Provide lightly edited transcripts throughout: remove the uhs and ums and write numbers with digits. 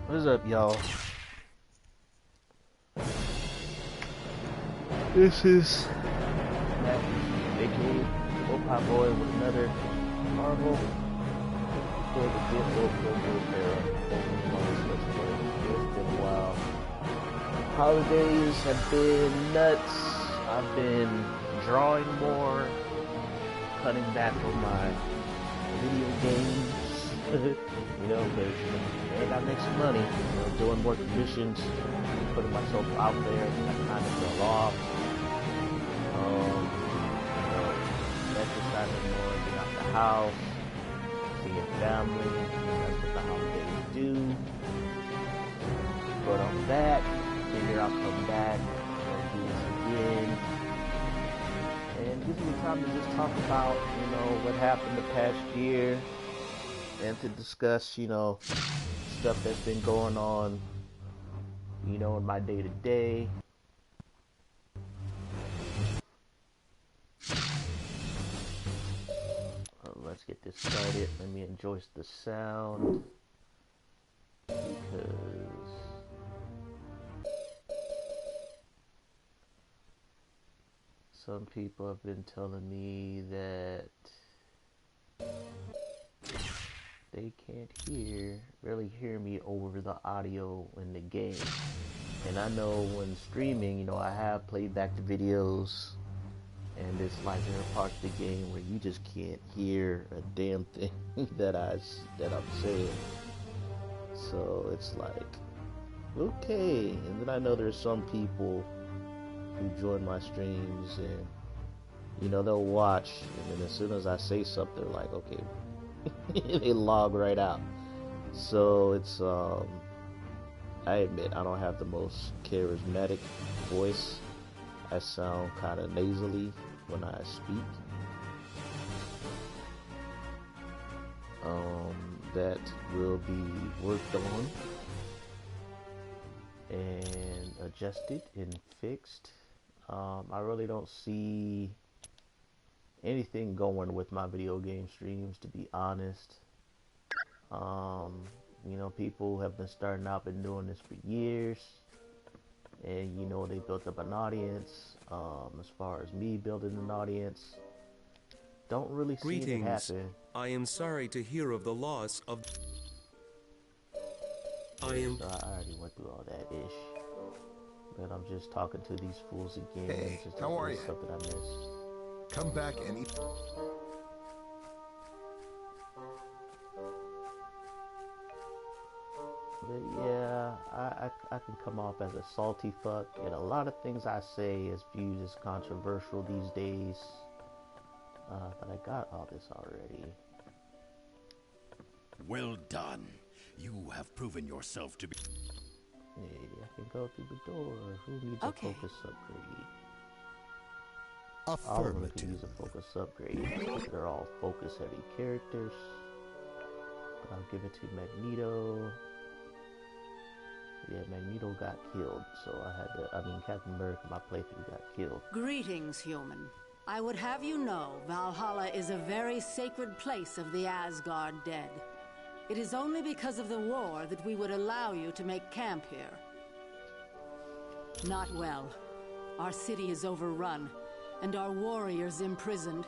What's up, y'all? This is Matt, aka Opie Boy, with another Marvel for the Get Go era. It's been a while. Holidays have been nuts. I've been drawing more, cutting back on my video games. You know, because I gotta make some money. You know, doing more commissions, putting myself out there. I kind of fell off. You know, exercising more, getting out the house, seeing family. That's what the holidays do. But I'm back. Figure I'll come back and do this again. And gives me time to just talk about, you know, what happened the past year. And to discuss, you know, stuff that's been going on, you know, in my day-to-day. Let's get this started. Let me enjoy the sound. Because some people have been telling me that they can't really hear me over the audio in the game. And I know when streaming, you know, I have played back the videos, and it's like there are parts of the game where you just can't hear a damn thing that I'm saying. So it's like, okay. And then I know there's some people who join my streams and, you know, they'll watch, and then as soon as I say something, they're like, okay, they log right out. So it's I admit I don't have the most charismatic voice. I sound kind of nasally when I speak. That will be worked on and adjusted and fixed. I really don't see anything going with my video game streams, to be honest. You know, people have been starting out, been doing this for years, and you know, they built up an audience. As far as me building an audience, don't really see it happen. I am sorry to hear of the loss of... So I already went through all that ish. But I'm just talking to these fools again. Hey, just how are you? Something I missed. Come back and eat. But yeah, I can come off as a salty fuck, and a lot of things I say is viewed as controversial these days. But I got all this already. Well done. You have proven yourself to be... Hey, I can go through the door. Who needs a focus upgrade? All of them can use a focus upgrade. They're all focus heavy characters. But I'll give it to Magneto. Yeah, Magneto got killed, so Captain America, my playthrough, got killed. Greetings, human. I would have you know, Valhalla is a very sacred place of the Asgard dead. It is only because of the war that we would allow you to make camp here. Not well. Our city is overrun, and our warriors imprisoned.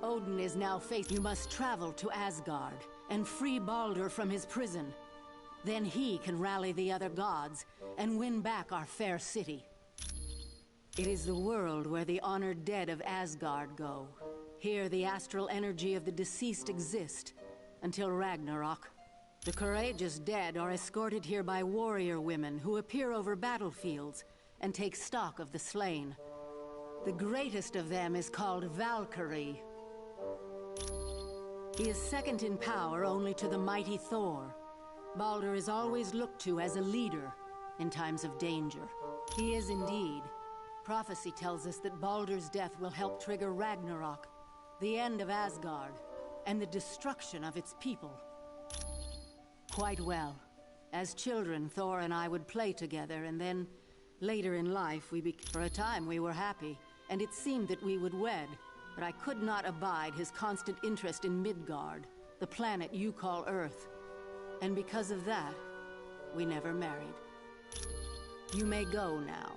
Odin is now faced. You must travel to Asgard and free Baldur from his prison. Then he can rally the other gods and win back our fair city. It is the world where the honored dead of Asgard go. Here the astral energy of the deceased exist until Ragnarok. The courageous dead are escorted here by warrior women who appear over battlefields and take stock of the slain. The greatest of them is called Valkyrie. He is second in power only to the mighty Thor. Baldur is always looked to as a leader in times of danger. He is indeed. Prophecy tells us that Baldur's death will help trigger Ragnarok, the end of Asgard, and the destruction of its people. Quite well. As children, Thor and I would play together, and then later in life, for a time we were happy, and it seemed that we would wed. But I could not abide his constant interest in Midgard, the planet you call Earth. And because of that, We never married. You may go now.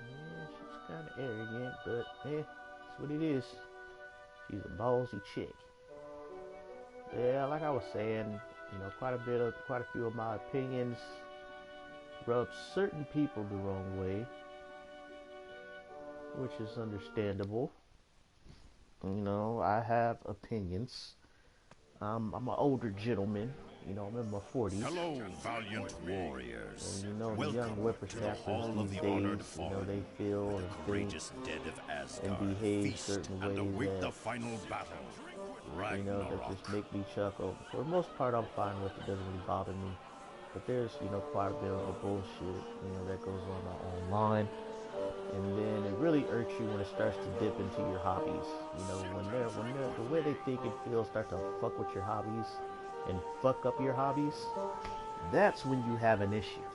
Yeah, she's kind of arrogant, but that's what it is. She's a ballsy chick. Yeah, like I was saying, you know, quite a few of my opinions rub certain people the wrong way, which is understandable. You know, I have opinions. I'm an older gentleman. You know, I'm in my 40s. Hello, valiant warriors. And you know, the Welcome young to the whippersnappers Hall of these the Honored days, you know, Fallen. they feel The and think courageous dead of Asgard and behave feast certain and ways await the that, final battle. you know, that Ragnarok. just make me chuckle. For the most part, I'm fine with it. Doesn't really bother me. But there's, you know, quite a bit of the bullshit, you know, that goes on online. And then it really irks you when it starts to dip into your hobbies. You know, when they're the way they think and feel start to fuck with your hobbies and fuck up your hobbies. That's when you have an issue.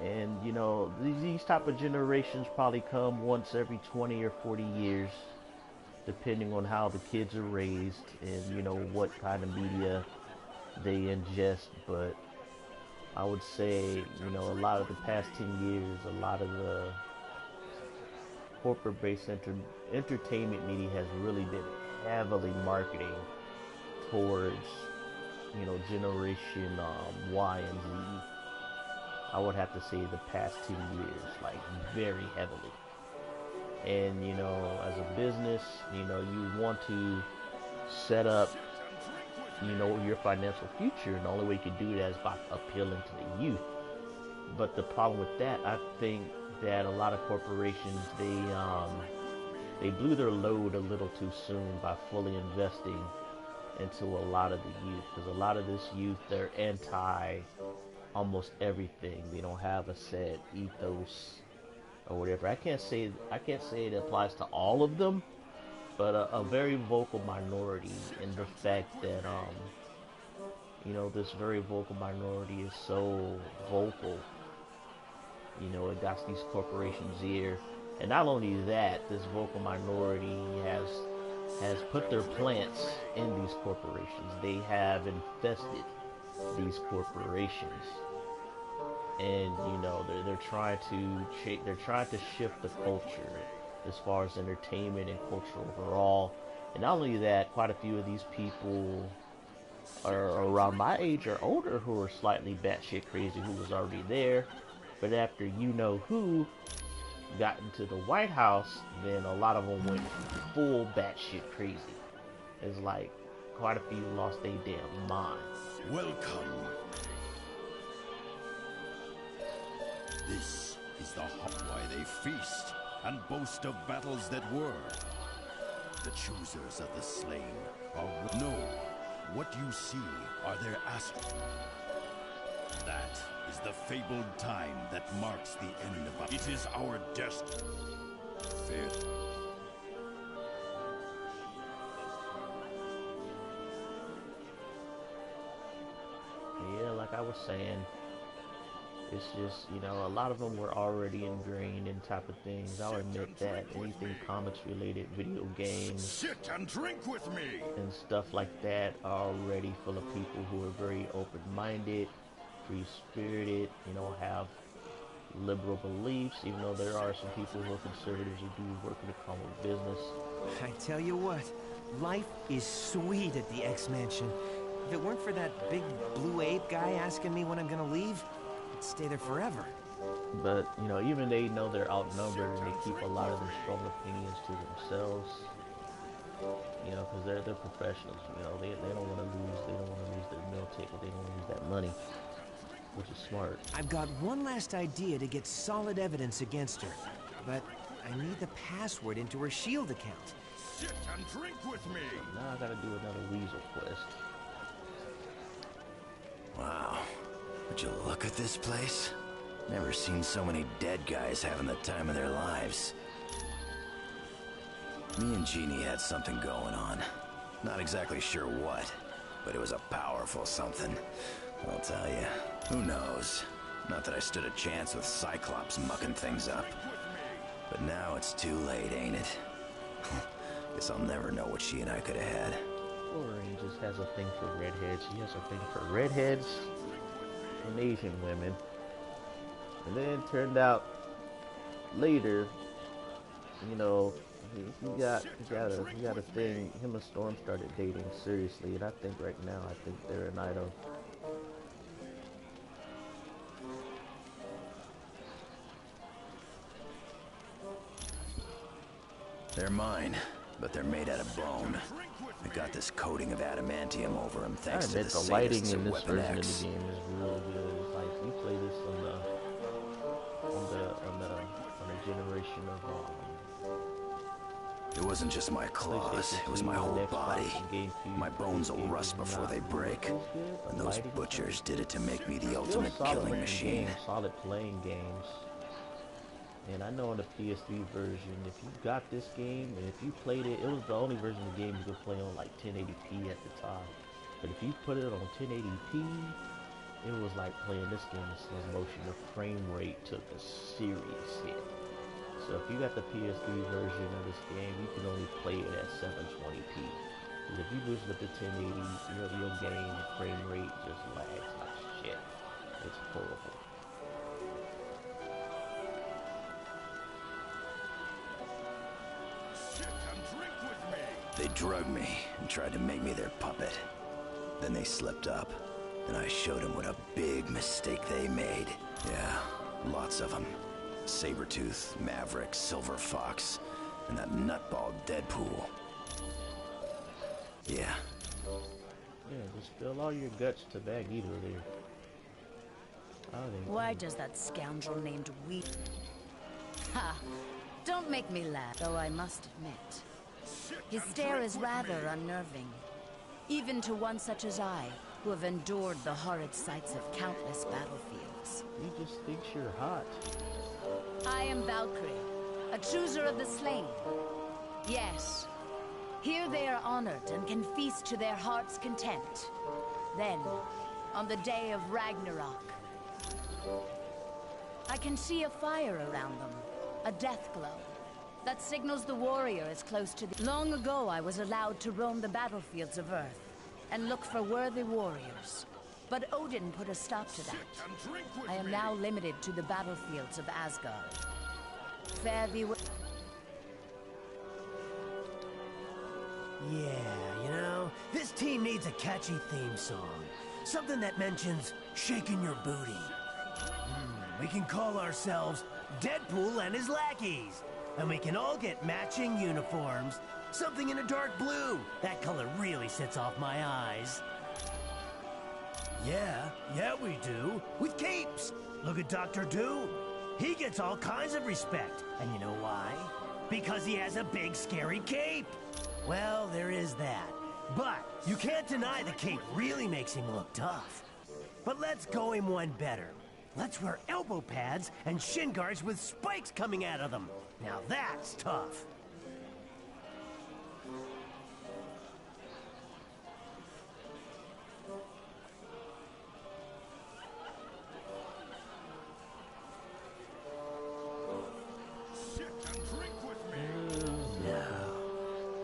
And you know, these type of generations probably come once every 20 or 40 years, depending on how the kids are raised and you know what kind of media they ingest. But I would say, you know, a lot of the past 10 years, a lot of the corporate-based entertainment media has really been heavily marketing towards, you know, generation Y and Z. I would have to say the past 10 years, like very heavily. And, you know, as a business, you know, you want to set up, you know, your financial future, and the only way you can do that is by appealing to the youth. But the problem with that, I think that a lot of corporations, they blew their load a little too soon by fully investing into a lot of the youth, because a lot of this youth, they're anti almost everything. They don't have a set ethos or whatever. I can't say it applies to all of them, but a very vocal minority in the fact that you know, this very vocal minority is so vocal, you know, it got these corporations' ear. And not only that, this vocal minority has put their plants in these corporations. They have infested these corporations, and you know, they're trying to shift the culture as far as entertainment and culture overall. And not only that, quite a few of these people are around my age or older who are slightly batshit crazy, who was already there. But after you know who got into the White House, then a lot of them went full batshit crazy. It's like quite a few lost their damn mind. Welcome. This is the hub why they feast and boast of battles that were. The choosers of the slain are no. What you see are their astral. That is the fabled time that marks the end of it is our destiny. Fair. Yeah, like I was saying, it's just, you know, a lot of them were already ingrained in type of things. I'll admit that anything comics related, video games, Sit and drink with me. and stuff like that are already full of people who are very open-minded, free-spirited, you know, have liberal beliefs, even though there are some people who are conservatives who do work in the comic business. I tell you what, life is sweet at the X-Mansion. If it weren't for that big blue ape guy asking me when I'm gonna leave, I'd stay there forever. But, you know, even they know they're outnumbered and they keep a lot of their strong opinions to themselves. You know, because they're professionals, you know, they don't want to lose, their meal ticket, they don't want to lose that money, which is smart. I've got one last idea to get solid evidence against her, but I need the password into her SHIELD account. Sit and drink with me. Now I gotta do another Weasel quest. Wow. Would you look at this place? Never seen so many dead guys having the time of their lives. Me and Jeannie had something going on. Not exactly sure what, but it was a powerful something. I'll tell you, who knows? Not that I stood a chance with Cyclops mucking things up. But now it's too late, ain't it? Guess I'll never know what she and I could have had. Wolverine just has a thing for redheads. He has a thing for redheads and Asian women. And then it turned out later, you know, he got a thing. Him and Storm started dating seriously, and I think right now, I think they're an idol. They're mine, but they're made out of bone. I got this coating of adamantium over them thanks to the lighting sadists in at this Weapon version X. of the game is really good. It's like you play this on the generation of It wasn't just my claws, it was my whole body. My bones will rust before they break. And those butchers did it to make me the ultimate killing machine. Solid playing games. And I know in the PS3 version, if you got this game, and if you played it, it was the only version of the game you could play on like 1080p at the time. But if you put it on 1080p, it was like playing this game in slow motion. The frame rate took a serious hit. So if you got the PS3 version of this game, you can only play it at 720p. Because if you lose with the 1080, your game frame rate just lags like shit. It's horrible. They drugged me and tried to make me their puppet. Then they slipped up, and I showed them what a big mistake they made. Yeah, lots of them. Sabretooth, Maverick, Silver Fox, and that nutball Deadpool. Yeah. Yeah, just spill all your guts to Magneto there. Why does that scoundrel named Weed... Ha! Don't make me laugh, though I must admit. His stare is rather unnerving. Even to one such as I, who have endured the horrid sights of countless battlefields. He just thinks you're hot. I am Valkyrie, a chooser of the slain. Yes. Here they are honored and can feast to their heart's content. Then, on the day of Ragnarok, I can see a fire around them, a death glow. That signals the warrior is close to the... Long ago, I was allowed to roam the battlefields of Earth and look for worthy warriors. But Odin put a stop to that. I am now limited to the battlefields of Asgard. Fare thee well. Yeah, you know, this team needs a catchy theme song. Something that mentions shaking your booty. We can call ourselves Deadpool and his lackeys. And we can all get matching uniforms. Something in a dark blue. That color really sets off my eyes. Yeah, we do. With capes. Look at Dr. Doom. He gets all kinds of respect. And you know why? Because he has a big, scary cape. Well, there is that. But you can't deny the cape really makes him look tough. But let's go him one better. Let's wear elbow pads and shin guards with spikes coming out of them. Now that's tough. No,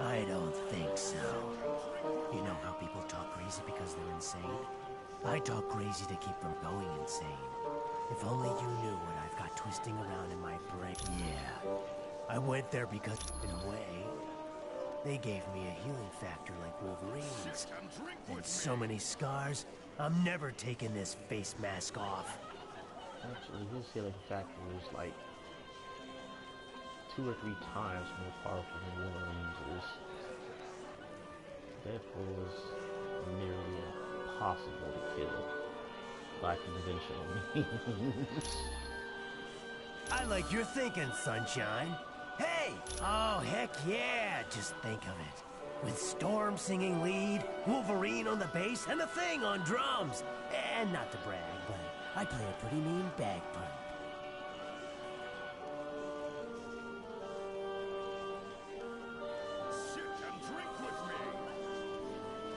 I don't think so. You know how people talk crazy because they're insane? I talk crazy to keep from going insane. If only you knew what I've got twisting around in my brain. Yeah, I went there because, in a way, they gave me a healing factor like Wolverine's. And so many scars, I'm never taking this face mask off. Actually, his healing factor is like 2 or 3 times more powerful than Wolverine's is. Deadpool is nearly impossible to kill by conventional means. I like your thinking, Sunshine. Hey! Oh, heck yeah! Just think of it. With Storm singing lead, Wolverine on the bass, and the Thing on drums. And not to brag, but I play a pretty mean bagpipe.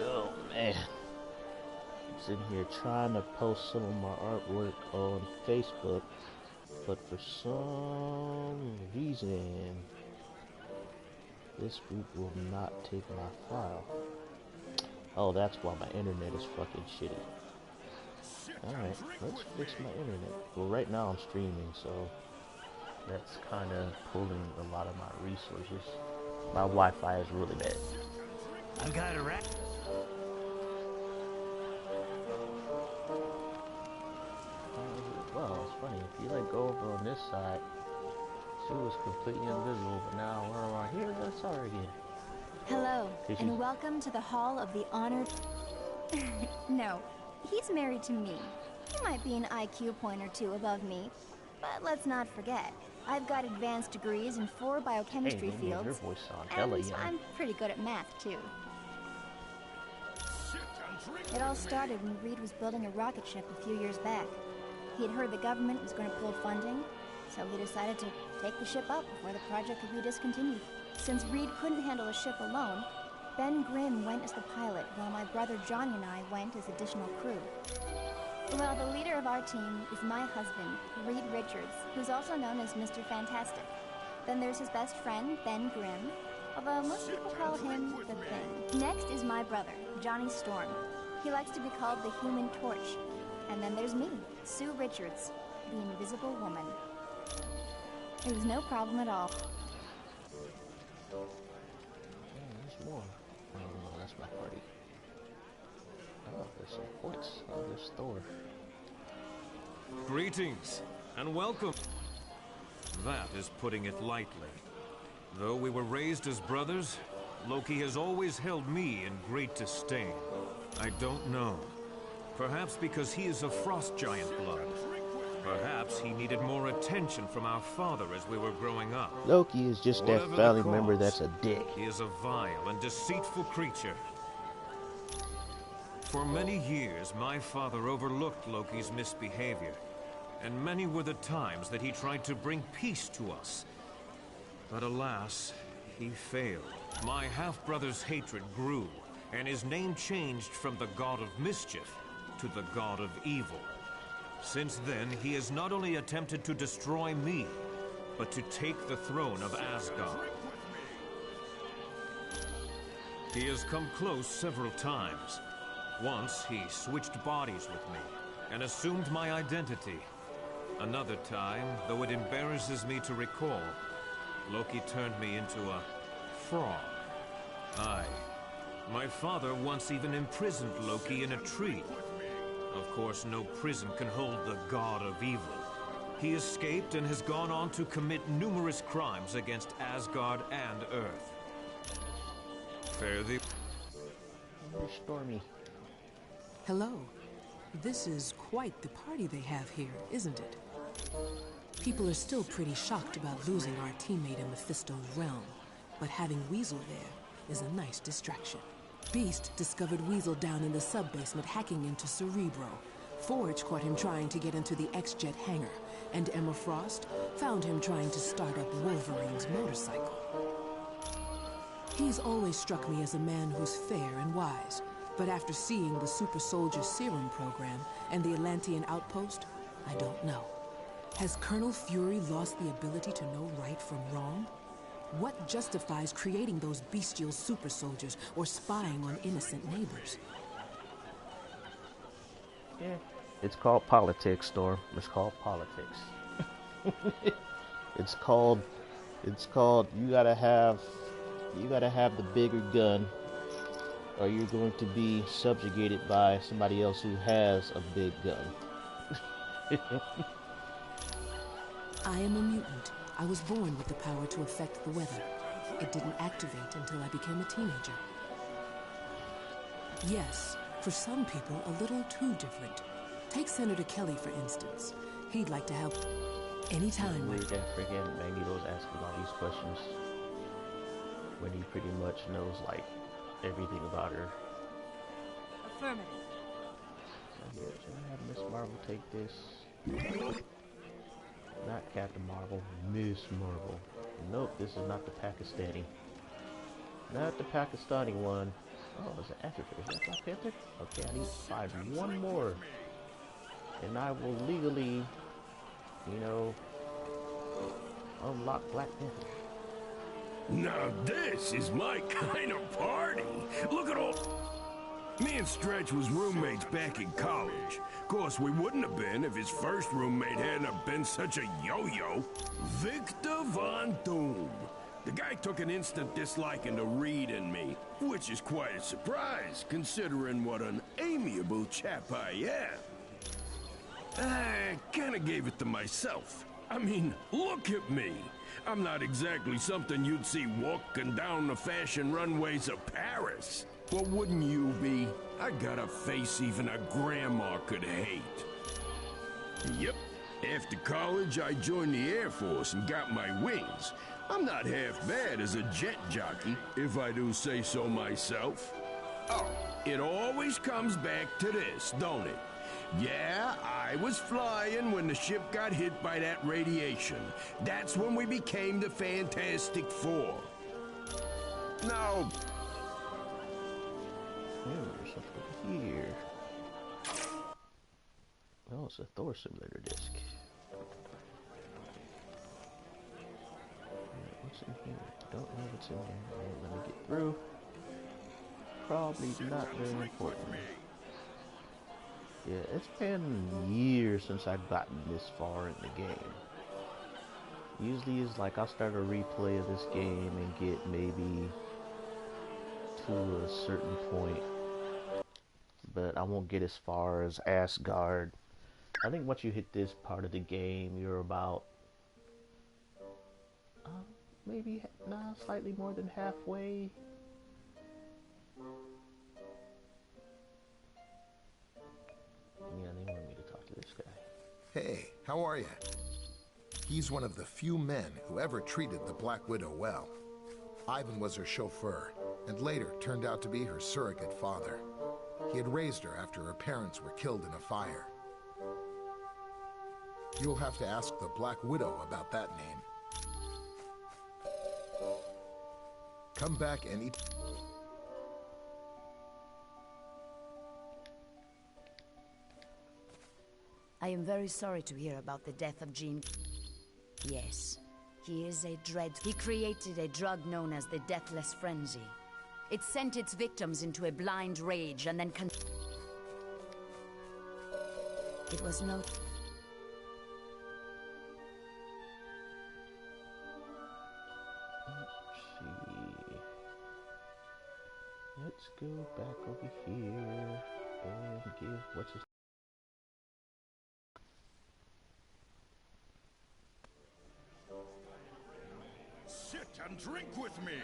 Oh man. I'm sitting here trying to post some of my artwork on Facebook, but for some reason this group will not take my file. Oh, that's why my internet is fucking shitty. Alright, let's fix my internet. Well, right now I'm streaming, so that's kind of pulling a lot of my resources. My Wi-Fi is really bad. I've got a rat. Well, it's funny. If you like go over on this side, she was completely invisible, but now when I'm right here, that's her again. Hello, and welcome to the Hall of the Honored... No, he's married to me. He might be an IQ point or two above me, but let's not forget, I've got advanced degrees in 4 biochemistry fields, your voice sound hella and young. I'm pretty good at math, too. It all started when Reed was building a rocket ship a few years back. He had heard the government was going to pull funding, so he decided to take the ship up before the project could be discontinued. Since Reed couldn't handle a ship alone, Ben Grimm went as the pilot, while my brother Johnny and I went as additional crew. Well, the leader of our team is my husband, Reed Richards, who's also known as Mr. Fantastic. Then there's his best friend, Ben Grimm, although most people call him the Thing. Next is my brother, Johnny Storm. He likes to be called the Human Torch. And then there's me, Sue Richards, the Invisible Woman. It was no problem at all. There's more. Oh, no, that's my party. Oh, there's some points. Oh, there's Thor. Greetings, and welcome. That is putting it lightly. Though we were raised as brothers, Loki has always held me in great disdain. I don't know. Perhaps because he is of frost giant blood. Perhaps he needed more attention from our father as we were growing up. Loki is just that family member that's a dick. He is a vile and deceitful creature. For many years, my father overlooked Loki's misbehavior, and many were the times that he tried to bring peace to us. But alas, he failed. My half-brother's hatred grew, and his name changed from the god of mischief to the god of evil. Since then, he has not only attempted to destroy me, but to take the throne of Asgard. He has come close several times. Once, he switched bodies with me, and assumed my identity. Another time, though it embarrasses me to recall, Loki turned me into a frog. Aye. My father once even imprisoned Loki in a tree. Of course, no prison can hold the god of evil. He escaped and has gone on to commit numerous crimes against Asgard and Earth. Fare thee. Stormy. Hello. This is quite the party they have here, isn't it? People are still pretty shocked about losing our teammate in Mephisto's realm, but having Weasel there is a nice distraction. Beast discovered Weasel down in the sub-basement hacking into Cerebro. Forge caught him trying to get into the X-Jet hangar, and Emma Frost found him trying to start up Wolverine's motorcycle. He's always struck me as a man who's fair and wise, but after seeing the Super Soldier Serum program and the Atlantean outpost, I don't know. Has Colonel Fury lost the ability to know right from wrong? What justifies creating those bestial super soldiers or spying on innocent neighbors? Yeah, it's called politics, Storm. It's called politics. It's called you gotta have the bigger gun, or you're going to be subjugated by somebody else who has a big gun. I am a mutant. I was born with the power to affect the weather. It didn't activate until I became a teenager. Yes, for some people, a little too different. Take Senator Kelly, for instance. He'd like to help anytime. Weird that freaking Magneto's asking all these questions when he pretty much knows, like, everything about her. Affirmative. So here, should I have Miss Marvel take this? Not Captain Marvel, Miss Marvel. Nope, this is not the Pakistani. Not the Pakistani one. Oh, it's an Africa. Is that Black Panther? Okay, I need to find one more. And I will legally, you know, unlock Black Panther. Now this is my kind of party. Look at all... Me and Stretch was roommates back in college. Of course, we wouldn't have been if his first roommate hadn't have been such a yo-yo. Victor Von Doom. The guy took an instant disliking to Reed and me, which is quite a surprise, considering what an amiable chap I am. I kinda gave it to myself. I mean, look at me. I'm not exactly something you'd see walking down the fashion runways of Paris. Well, wouldn't you be? I got a face even a grandma could hate. Yep. After college, I joined the Air Force and got my wings. I'm not half bad as a jet jockey, if I do say so myself. Oh, it always comes back to this, don't it? Yeah, I was flying when the ship got hit by that radiation. That's when we became the Fantastic Four. Now... There's something here. Oh, it's a Thor simulator disc. What's in here? Don't know what's in here. Alright, let me get through. Probably not very important. Yeah, it's been years since I've gotten this far in the game. Usually it's like I'll start a replay of this game and get maybe to a certain point, but I won't get as far as Asgard. I think once you hit this part of the game, you're about maybe slightly more than halfway. Yeah, they wanted me to talk to this guy. Hey, how are you? He's one of the few men who ever treated the Black Widow well. Ivan was her chauffeur, and later turned out to be her surrogate father. He had raised her after her parents were killed in a fire. You'll have to ask the Black Widow about that name. Come back any... I am very sorry to hear about the death of Jean. Yes, he is a dread. He created a drug known as the Deathless Frenzy. It sent its victims into a blind rage and then it was no... Let's go back over here and give what's his... Sit and drink with me!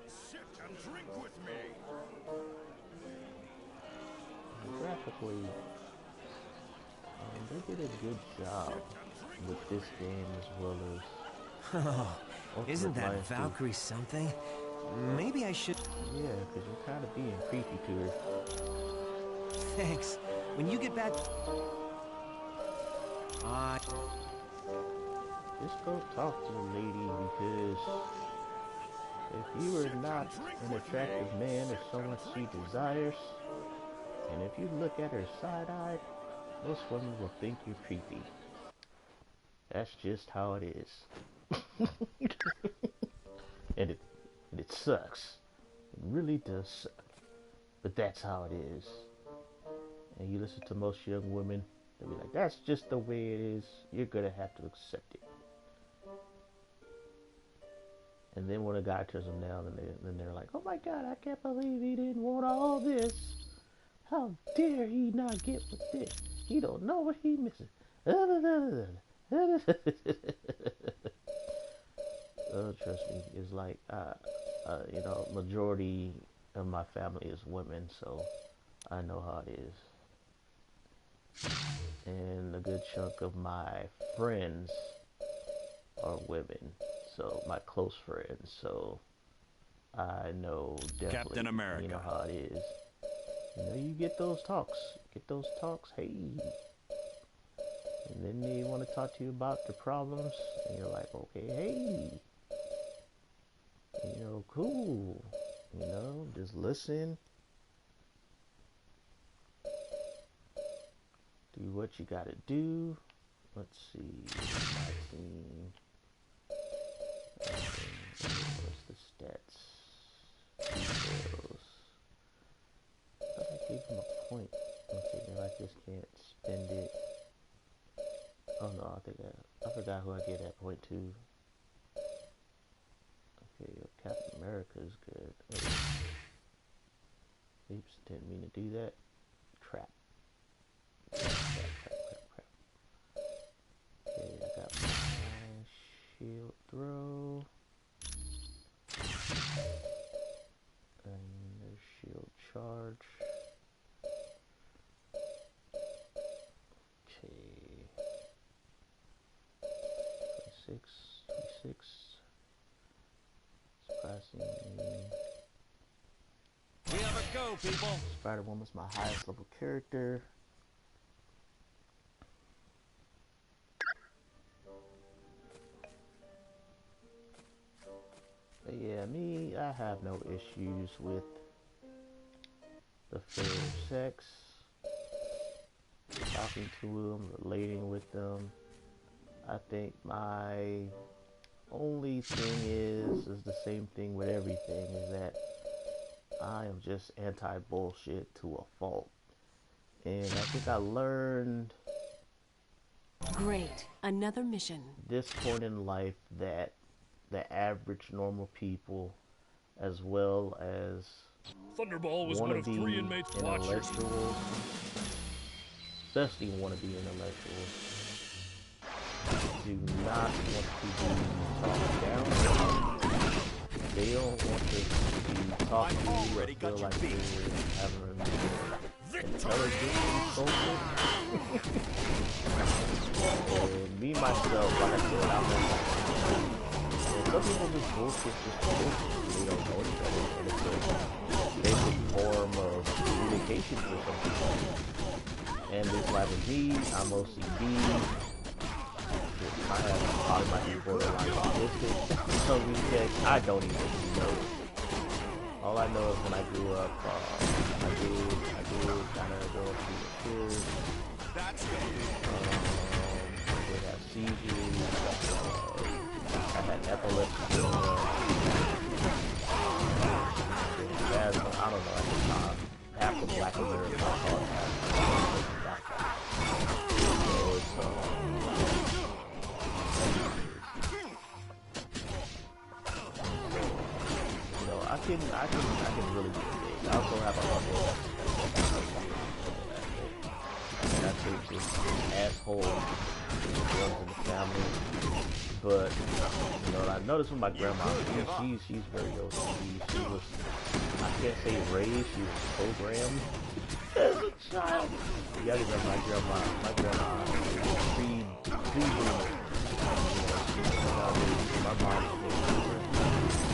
Sit and drink with me! Graphically, they did a good job with this game as well as... Oh, isn't that Valkyrie something? Maybe I should... Yeah, because you're kind of being creepy to her. Thanks. When you get back... Just go talk to the lady, because if you are not an attractive man or someone she desires, and if you look at her side-eyed, most women will think you're creepy. That's just how it is. and it sucks. It really does suck. But that's how it is. And you listen to most young women, they'll be like, that's just the way it is. You're gonna have to accept it. And then when a guy turns them down, then they're like, oh my god, I can't believe he didn't want all this. How dare he not get with this? He don't know what he misses. Trust me, it's like, you know, majority of my family is women, so I know how it is. And a good chunk of my friends are women, so my close friends, so I know definitely, Captain America. You know how it is. You know, you get those talks, hey. And then they want to talk to you about the problems, and you're like, okay, hey. You know, cool. You know, just listen. Do what you gotta do. Let's see. My team. What's the stats? Details. gave him a point. Okay, if I just can't spend it. Oh no, I forgot who I gave that point to. Okay, Captain America is good. Oops, didn't mean to do that. Crap. Okay, I got my shield throw. And there's shield charge. Okay. 26. Surprising. We have a go, people. Spider-Woman's my highest level character. But yeah, me, I have no issues with the fair sex. Talking to them, relating with them. I think my only thing is the same thing with everything, is that I am just anti-bullshit to a fault. And I think I learned... Great. Another mission. This point in life that the average normal people, as well as Thunderball was one of 3 inmates watchers. Especially wannabe intellectuals, do not want to be talked down. They don't want to be talked to or feel like they're having an intelligence insulted. And me, myself, like I said, I'm not. And some people just bullshit, they don't know each other, and it's a basic form of communication for some people. And this like with me, I'm OCD. I have probably might be borderline autistic. Some respects, I don't even know. All I know is when I grew up, I did kind of go through the kids. I did have seizures. I had epilepsy. Asthma. I don't know at the time. Half the Black American heart has. I can really get big. I also have a hustle. And I think this asshole runs in the family. But you know, I noticed with my grandma, she's very OCD. She was, I can't say raised, she was programmed as a child. You gotta remember my grandma pre-boomer. My mom,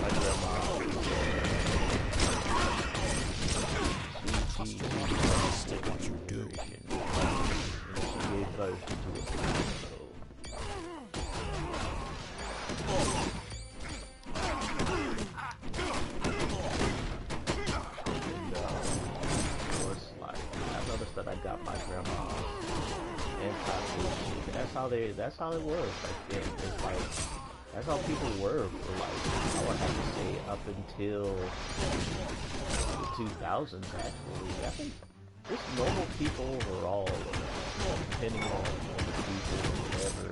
my grandma, she stick what you do. She gave birth to it. That I got my grandma and that's how it was. Like it's like that's how people were for like I would have to say up until the 2000s actually. I think just normal people overall, depending on the people or whatever.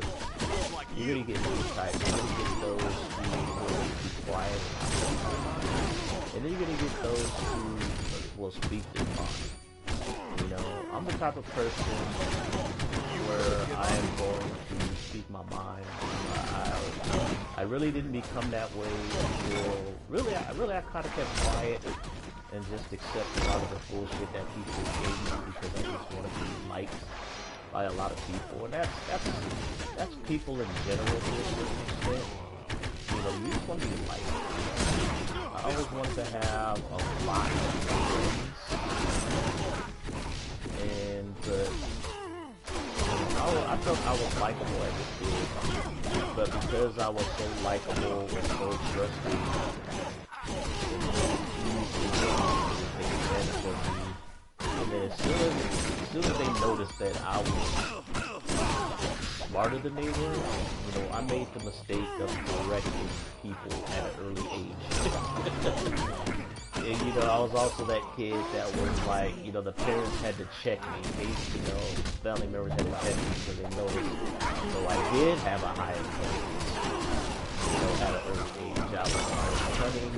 You're gonna get two types. You're gonna get those who will be quiet, and then you're gonna get those who will speak their mind. You know, I'm the type of person where I am going to speak my mind. I really didn't become that way until I kind of kept quiet and just accept a lot of the bullshit that people gave me because I just want to be liked by a lot of people, and that's people in general to a certain extent. You know, you just want to be liked. I always wanted to have a lot of friends. And I felt I was likable as a kid, but because I was so likable and so trusting, and then as soon as they noticed that I was smarter than they were, you know, I made the mistake of correcting people at an early age. and you know, I was also that kid that was like, you know, the parents had to check me. They, you know, family members had to check me so they noticed. So I did have a high intelligence. You know, at an early age, I was cunning.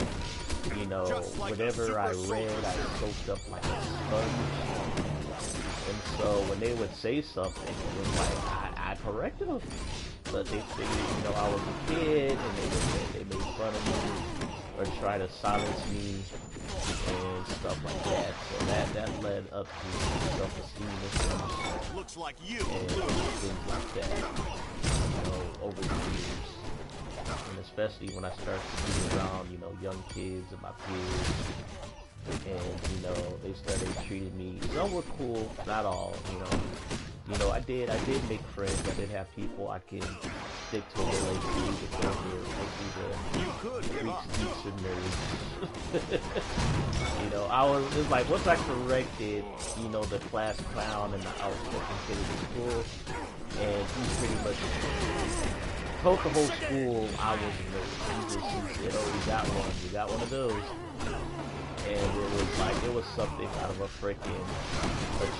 You know, whatever I read, I soaked up like a sponge. And so when they would say something, it was like I corrected them. But they figured, you know, I was a kid, and they made fun of me or try to silence me and stuff like that. So that led up to self-esteem issues. Looks like you and things like that. You know, over the years. And especially when I started to be around, you know, young kids and my peers, and you know, they started treating me. Some were cool, not all. You know, I did make friends. I did have people I can stick to relate to because they're freaks and nerds. You know, it's like once I corrected, you know, the class clown and the outspoken kid in school, and he pretty much told the whole school I was a nerd. He said, "Oh, you got one of those." And it was something out of a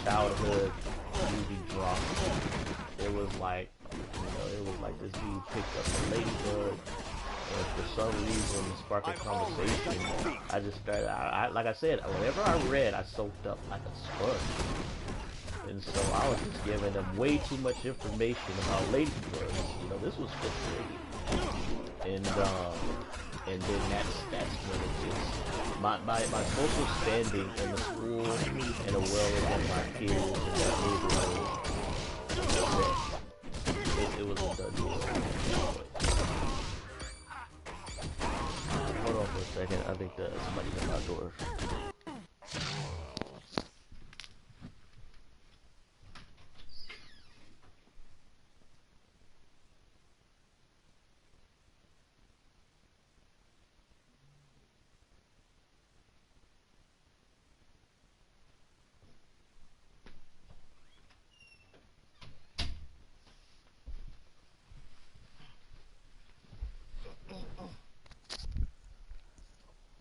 childhood movie drama. It was like, you know, this dude picked up a ladybug, and for some reason, sparked a conversation. I just started, like I said, whatever I read, I soaked up like a sponge. And so I was just giving them way too much information about ladybugs. You know, this was 5th grade. And then that's when it just, my social standing in the school and as well as my peers in that neighborhood, it was a done deal. Hold on for a second, I think somebody's at my door.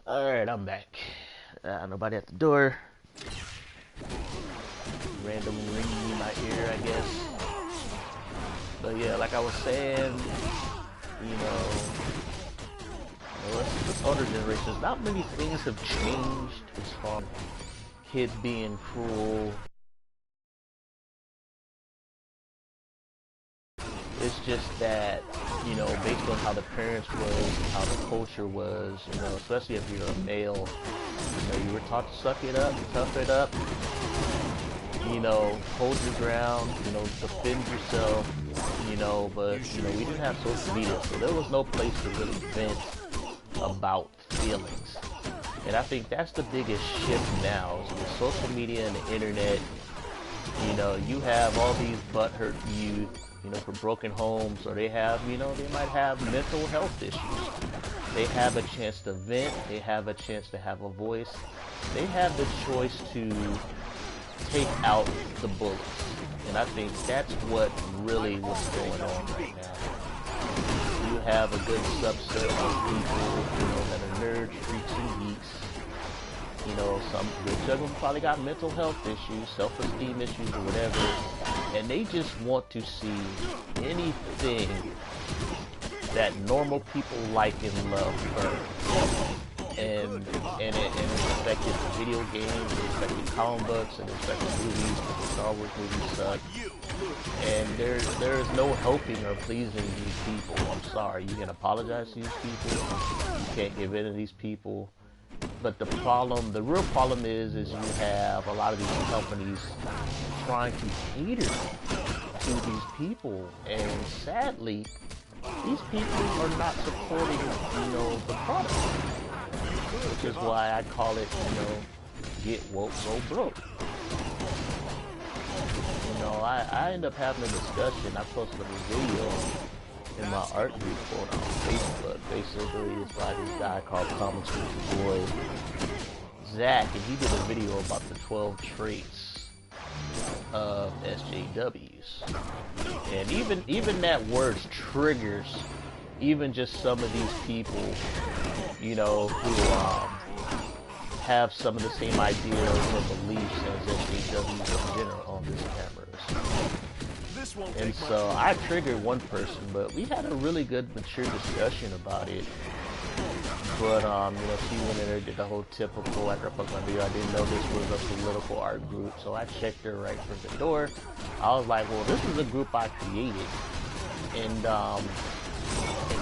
Alright, I'm back. Nobody at the door. Random ringing in my ear, I guess. But yeah, like I was saying, you know, with older generations, not many things have changed as far as kids being cruel. It's just that, you know, based on how the parents was, how the culture was, you know, especially if you're a male, you know, you were taught to suck it up, tough it up, you know, hold your ground, you know, defend yourself, you know, but, you know, we didn't have social media, so there was no place to really vent about feelings. And I think that's the biggest shift now, is with social media and the internet. You know, you have all these butthurt youth, you know, from broken homes, or they have, you know, they might have mental health issues. They have a chance to vent, they have a chance to have a voice, they have the choice to take out the bullets. And I think that's what really what's going on right now. You have a good subset of people, you know, that are nerds, freaks, and geeks. You know, which of them probably got mental health issues, self-esteem issues, or whatever, and they just want to see anything that normal people like and love burn. And it affected video games, it affected comic books, and it affected movies, because the Star Wars movies suck. And there is no helping or pleasing these people. I'm sorry, you can apologize to these people, you can't get rid of these people. But the real problem is you have a lot of these companies trying to cater to these people, and sadly, these people are not supporting, you know, the product. Which is why I call it, you know, get woke, go broke. You know, I end up having a discussion. I posted a video in my art report on Facebook. Basically, it's by this guy called Comics with your boy Zach, and he did a video about the 12 traits of SJWs. And even that word triggers even just some of these people, you know, who have some of the same ideas or beliefs as SJWs in general on these cameras. And so I triggered one person, but we had a really good, mature discussion about it. But, you know, she went in there, did the whole typical, after I posted my video, I didn't know this was a political art group, so I checked her right from the door. I was like, well, this is a group I created. And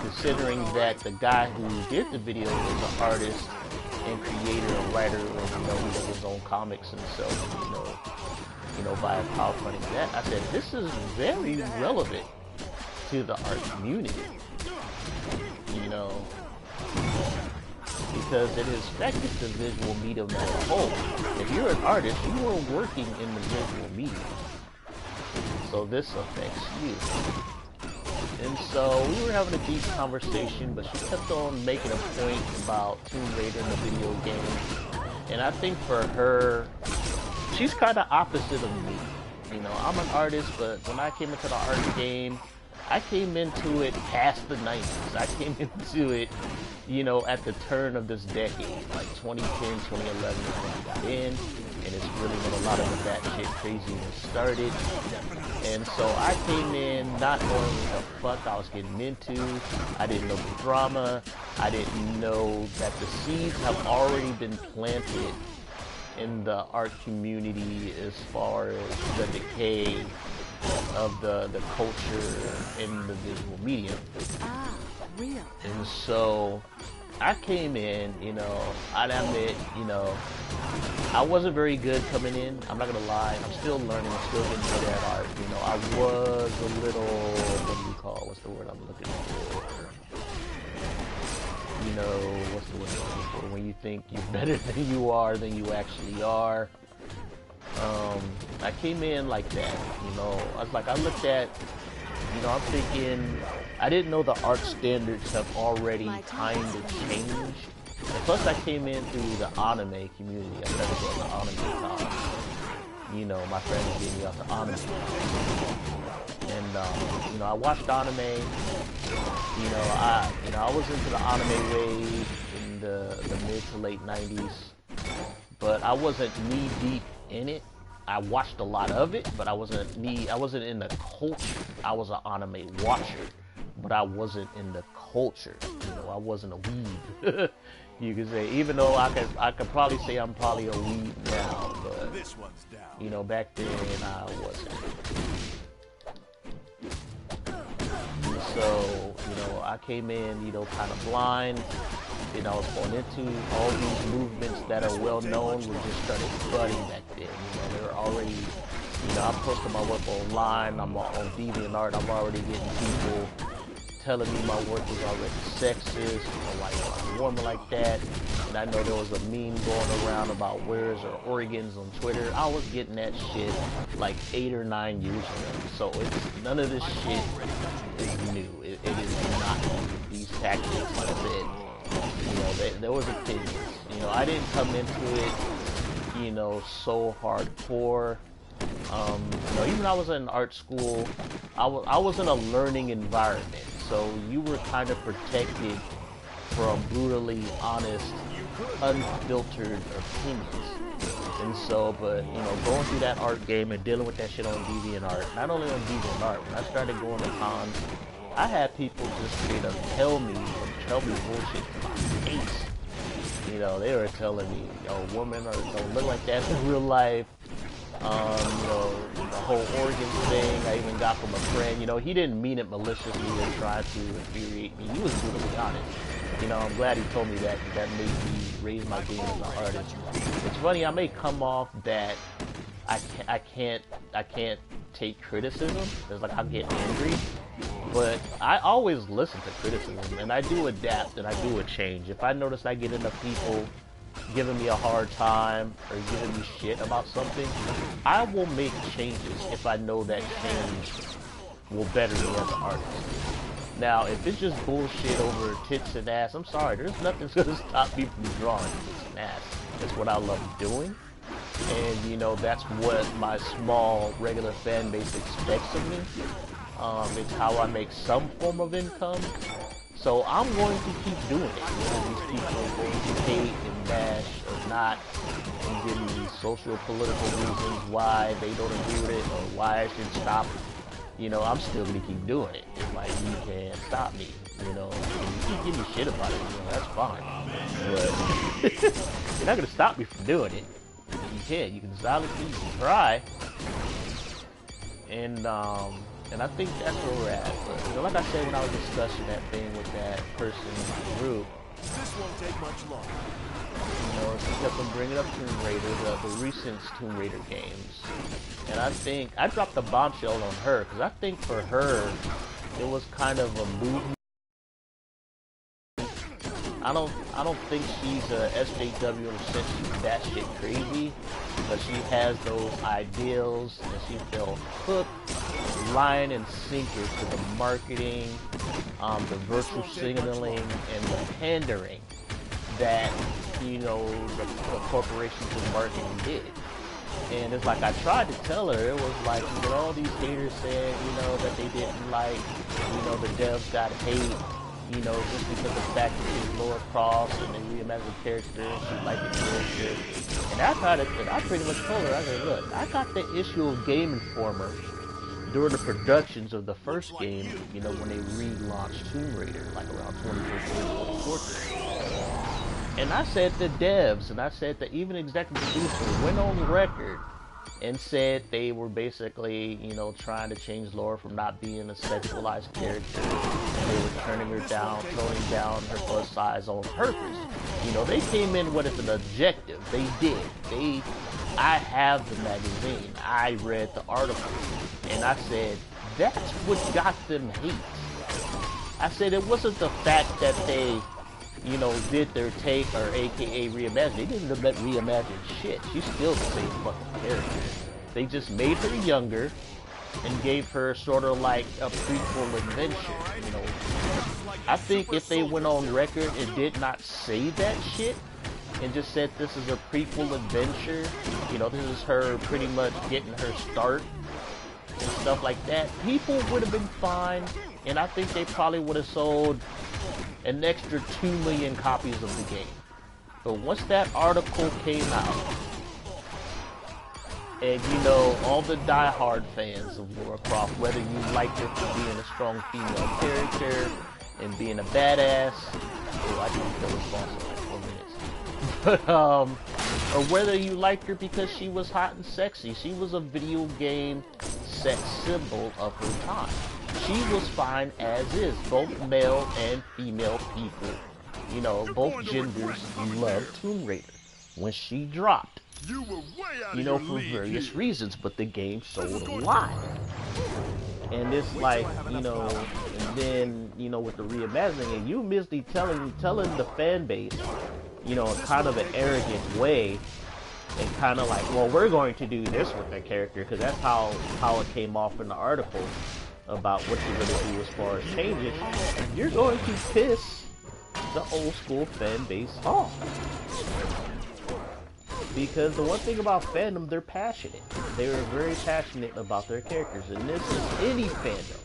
considering that the guy who did the video is an artist and creator and writer, and, you know, he does his own comics himself, you know, via crowdfunding that, I said, this is very relevant to the art community, you know, because it is affected the visual medium as a whole. If you're an artist, you are working in the visual medium, so this affects you. And so we were having a deep conversation, but she kept on making a point about Tomb Raider in the video game. And I think for her, she's kind of opposite of me. You know, I'm an artist, but when I came into the art game, I came into it past the 90s. I came into it, you know, at the turn of this decade, like 2010, 2011 is when I got in. And it's really when a lot of the batshit craziness started. And so I came in not knowing what the fuck I was getting into. I didn't know the drama. I didn't know that the seeds have already been planted in the art community as far as the decay of the culture in the visual medium. Ah, real. And so I came in, you know, I'd admit, you know, I wasn't very good coming in. I'm not gonna lie. I'm still learning. I'm still getting good at art. You know, I was a little, what do you call, what's the word I'm looking for? You know, what's the word I'm looking for? When you think you're better than you are, than you actually are. I came in like that, you know. I was like, I looked at, you know, I'm thinking, I didn't know the art standards have already kind of changed. And plus I came in through the anime community. I started going to anime college. You know, my friends gave me out to anime college. And, you know, I watched anime. You know, I was into the anime wave in the mid to late 90s. But I wasn't knee deep in it. I watched a lot of it, but I wasn't in the culture. I was an anime watcher, but I wasn't in the culture. You know, I wasn't a weeb. You could say, even though I could probably say I'm probably a weeb now, but you know, back then I wasn't. So, you know, I came in, you know, kind of blind. You know, I was going into all these movements that are well known. We just started budding back then. You know, they were already, you know, I'm posting my work online. I'm on DeviantArt. I'm already getting people telling me my work was already sexist, you know, why I'm a woman like that. And I know there was a meme going around about where's or organs on Twitter. I was getting that shit like 8 or 9 years ago. So it's none of this shit is new. It is not new. These tactics, like I said, you know, there was opinions. You know, I didn't come into it, you know, so hardcore. You know, even when I was in art school, I was in a learning environment. So you were kind of protected from brutally honest, unfiltered opinions. And so, but, you know, going through that art game and dealing with that shit on DeviantArt, not only on DeviantArt, when I started going to cons, I had people just straight up tell me bullshit to my face. You know, they were telling me, yo, women don't look like that in real life. You know, the whole organ thing I even got from a friend. You know, he didn't mean it maliciously or try to infuriate me. He was brutally honest. You know, I'm glad he told me that, because that made me raise my game as an artist. It's funny, I may come off that I can't take criticism. It's like I get angry, but I always listen to criticism, and I do adapt and I do a change. If I notice I get enough people giving me a hard time or giving me shit about something, I will make changes if I know that change will better me as an artist. Now, if it's just bullshit over tits and ass, I'm sorry, there's nothing going to stop me from drawing tits and ass. That's what I love doing. And, you know, that's what my small, regular fan base expects of me. It's how I make some form of income. So I'm going to keep doing it. These people are going to hate and bash or not, and give me social political reasons why they don't agree with it or why I should stop. You know, I'm still going to keep doing it. It's like, you can't stop me. You know, and you keep giving me shit about it, you know, that's fine. But you're not going to stop me from doing it. You can. You can silence me, you can try. And I think that's where we're at. But, you know, like I said when I was discussing that thing with that person in the group, this won't take much longer. You know, she kept on bringing up Tomb Raider, the recent Tomb Raider games. And I think, I dropped the bombshell on her, because I think for her, it was kind of a movement. I don't think she's a SJW in the sense she's batshit crazy, but she has those ideals, and she felt hooked, line and sinker to the marketing, the virtual signaling, and the pandering that, you know, the corporations and marketing did. And it's like, I tried to tell her, it was like, you know, all these haters said, you know, that they didn't like, you know, the devs got hate, you know, just because of the fact that she's Lara Croft and they reimagined the character, and she liked the character. And I pretty much told her, I said, look, I got the issue of Game Informer during the productions of the first game, you know, when they relaunched Tomb Raider, like around 2015, 2014. And I said the devs, and I said that even executive producer went on record and said they were basically, you know, trying to change Lara from not being a sexualized character. And they were turning her down, toning down her plus size on purpose. You know, they came in with an objective. They did. I have the magazine. I read the article. And I said, that's what got them hate. I said it wasn't the fact that they, you know, did their take or aka reimagine. They didn't reimagine shit. She's still the same fucking character. They just made her younger and gave her sort of like a prequel adventure, you know. I think if they went on record and did not say that shit and just said this is a prequel adventure, you know, this is her pretty much getting her start and stuff like that, people would have been fine, and I think they probably would have sold an extra 2 million copies of the game. But once that article came out, and you know, all the die-hard fans of Lara Croft, whether you liked her for being a strong female character and being a badass, oh, I didn't kill this boss in like 4 minutes. But, or whether you liked her because she was hot and sexy, she was a video game sex symbol of her time. She was fine as is. Both male and female people, you know, both genders loved Tomb Raider when she dropped. You know, for various reasons, but the game sold a lot. And it's like, you know, and then, you know, with the reimagining, and you basically telling the fan base, you know, in kind of an arrogant way, and kind of like, well, we're going to do this with that character, because that's how it came off in the article about what you're going to do as far as changes. You're going to piss the old school fan base off. Because the one thing about fandom, they're passionate. They are very passionate about their characters, and this is any fandom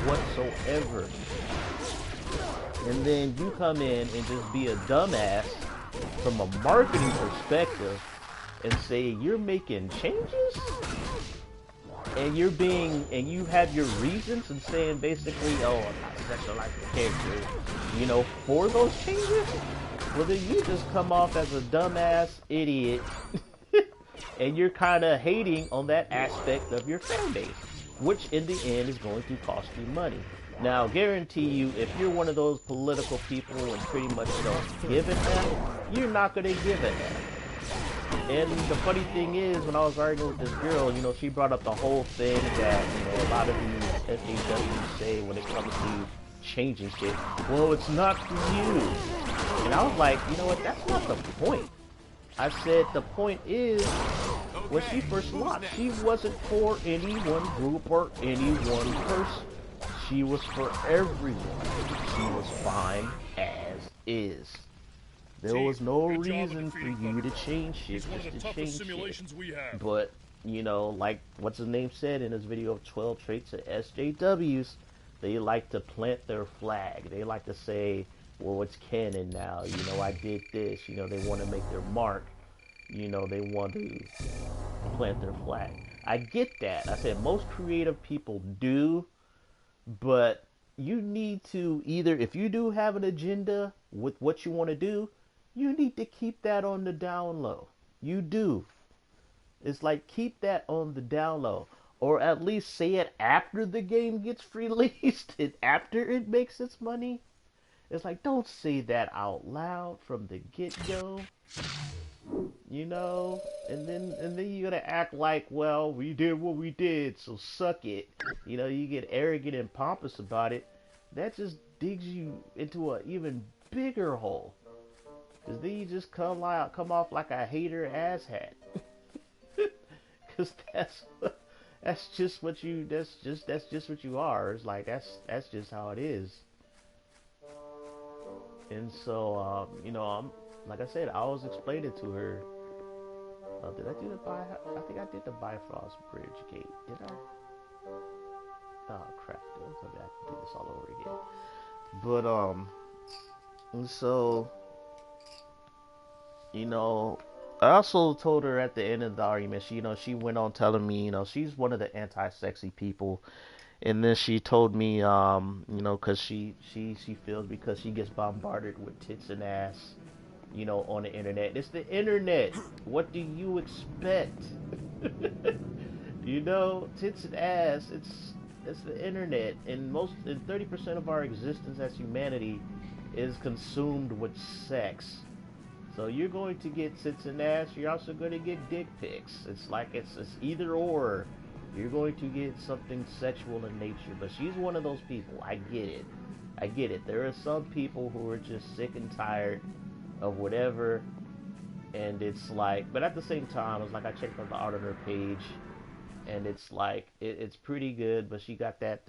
whatsoever. And then you come in and just be a dumbass from a marketing perspective and say you're making changes, and you have your reasons and saying basically, oh, I'm not sexualizing the character, you know, for those changes. Well, then you just come off as a dumbass idiot, and you're kind of hating on that aspect of your fan base, which in the end is going to cost you money. Now, I'll guarantee you, if you're one of those political people and pretty much don't give a damn, you're not going to give a damn. And the funny thing is, when I was arguing with this girl, you know, she brought up the whole thing that, you know, a lot of these SJWs say when it comes to changing shit. Well, it's not for you. And I was like, you know what, that's not the point. I said the point is, when she first launched, she wasn't for any one group or any one person. She was for everyone. She was fine as is. There was no reason for you to change shit just to change shit. But, you know, like what's his name said in his video of 12 traits of SJWs, they like to plant their flag. They like to say, well, it's canon now. You know, I did this. You know, they want to make their mark. You know, they want to plant their flag. I get that. I said most creative people do, but you need to either, if you do have an agenda with what you want to do, you need to keep that on the down low. You do. It's like, keep that on the down low. Or at least say it after the game gets released and after it makes its money. It's like, don't say that out loud from the get-go. You know? And then you gotta act like, well, we did what we did, so suck it. You know, you get arrogant and pompous about it. That just digs you into an even bigger hole. Cause then you just come off like a hater asshat. Cause that's just what you are. It's like that's just how it is. And so you know, like I said, I was explaining to her. Did I do I think I did the Bifrost Bridge gate. Did I? Oh crap! Okay, I have to do this all over again. But and so, you know, I also told her at the end of the argument, she went on telling me, you know, she's one of the anti-sexy people. And then she told me, you know, because she feels because she gets bombarded with tits and ass, you know, on the internet. It's the internet. What do you expect? You know, tits and ass, it's the internet. And 30% of our existence as humanity is consumed with sex. So you're going to get tits and ass, you're also going to get dick pics. It's like it's either or. You're going to get something sexual in nature. But she's one of those people. I get it. There are some people who are just sick and tired of whatever. And it's like, but at the same time, it's like I checked out the art on her page. And it's like, it's pretty good. But she got that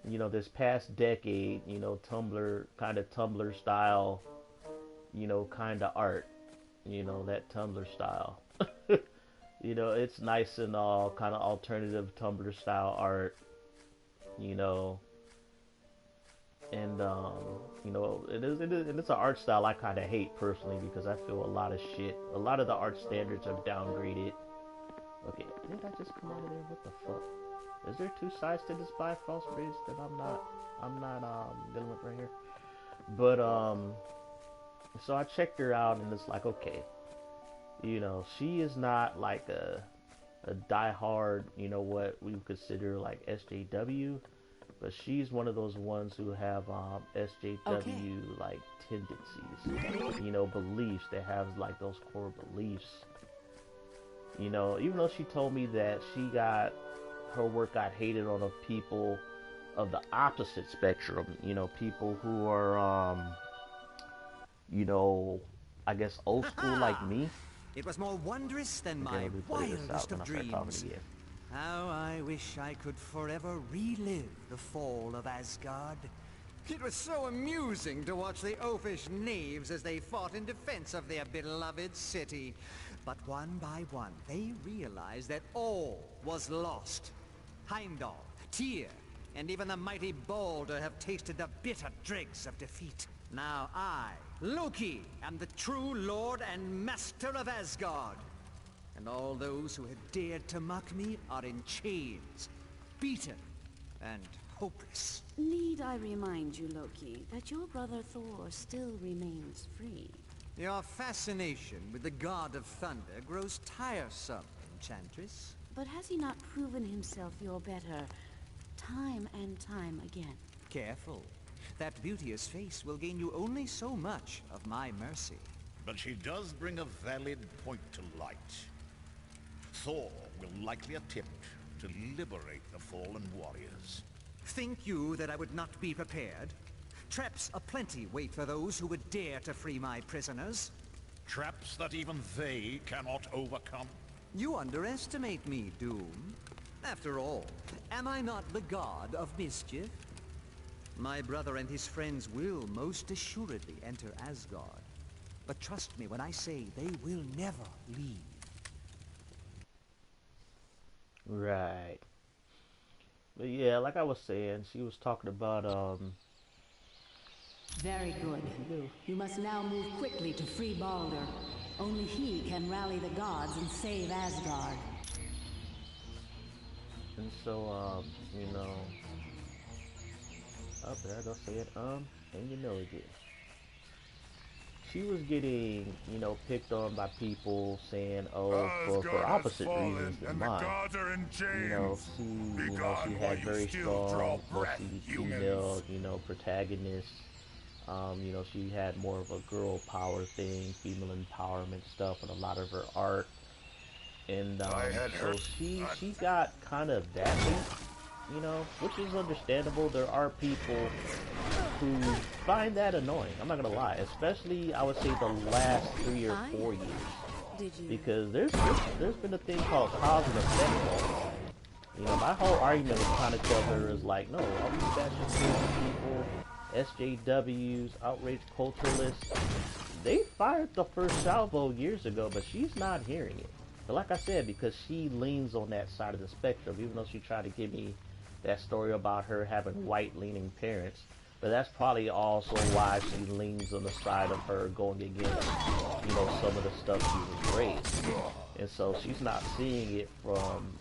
you know, this past decade, you know, Tumblr style, you know, kind of art, you know, that Tumblr style. You know, it's nice and all, kind of alternative Tumblr style art, you know, and, you know, it's an art style I kind of hate personally because I feel a lot of the art standards are downgraded. Okay, did I just come out of there? What the fuck? Is there two sides to this Bifrost Bridge that I'm not dealing with right here? But so I checked her out and it's like, okay, you know, she is not like a diehard, you know, what we would consider like SJW, but she's one of those ones who have SJW like tendencies, you know, beliefs that have like those core beliefs. You know, even though she told me that her work got hated on of people of the opposite spectrum, you know, people who are, you know, I guess old school like me. It was more wondrous than my wildest of dreams. How I wish I could forever relive the fall of Asgard. It was so amusing to watch the oafish knaves as they fought in defense of their beloved city. But one by one, they realized that all was lost. Heimdall, Tyr, and even the mighty Balder have tasted the bitter dregs of defeat. Now I, Loki, am the true lord and master of Asgard. And all those who had dared to mock me are in chains, beaten, and hopeless. Need I remind you, Loki, that your brother Thor still remains free? Your fascination with the god of thunder grows tiresome, Enchantress. But has he not proven himself your better time and time again? Careful. That beauteous face will gain you only so much of my mercy. But she does bring a valid point to light. Thor will likely attempt to liberate the fallen warriors. Think you that I would not be prepared? Traps aplenty wait for those who would dare to free my prisoners. Traps that even they cannot overcome? You underestimate me, Doom. After all, am I not the god of mischief? My brother and his friends will most assuredly enter Asgard. But trust me when I say they will never leave. Right. But yeah, like I was saying, she was talking about Very good. You must now move quickly to free Baldur. Only he can rally the gods and save Asgard. and so you know, up there I go say it, and you know it did. She was getting, you know, picked on by people saying, oh, for opposite reasons than mine. You know, she had very strong, mostly female, you know, protagonists. You know, she had more of a girl power thing, female empowerment stuff, and a lot of her art. And so she got kind of that hate, you know, which is understandable. There are people who find that annoying. I'm not gonna lie, especially I would say the last 3 or 4 years, because there's been a thing called cause and effect. You know, my whole argument was trying to tell her is like, no, all these fashion people, SJWs, outraged culturalists, they fired the first salvo years ago, but she's not hearing it. But like I said, because she leans on that side of the spectrum, even though she tried to give me that story about her having white-leaning parents. But that's probably also why she leans on the side of her going against, you know, some of the stuff she was raised. And so she's not seeing it from,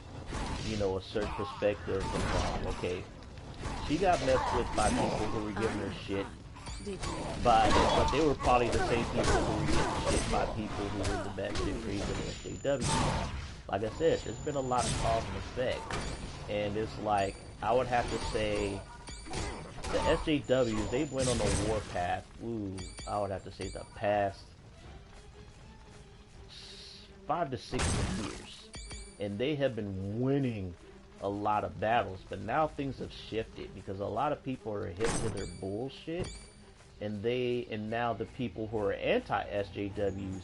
you know, a certain perspective from, okay, she got messed with by people who were giving her shit, but they were probably the same people who were getting shit by people who were the batshit crazy in the SJW. Like I said, there's been a lot of cause and effect. And it's like, I would have to say, the SJWs, they went on a warpath, I would have to say the past 5 to 6 years. And they have been winning a lot of battles, but now things have shifted because a lot of people are hip to their bullshit, and now the people who are anti-SJWs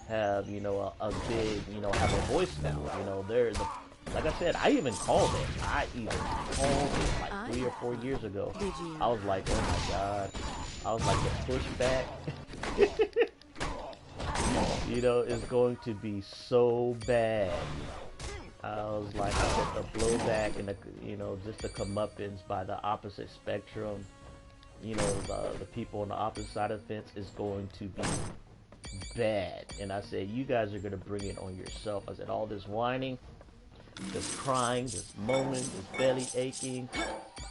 have, you know, a big, you know, have a voice now. You know, they're the, like I said, I even called it. Like 3 or 4 years ago. I was like, oh my god. I was like, the pushback, you know, is going to be so bad. I was like, I said, the blowback and the, you know, just the comeuppance by the opposite spectrum, you know, the people on the opposite side of the fence is going to be bad. And I said, you guys are going to bring it on yourself. I said, all this whining, this crying, this moaning, this belly aching,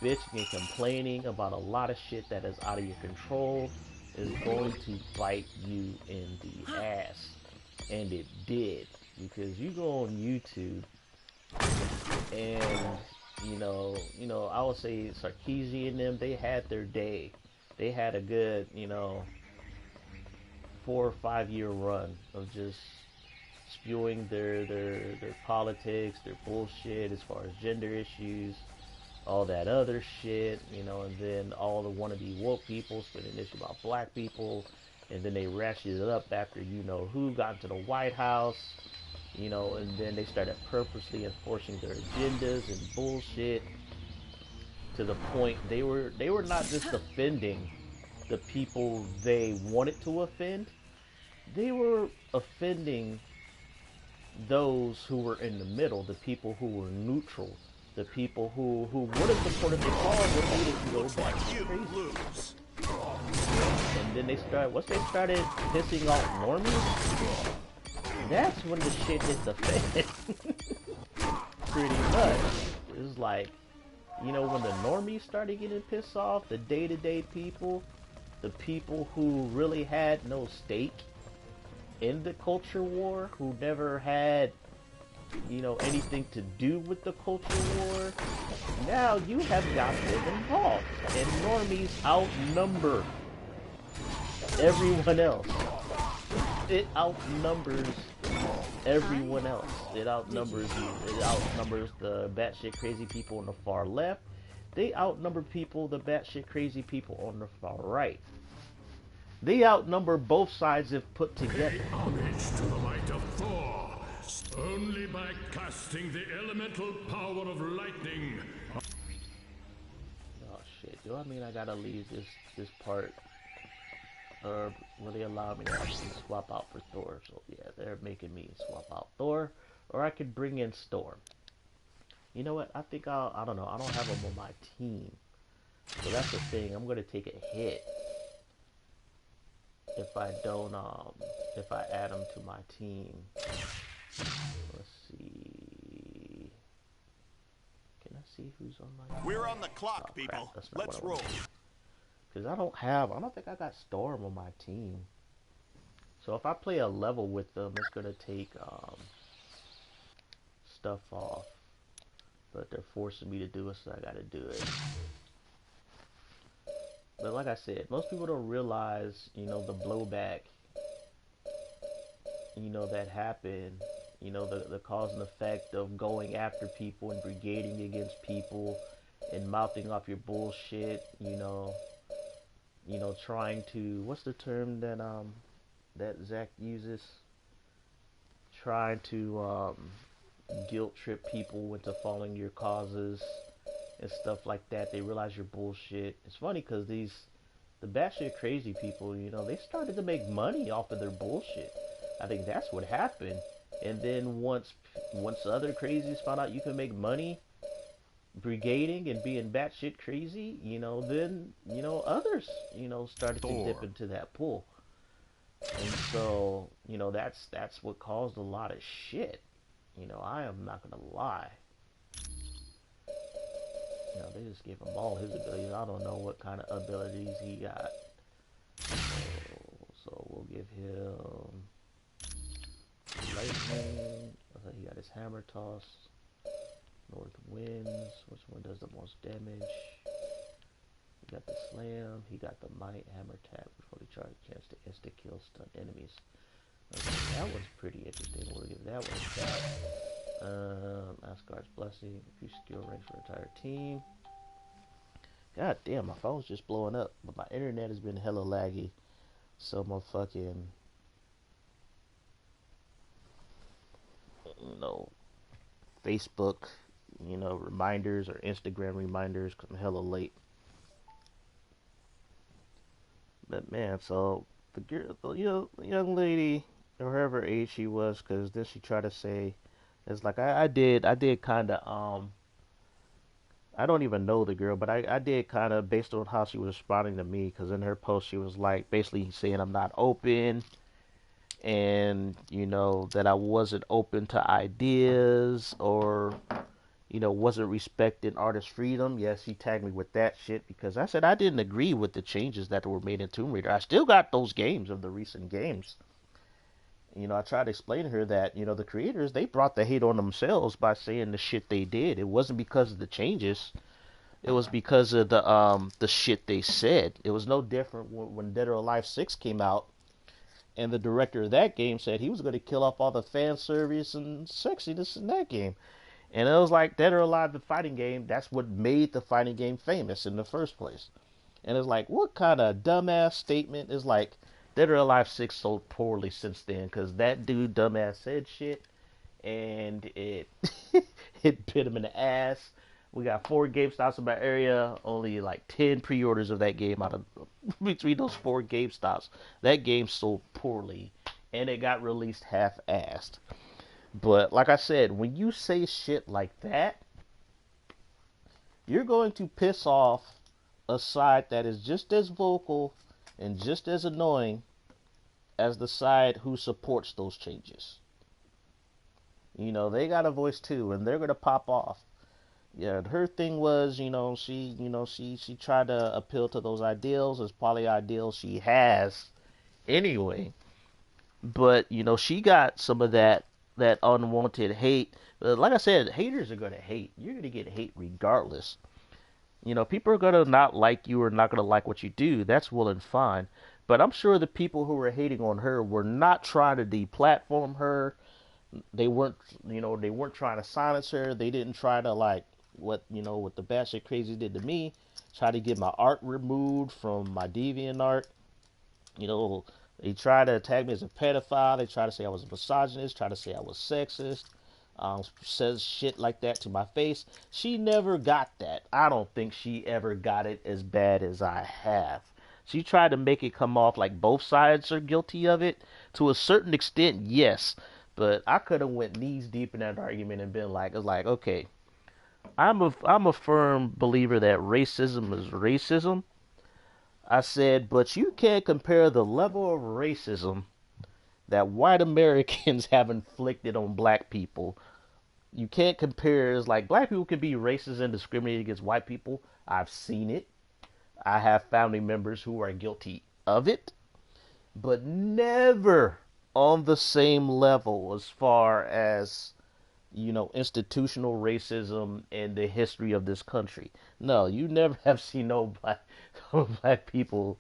bitching and complaining about a lot of shit that is out of your control is going to bite you in the ass. And it did. Because you go on YouTube and, you know, I would say Sarkeesian and them, they had their day. They had a good, you know, 4 or 5 year run of just spewing their politics, their bullshit as far as gender issues, all that other shit, you know, and then all the wannabe woke people spitting an issue about black people, and then they ratcheted it up after, you know, who got into the White House, you know, and then they started purposely enforcing their agendas and bullshit to the point they were not just offending the people they wanted to offend, they were offending those who were in the middle, the people who were neutral, the people who would have supported the cause but needed to go back to crazy. And then they started pissing off normies. That's when the shit hit the fan. Pretty much. It was like, you know, when the normies started getting pissed off, the day-to-day people, the people who really had no stake in the culture war, who never had, you know, anything to do with the culture war, now you have got them involved. And normies outnumber everyone else. It outnumbers everyone else. It outnumbers the batshit crazy people on the far left. They outnumber the batshit crazy people on the far right. They outnumber both sides if put together. Pay homage to the might of Thor. Only by casting the elemental power of lightning. Oh shit, do I mean I gotta leave this part? Or will they allow me to actually swap out for Thor? So yeah, they're making me swap out Thor. Or I could bring in Storm. You know what? I think I don't know. I don't have him on my team. So that's the thing. I'm going to take a hit if I don't, if I add him to my team. Let's see. Can I see who's on my team? We're on the clock, people. Let's roll. Because I don't think I got Storm on my team. So if I play a level with them, it's going to take, stuff off. But they're forcing me to do it, so I got to do it. But like I said, most people don't realize, you know, the blowback, you know, that happened, you know, the cause and effect of going after people and brigading against people and mouthing off your bullshit, you know, trying to, what's the term that, that Zach uses? Trying to, guilt trip people into following your causes and stuff like that. They realize you're bullshit. It's funny because the batshit crazy people, you know, they started to make money off of their bullshit. I think that's what happened. And then once other crazies found out you can make money brigading and being batshit crazy, you know, then, you know, others, you know, started to dip into that pool. And so, you know, that's what caused a lot of shit. You know, I am not gonna lie. You know, they just gave him all his abilities. I don't know what kind of abilities he got. So we'll give him lightning. He got his hammer toss. North winds. Which one does the most damage? He got the slam. He got the might hammer tap before he charges a chance to insta kill stun enemies. Okay, that one's pretty interesting. We'll give that one a shot. Asgard's Blessing. If you skill range for entire team. God damn, my phone's just blowing up. But my internet has been hella laggy. So my fucking, you know, Facebook, you know, reminders or Instagram reminders come hella late. But man, so the girl, you know, the young lady, or whatever age she was, because then she tried to say, it's like I did kind of, I don't even know the girl, but I did kind of, based on how she was responding to me, because in her post she was like basically saying I'm not open, and you know that I wasn't open to ideas, or you know wasn't respecting artist freedom. Yes, she tagged me with that shit because I said I didn't agree with the changes that were made in Tomb Raider. I still got those games of the recent games. You know, I tried to explain to her that, you know, the creators, they brought the hate on themselves by saying the shit they did. It wasn't because of the changes. It was because of the shit they said. It was no different when Dead or Alive 6 came out, and the director of that game said he was going to kill off all the fan service and sexiness in that game. And it was like Dead or Alive, the fighting game, that's what made the fighting game famous in the first place. And it's like, what kind of dumbass statement is like, Dead or Alive 6 sold poorly since then, because that dude dumbass said shit, and it it bit him in the ass. We got 4 GameStops in my area, only like 10 pre-orders of that game out of between those 4 GameStops. That game sold poorly, and it got released half-assed. But like I said, when you say shit like that, you're going to piss off a side that is just as vocal and just as annoying as the side who supports those changes. You know, they got a voice too, and they're gonna pop off. Yeah, her thing was, she tried to appeal to those ideals. It's probably ideals she has anyway. But, you know, she got some of that unwanted hate. Like I said, haters are gonna hate. You're gonna get hate regardless. You know, people are going to not like you or not going to like what you do. That's well and fine. But I'm sure the people who were hating on her were not trying to deplatform her. They weren't trying to silence her. They didn't try to, like, what the batshit crazy did to me. Try to get my art removed from my DeviantArt. You know, they tried to tag me as a pedophile. They tried to say I was a misogynist. Tried to say I was sexist. Says shit like that to my face. She never got that. I don't think she ever got it as bad as I have. She tried to make it come off like both sides are guilty of it. To a certain extent, yes. But I could have went knees deep in that argument and been like, okay, I'm a firm believer that racism is racism. I said, but you can't compare the level of racism that white Americans have inflicted on black people. You can't compare. It's like black people can be racist and discriminate against white people. I've seen it. I have family members who are guilty of it, but never on the same level as far as, you know, institutional racism in the history of this country. No, you never have seen no black people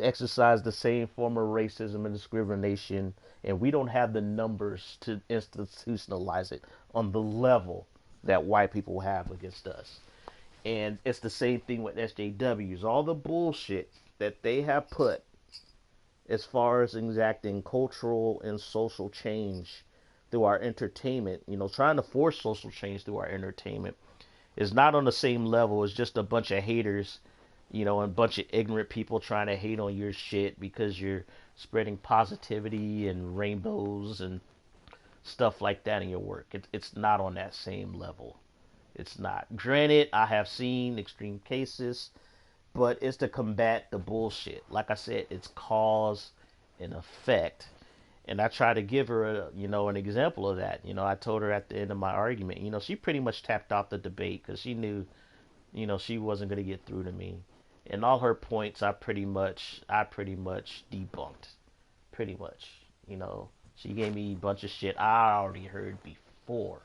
exercise the same form of racism and discrimination, and we don't have the numbers to institutionalize it on the level that white people have against us. And it's the same thing with SJWs. All the bullshit that they have put as far as exacting cultural and social change through our entertainment, you know, trying to force social change through our entertainment, is not on the same level as just a bunch of haters, you know, and a bunch of ignorant people trying to hate on your shit because you're spreading positivity and rainbows and stuff like that in your work. It's not on that same level. It's not. Granted, I have seen extreme cases, but it's to combat the bullshit. Like I said, it's cause and effect. And I try to give her, an example of that. You know, I told her at the end of my argument, you know, she pretty much tapped off the debate because she knew, you know, she wasn't going to get through to me. And all her points, I pretty much debunked. Pretty much. You know, she gave me a bunch of shit I already heard before.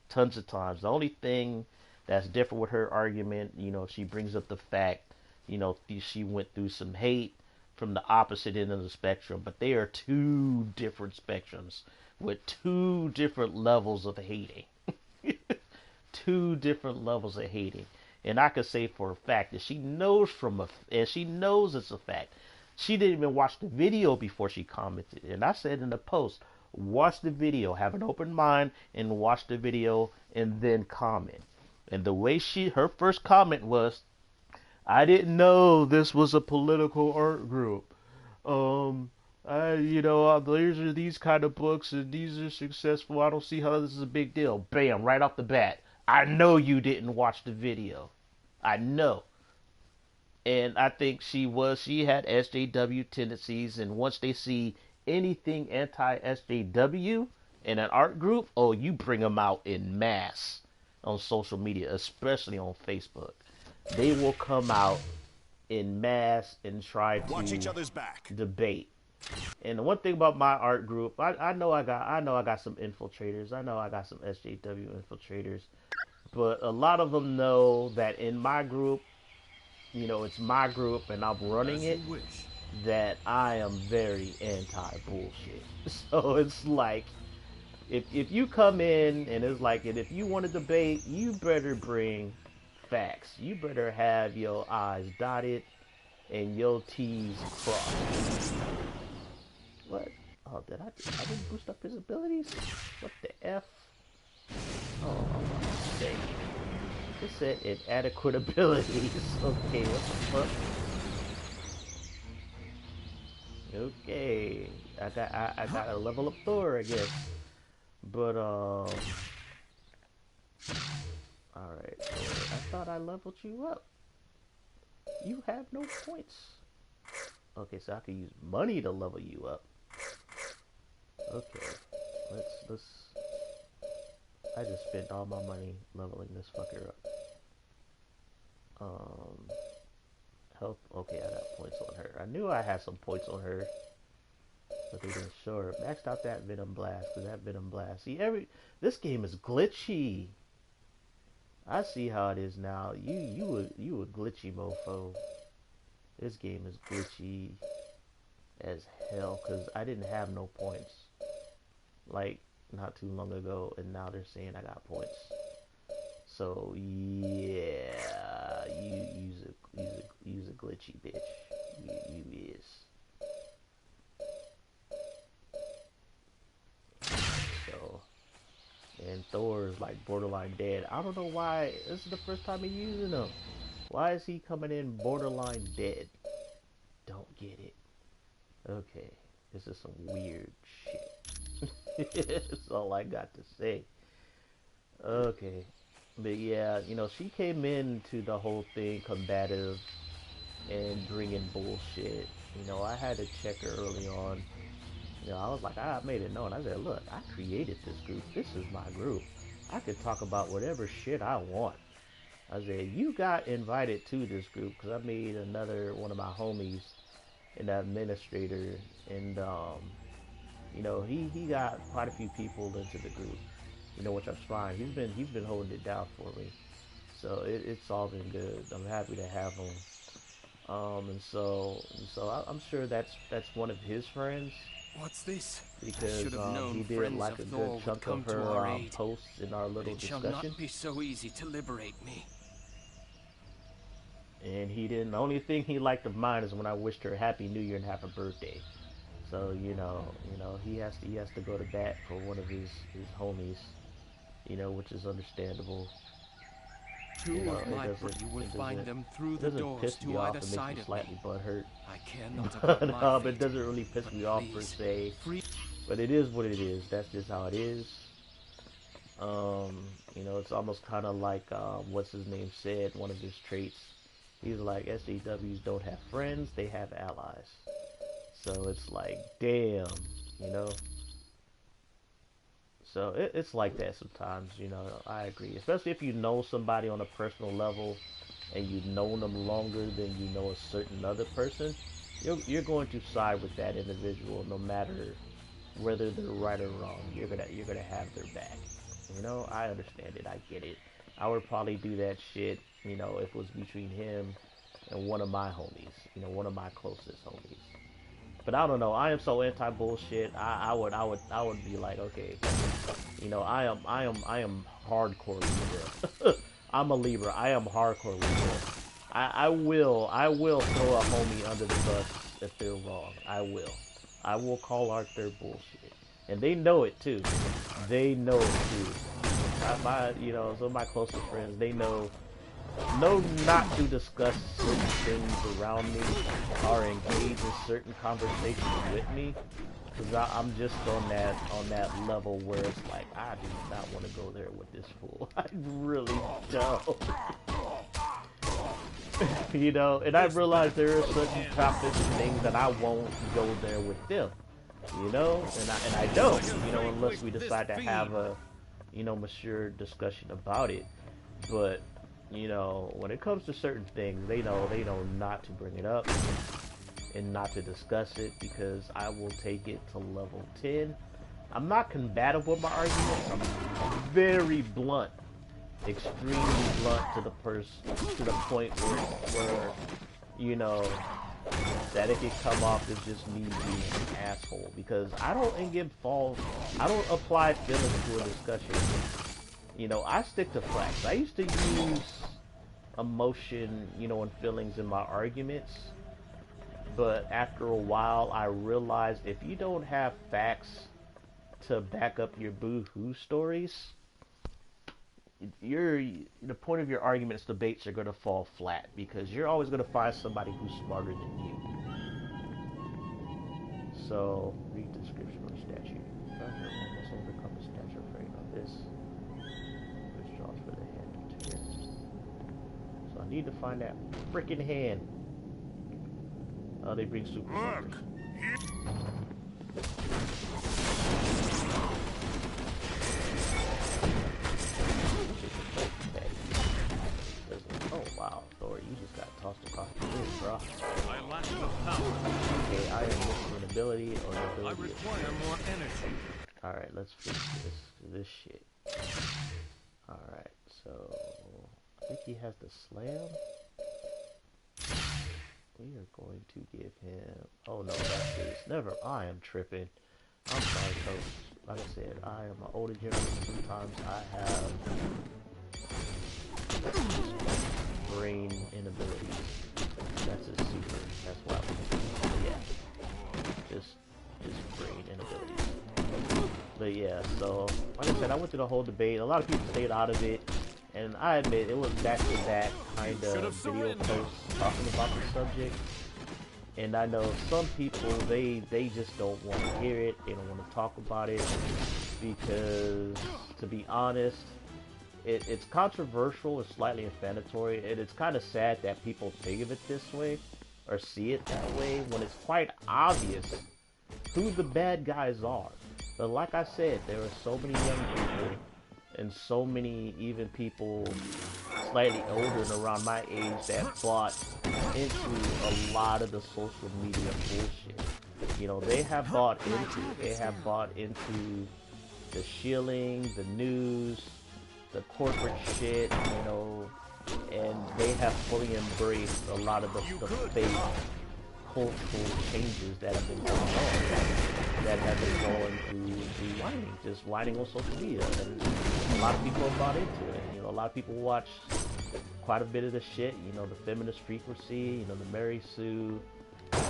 Tons of times. The only thing that's different with her argument, you know, she brings up the fact, you know, she went through some hate from the opposite end of the spectrum, but they are two different spectrums with two different levels of hating. Two different levels of hating. And I could say for a fact that she knows and she knows it's a fact. She didn't even watch the video before she commented. And I said in the post, watch the video, have an open mind and watch the video and then comment. And the way her first comment was, I didn't know this was a political art group. These are these kind of books and these are successful. I don't see how this is a big deal. Bam, right off the bat. I know you didn't watch the video. I know. And I think she had SJW tendencies, and once they see anything anti-SJW in an art group, oh, you bring them out in mass on social media, especially on Facebook. They will come out in mass and try to watch each other's back. Debate. And the one thing about my art group, I know I got some infiltrators. I know I got some SJW infiltrators, but a lot of them know that in my group, you know, it's my group and I'm running it, that I am very anti-bullshit. So it's like, if you come in and it's like, and if you want to debate, you better bring facts. You better have your I's dotted and your T's crossed. What? Oh, I didn't boost up his abilities? What the F? Oh, dang. It said inadequate abilities. Okay, what the fuck? Okay. I got a level up Thor, I guess. But, alright. I thought I leveled you up. You have no points. Okay, so I could use money to level you up. Okay. Let's I just spent all my money leveling this fucker up. Health. Okay, I got points on her. I knew I had some points on her, but they didn't show her. Maxed out that Venom Blast, because that Venom Blast. See, this game is glitchy. I see how it is now. You a glitchy mofo. This game is glitchy as hell, because I didn't have no points. Like, not too long ago, and now they're saying I got points. So yeah, you use a glitchy bitch. You is. So, and Thor is like borderline dead. I don't know why. This is the first time he's using them. Why is he coming in borderline dead? Don't get it. Okay, this is some weird shit. That's all I got to say. Okay. But yeah, you know, she came into the whole thing combative and bringing bullshit. You know, I had to check her early on. You know, I was like, I made it known. I said, look, I created this group. This is my group. I could talk about whatever shit I want. I said, you got invited to this group because I made another one of my homies an administrator, and you know, he got quite a few people into the group. You know, which I'm fine. He's been holding it down for me, so it's all been good. I'm happy to have him. And so I'm sure that's one of his friends. What's this? Because he did like a good chunk of her posts in our little discussion. It shall not be so easy to liberate me. And he didn't. The only thing he liked of mine is when I wished her Happy New Year and Happy Birthday. So you know, he has to go to bat for one of his homies. You know, which is understandable. Two of my you will find them through the doors to either side of slightly butthurt. I cannot about my but it doesn't really piss me off per se. But it is what it is. That's just how it is. You know, it's almost kind of like what's his name said. One of his traits. He's like, SJWs don't have friends; they have allies. So it's like, damn, you know. So it's like that sometimes, you know. I agree, especially if you know somebody on a personal level, and you've known them longer than you know a certain other person. You're going to side with that individual, no matter whether they're right or wrong. You're gonna have their back. You know, I understand it. I get it. I would probably do that shit, you know, if it was between him and one of my homies, you know, one of my closest homies. But I don't know. I am so anti-bullshit. I would be like, okay, you know, I am hardcore Libra. I'm a Libra. I am hardcore Libra. I will throw a homie under the bus if they're wrong. I will. I will call out their bullshit, and they know it too. They know it too. You know, some of my closest friends, they know not to discuss certain things around me or engage in certain conversations with me, because I'm just on that level where it's like, I do not want to go there with this fool. I really don't. You know, and I realize there are certain topics and things that I won't go there with them. You know, and I don't. You know, unless we decide to have a, you know, mature discussion about it. But you know, when it comes to certain things, they know not to bring it up and not to discuss it, because I will take it to level 10. I'm not combative with my arguments. I'm very blunt, extremely blunt to the point where you know, that it could come off as just me being an asshole, because I don't apply feelings to a discussion. You know, I stick to facts. I used to use emotion, you know, and feelings in my arguments, but after a while I realized if you don't have facts to back up your boo-hoo stories, the point of your arguments, debates are going to fall flat, because you're always going to find somebody who's smarter than you. So, read the description of the statue. Almost overcome the statue afraid of this. Which draws for the hand of Tyr. So I need to find that freaking hand. Oh, they bring super soldiers. Oh wow, Thor, you just got tossed across the room, bro. I lack the power. Okay, I am missing an ability or an ability. I require more energy. Alright, let's fix this shit. Alright, so I think he has the slam. We are going to give him, oh no, that's this. Never, I am tripping. I'm sorry folks. Like I said, I am an older generation. Sometimes I have brain inabilities. That's a secret. That's why yeah. Just brain inabilities. But yeah, so like I said, I went through the whole debate. A lot of people stayed out of it, and I admit it was back-to-back kind of video posts talking about the subject. And I know some people, they just don't want to hear it. They don't want to talk about it, because to be honest, it's controversial, it's slightly inflammatory, and it's kind of sad that people think of it this way or see it that way when it's quite obvious who the bad guys are. But like I said, there are so many young people and so many even people slightly older and around my age that bought into a lot of the social media bullshit. You know, they have bought into the shilling, the news, the corporate shit, you know, and they have fully embraced a lot of the fake cultural changes that have been going on, that have been going through whining, just whining on social media, and a lot of people have bought into it. You know, a lot of people watch quite a bit of the shit, you know, the feminist frequency, you know, the Mary Sue,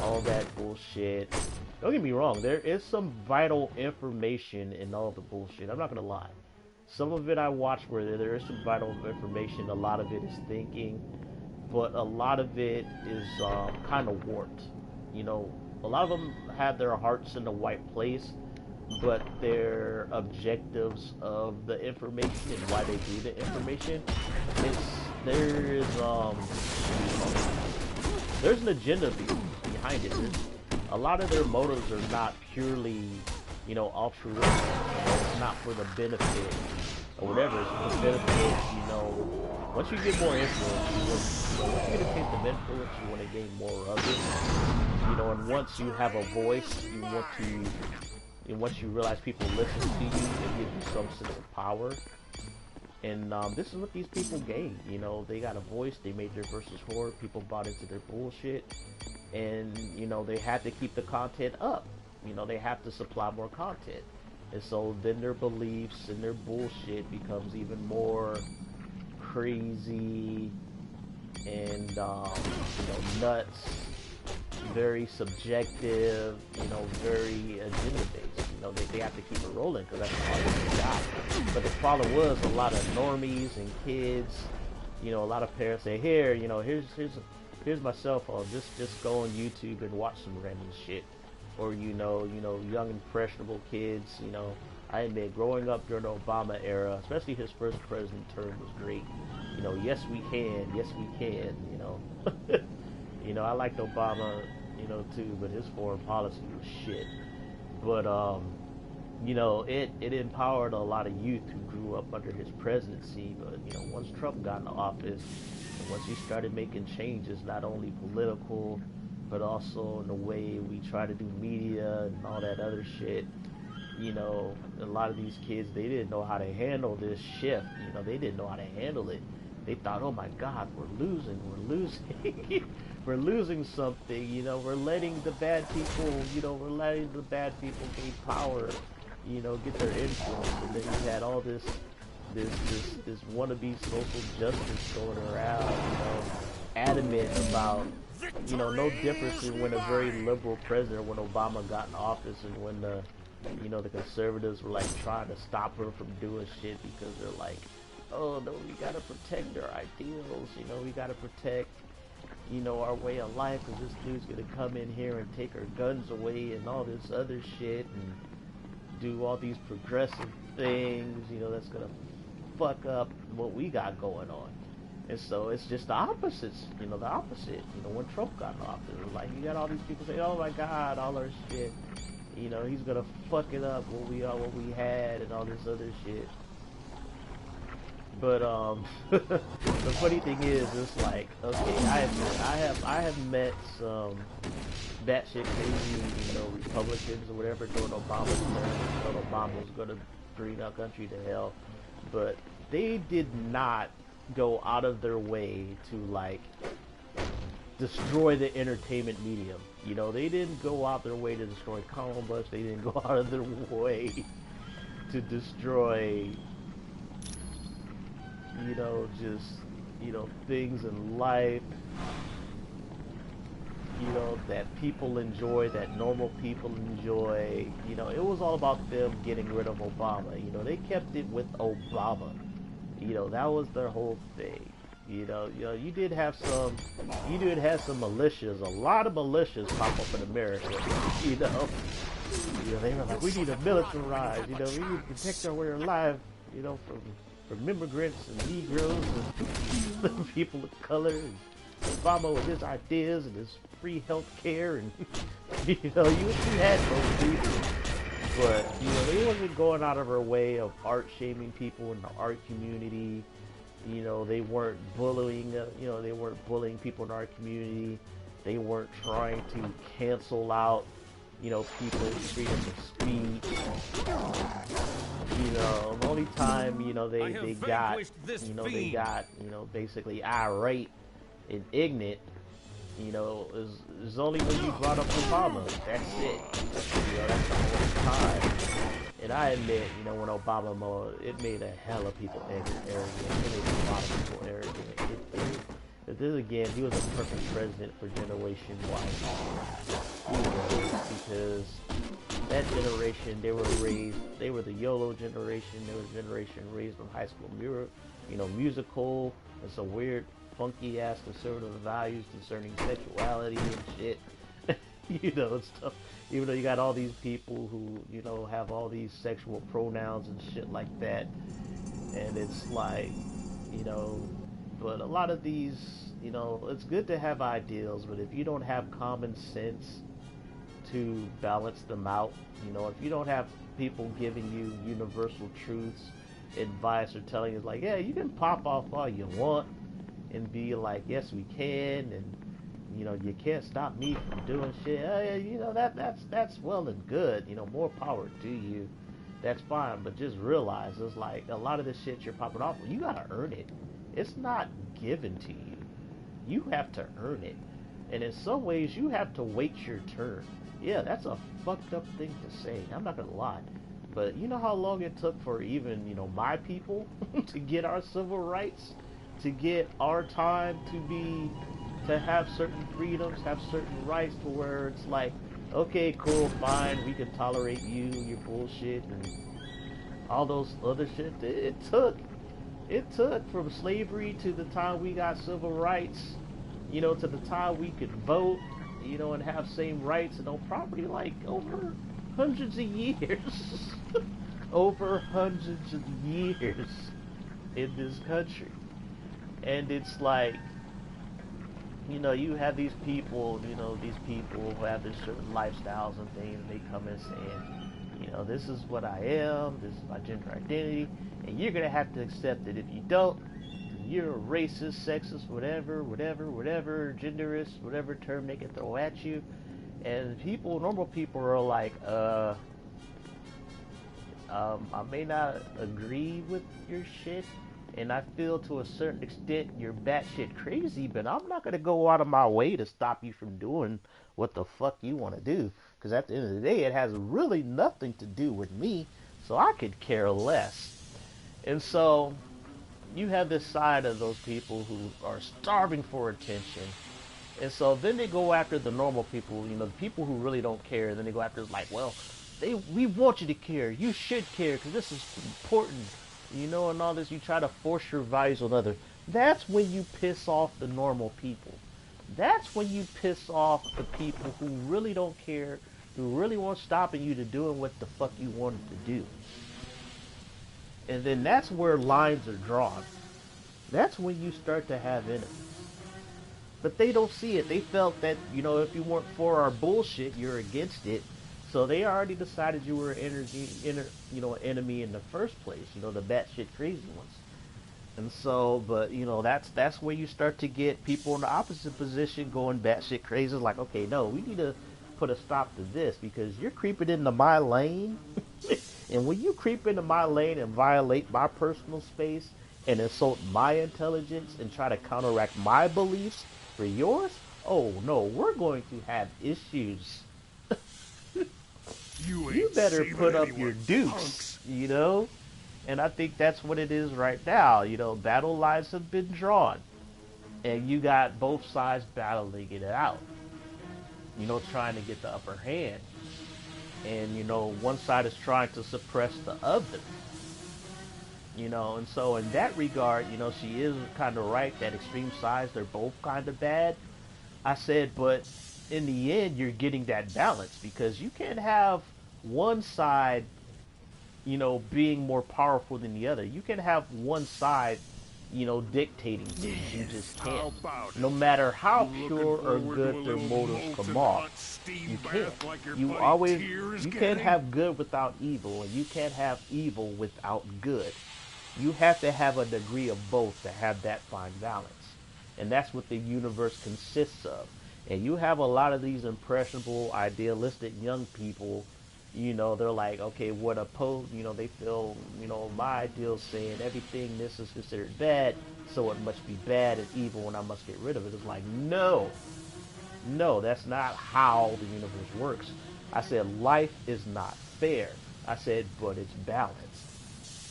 all that bullshit. Don't get me wrong, there is some vital information in all the bullshit. I'm not gonna lie. Some of it I watch where there is some vital information. A lot of it is thinking, but a lot of it is kind of warped. You know, a lot of them have their hearts in the right place, but their objectives of the information and why they do the information, there's an agenda behind it. A lot of their motives are not purely, you know, altruistic. It's not for the benefit or whatever. It's for the benefit, you know. Once you get more influence, once you get a taste of influence, you want to gain more of it. You know, and once you have a voice, you want to, and once you realize people listen to you, it gives you some sense of power. And this is what these people gain. You know, they got a voice. They made their verses heard. People bought into their bullshit, and you know they had to keep the content up. You know, they have to supply more content, and so then their beliefs and their bullshit becomes even more crazy and you know, nuts, very subjective. You know, very agenda based. You know, they have to keep it rolling because that's part of their job. But the problem was a lot of normies and kids. You know, a lot of parents say, "Here, you know, here's my cell phone. Just go on YouTube and watch some random shit." Or you know, young impressionable kids. You know, I admit, growing up during the Obama era, especially his first president term, was great. You know, yes we can. You know, you know, I liked Obama, you know, too, but his foreign policy was shit. But you know, it empowered a lot of youth who grew up under his presidency. But you know, once Trump got into office, and once he started making changes, not only political, but also in the way we try to do media and all that other shit, you know, a lot of these kids, they didn't know how to handle this shift. You know, they didn't know how to handle it. They thought, oh my God, we're losing, we're losing something. You know, we're letting the bad people, you know, gain power, you know, get their influence. And then you had all this wannabe social justice going around, you know, adamant about, you know, no difference in when a very liberal president, when Obama got in office, and when the, you know, the conservatives were like trying to stop her from doing shit because they're like, oh no, we gotta protect our ideals, you know, we gotta protect, you know, our way of life, because this dude's gonna come in here and take our guns away and all this other shit and do all these progressive things, you know, that's gonna fuck up what we got going on. And so it's just the opposites, you know, the opposite. You know, when Trump got in office, it was like, you got all these people saying, oh my God, all our shit, you know, he's gonna fuck it up, what we had and all this other shit. But the funny thing is, it's like, okay, I have met some batshit crazy, you know, Republicans or whatever during Obama's term. Thought Obama was gonna bring our country to hell, but they did not go out of their way to like destroy the entertainment medium. You know, they didn't go out their way to destroy Columbus. They didn't go out of their way to destroy, you know, just, you know, things in life, you know, that people enjoy, that normal people enjoy. You know, it was all about them getting rid of Obama. You know, they kept it with Obama. You know, that was their whole thing. You know, you did have some militias, a lot of militias pop up in America. You know, they were like, we need to militarize. You know, we need to protect our way of life. You know, from from immigrants and Negroes and people of color, and Obama with his ideas and his free health care, and you know, you had those people, but you know, they wasn't going out of her way of art shaming people in the art community. You know, they weren't bullying, you know, they weren't bullying people in our community. They weren't trying to cancel out, you know, people's freedom of speech. You know, the only time, you know, they got, you know, they got, you know, basically irate and ignorant, you know, is only when you brought up Obama. That's it. You know, that's the whole time. And I admit, you know, when Obama, it made a hell of people arrogant. It made a lot of people arrogant. But this again, he was a perfect president for Generation Y. He was, because that generation, they were raised, they were the YOLO generation. They were the generation raised on High School Musical, and some weird, funky ass conservative values concerning sexuality and shit. You know, stuff. Even though you got all these people who, you know, have all these sexual pronouns and shit like that, and it's like, you know, but a lot of these, you know, it's good to have ideals, but if you don't have common sense to balance them out, you know, if you don't have people giving you universal truths, advice, or telling you like, yeah, you can pop off all you want and be like, yes, we can, and you know, you can't stop me from doing shit. You know, that's well and good. You know, more power to you. That's fine, but just realize it's like a lot of the shit you're popping off, you gotta earn it. It's not given to you. You have to earn it, and in some ways, you have to wait your turn. Yeah, that's a fucked up thing to say. I'm not gonna lie, but you know how long it took for even, you know, my people to get our civil rights, to get our time to have certain freedoms, have certain rights, to where it's like, okay, cool, fine, we can tolerate you, your bullshit, and all those other shit. It took from slavery to the time we got civil rights, you know, to the time we could vote, you know, and have same rights and own property, like over hundreds of years. Over hundreds of years in this country. And it's like, you know, you have these people, you know, these people who have these certain lifestyles and things, and they come in saying, you know, this is what I am, this is my gender identity, and you're gonna have to accept it. If you don't, you're a racist, sexist, whatever, genderist, whatever term they can throw at you. And people, normal people are like, I may not agree with your shit, and I feel to a certain extent you're batshit crazy, but I'm not going to go out of my way to stop you from doing what the fuck you want to do. Because at the end of the day, it has really nothing to do with me, so I could care less. And so, you have this side of those people who are starving for attention. And so then they go after the normal people, you know, the people who really don't care. And then they go after, like, well, we want you to care. You should care because this is important. You know, and all this, you try to force your values on others. That's when you piss off the normal people. That's when you piss off the people who really don't care, who really want stopping you to doing what the fuck you wanted to do. And then that's where lines are drawn. That's when you start to have enemies. But they don't see it. They felt that, you know, if you weren't for our bullshit, you're against it. So they already decided you were an enemy in the first place, you know, the batshit crazy ones. And so, but, you know, that's where you start to get people in the opposite position going batshit crazy. Like, okay, no, we need to put a stop to this because you're creeping into my lane. And when you creep into my lane and violate my personal space and insult my intelligence and try to counteract my beliefs for yours, oh no, we're going to have issues. You better put up your dukes, you know? And I think that's what it is right now. You know, battle lines have been drawn. And you got both sides battling it out. You know, trying to get the upper hand. And, you know, one side is trying to suppress the other. You know, and so in that regard, you know, she is kind of right. That extreme sides, they're both kind of bad. I said, but in the end, you're getting that balance. Because you can't have one side you know, being more powerful than the other. You can have one side, you know, dictating things. You just can't. No matter how pure or good their motives come off, you can't. You can't have good without evil, and you can't have evil without good. You have to have a degree of both to have that fine balance. And that's what the universe consists of. And you have a lot of these impressionable, idealistic young people, you know, they're like, okay, what you know, they feel, you know, my ideal saying everything this is considered bad, so it must be bad and evil and I must get rid of it. It's like, no, that's not how the universe works. I said, life is not fair. I said, but it's balanced.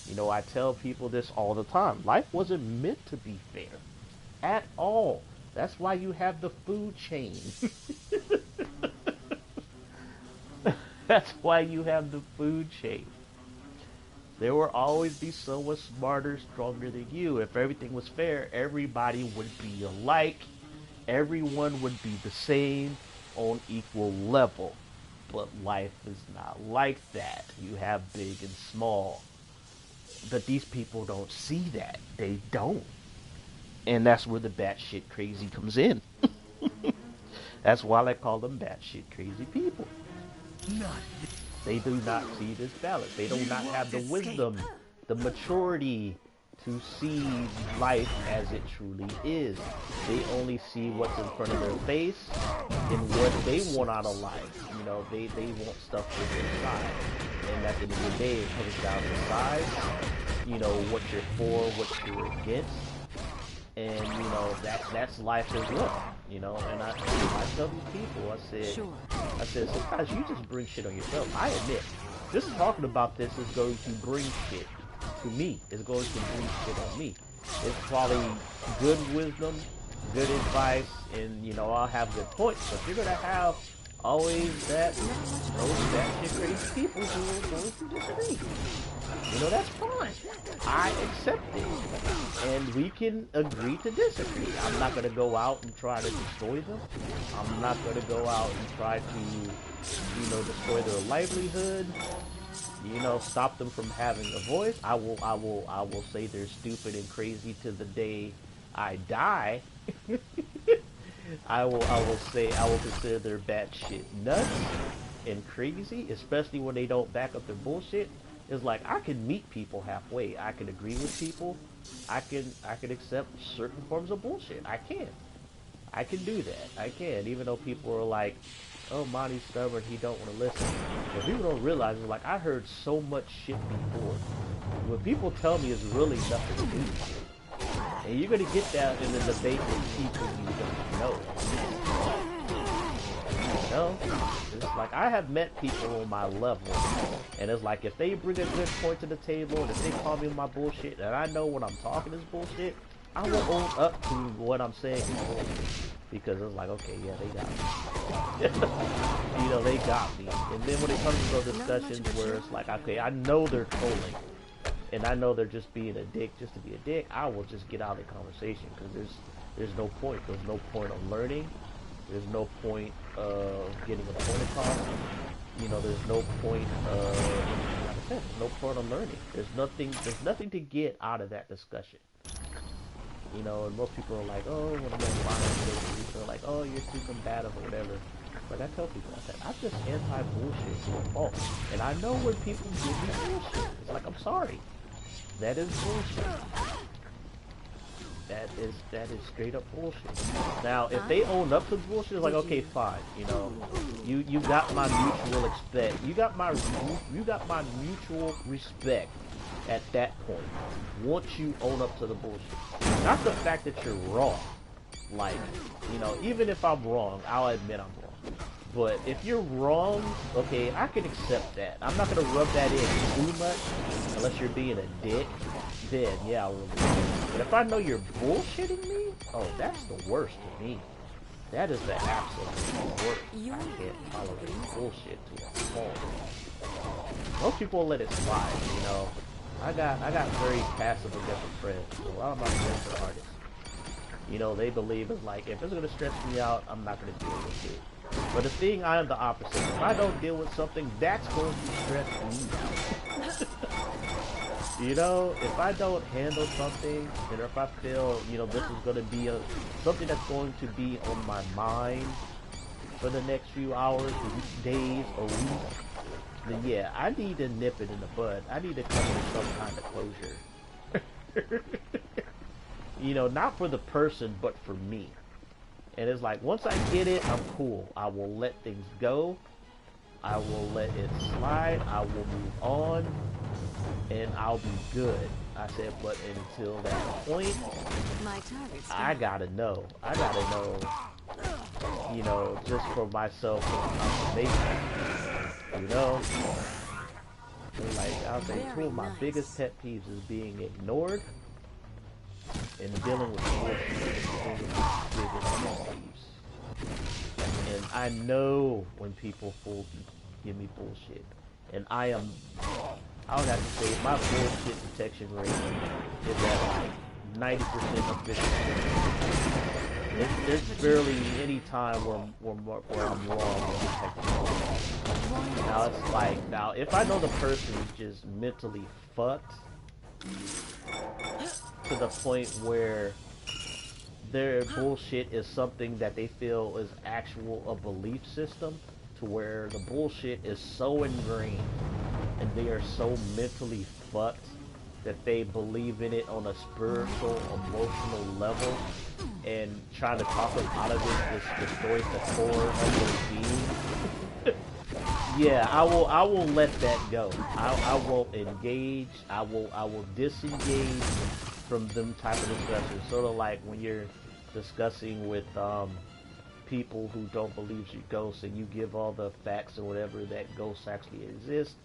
You know, I tell people this all the time. Life wasn't meant to be fair at all. That's why you have the food chain. That's why you have the food chain. There will always be someone smarter, stronger than you. If everything was fair, everybody would be alike. Everyone would be the same on equal level. But life is not like that. You have big and small. But these people don't see that. They don't. And that's where the batshit crazy comes in. That's why I call them batshit crazy people. They do not see this balance. They do not have the wisdom, the maturity to see life as it truly is. They only see what's in front of their face and what they want out of life. You know, they want stuff for their side. And at the end of the day, it comes down to size. You know, what you're for, what you're against. And, you know, that's life as well. You know, and I tell these people, I said, sometimes you just bring shit on yourself. I admit, just talking about this is going to bring shit to me. It's going to bring shit on me. It's probably good wisdom, good advice, and, you know, I'll have good points. But you're going to have always those shit crazy people who are going to disagree. You know, that's fine. I accept it. And we can agree to disagree. I'm not going to go out and try to destroy them. I'm not going to go out and try to, you know, destroy their livelihood. You know, stop them from having a voice. I will say they're stupid and crazy to the day I die. I will consider they're batshit nuts and crazy, especially when they don't back up their bullshit. It's like, I can meet people halfway. I can agree with people. I can accept certain forms of bullshit. I can do that. I can, even though people are like, oh, Monty's stubborn, he don't want to listen. But people don't realize, it's like, I heard so much shit before. What people tell me is really nothing to do with it. And you're going to get that in the debate with people you don't know. You know? It's like, I have met people on my level, and it's like, if they bring a good point to the table, and if they call me my bullshit, and I know when I'm talking is bullshit, I will own up to what I'm saying is bullshit. Because it's like, okay, yeah, they got me. You know, they got me. And then when it comes to those discussions where it's like, okay, I know they're trolling, and I know they're just being a dick just to be a dick, I will just get out of the conversation, because there's no point. There's no point of learning. There's no point of getting a point across. You know, there's no point of, like I said, no point of learning. There's nothing to get out of that discussion. You know, and most people are like, oh, when I'm online, they're like, oh, you're too combative or whatever. But I tell people, I said, I'm just anti-bullshit to a fault. And I know when people give me bullshit. It's like, I'm sorry. That is bullshit. That is straight up bullshit. Now, if they own up to the bullshit, it's like, okay, fine. You know, you got my mutual respect. You got my mutual respect at that point. Once you own up to the bullshit, not the fact that you're wrong. Like, you know, even if I'm wrong, I'll admit I'm wrong. But if you're wrong, okay, I can accept that. I'm not gonna rub that in too much, unless you're being a dick. Then yeah, I'll rub it in. But if I know you're bullshitting me, oh, that's the worst to me. That is the absolute worst. I can't tolerate bullshit to a fault. Most people let it slide, you know. I got very passive aggressive friends. A lot of my friends are artists. You know, they believe it's like, if it's gonna stress me out, I'm not gonna deal with it. But the thing, I am the opposite. If I don't deal with something, that's going to stress me out. You know, if I don't handle something, and if I feel, you know, this is going to be something that's going to be on my mind for the next few hours, days, or weeks, then yeah, I need to nip it in the bud. I need to come to some kind of closure. You know, not for the person, but for me. And it's like, once I get it, I'm cool. I will let things go. I will let it slide. I will move on. And I'll be good. I said, but until that point, I gotta know. I gotta know, you know, just for myself, confirmation. You know? Like, I'll say, two of my biggest pet peeves is being ignored and dealing with bullshit. And I know when people give me bullshit. And I would have to say my bullshit detection rate is at like 90% efficiency. There's barely any time where I'm wrong with detecting. Now it's like, now if I know the person is just mentally fucked to the point where their bullshit is something that they feel is a belief system, to where the bullshit is so ingrained and they are so mentally fucked that they believe in it on a spiritual, emotional level, and trying to talk them out of it just destroys the core of their being. Yeah, I will let that go. I won't engage. I will disengage from them type of discussions. Sort of like when you're discussing with people who don't believe you ghosts, and you give all the facts or whatever that ghosts actually exist,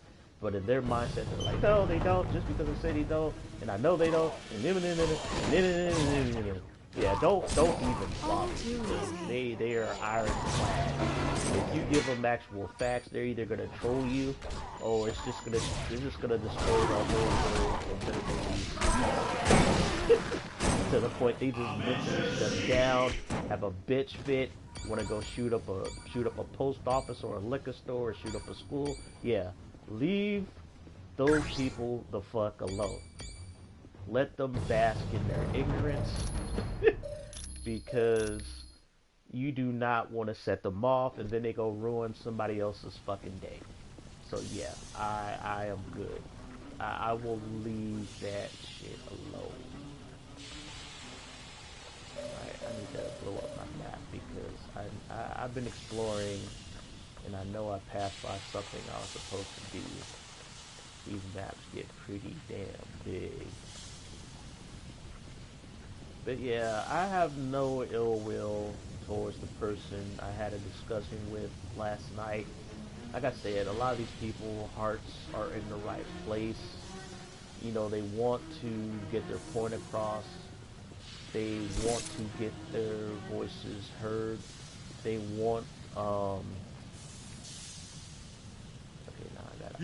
but in their mindset they're like, no, they don't, just because I say they don't, and I know they don't, and yeah, don't even bother. They are ironclad. If you give them actual facts, they're either gonna troll you, or they're just gonna destroy the whole world and their beliefs. To the point they just mentally shut down, have a bitch fit, want to go shoot up a post office or a liquor store or shoot up a school. Yeah, leave those people the fuck alone. Let them bask in their ignorance, because you do not want to set them off and then they go ruin somebody else's fucking day. So yeah, I am good. I will leave that shit alone. I need to blow up my map because I've been exploring and I know I passed by something I was supposed to do. These maps get pretty damn big. But yeah, I have no ill will towards the person I had a discussion with last night. Like I said, a lot of these people, hearts are in the right place. You know, they want to get their point across. They want to get their voices heard. They want, okay, now I gotta,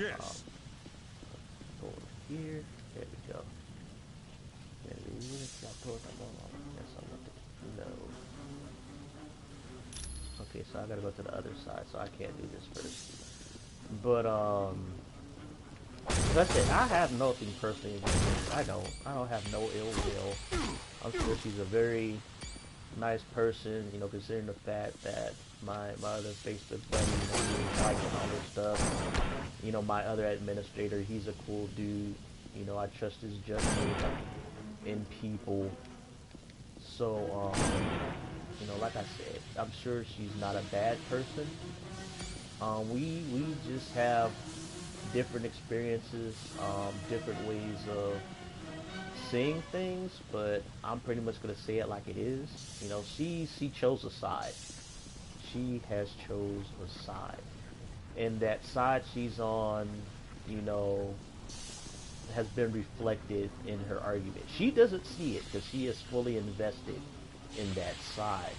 go over here. There we go. Okay, so I gotta go to the other side, so I can't do this first. But, that's it. I have nothing personally against her. I don't have no ill will. I'm sure she's a very nice person, you know, considering the fact that my other Facebook buddy, you know, he's liking all this stuff. You know, my other administrator, he's a cool dude. You know, I trust his judgment in people. So, you know, like I said, I'm sure she's not a bad person. We just have different experiences, different ways of seeing things, but I'm pretty much gonna say it like it is. You know, she chose a side. She has chose a side, and that side she's on, you know, has been reflected in her argument. She doesn't see it because she is fully invested in that side,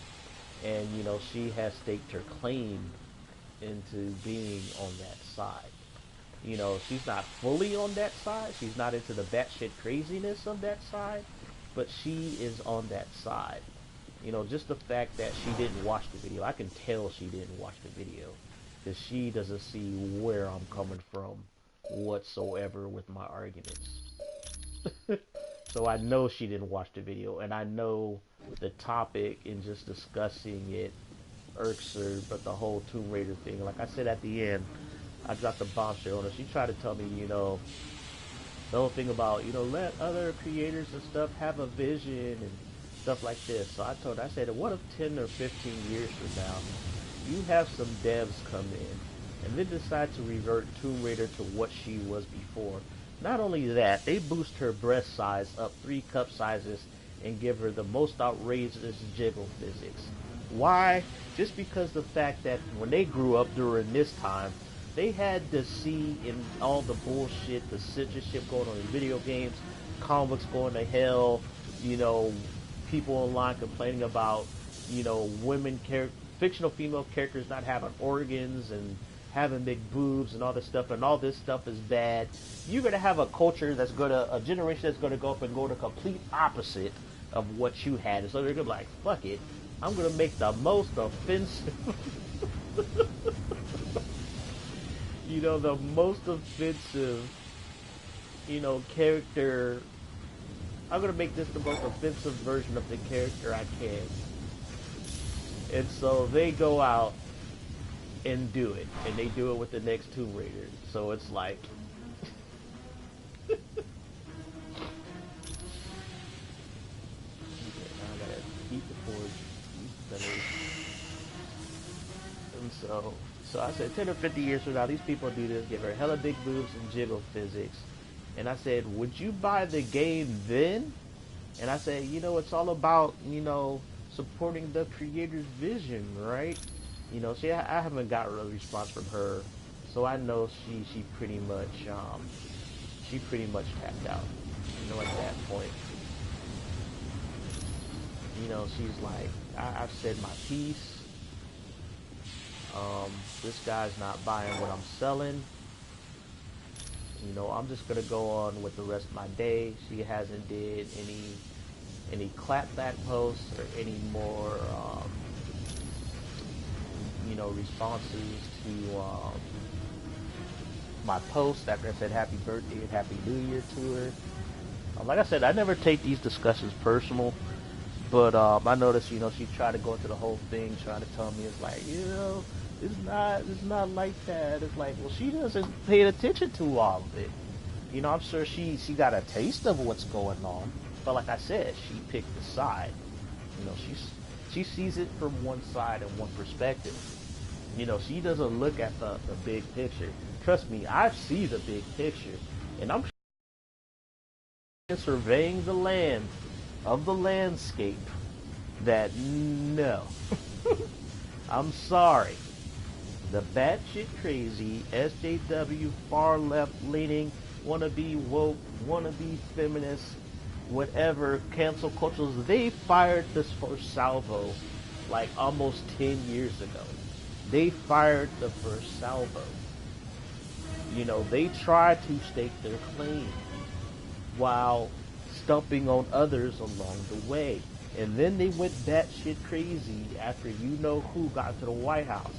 and you know, she has staked her claim into being on that side. You know, she's not fully on that side. She's not into the batshit craziness of that side, but she is on that side. You know, just the fact that she didn't watch the video, I can tell she didn't watch the video, because she doesn't see where I'm coming from whatsoever with my arguments. So I know she didn't watch the video, and I know the topic and just discussing it irks her, but the whole Tomb Raider thing, like I said at the end, I dropped a bombshell on her. She tried to tell me, you know, the whole thing about, you know, let other creators and stuff have a vision and stuff like this. So I told her, I said, what if 10 or 15 years from now, you have some devs come in and then decide to revert Tomb Raider to what she was before. Not only that, they boost her breast size up 3 cup sizes and give her the most outrageous jiggle physics. Why? Just because the fact that when they grew up during this time, they had to see in all the bullshit, the censorship going on in video games, comics going to hell, you know, people online complaining about, you know, women, fictional female characters not having organs and having big boobs and all this stuff, and all this stuff is bad. You're going to have a culture that's going to, a generation that's going to go up and go the complete opposite of what you had. And so they're going to be like, fuck it, I'm going to make the most offensive, you know, the most offensive, you know, character. I'm going to make this the most offensive version of the character I can. And so they go out and do it. And they do it with the next Tomb Raider. So it's like... I gotta heat the forge. And so I said 10 or 50 years from now, these people do this, give her hella big boobs and jiggle physics. And I said, would you buy the game then? And I said, you know, it's all about, you know, supporting the creator's vision, right? You know, see, I haven't got a real response from her, so I know she pretty much tapped out. You know, at that point, you know, she's like, I've said my piece. This guy's not buying what I'm selling. You know, I'm just gonna go on with the rest of my day. She hasn't did any clapback posts or any more, you know, responses to my posts after I said happy birthday and happy new year to her. Like I said, I never take these discussions personal, but I noticed, you know, she tried to go into the whole thing, trying to tell me it's like, you know, it's not like that. It's like, well, she doesn't pay attention to all of it. You know, I'm sure she got a taste of what's going on, but like I said, she picked a side. You know, she sees it from one side and one perspective. You know, she doesn't look at the big picture. Trust me, I see the big picture, and I'm surveying the land of the landscape that no, I'm sorry. The batshit crazy, SJW, far left leaning, wannabe woke, wannabe feminist, whatever, cancel cultures, they fired this first salvo like almost 10 years ago. They fired the first salvo. You know, they tried to stake their claim while stumping on others along the way. And then they went batshit crazy after you know who got to the White House.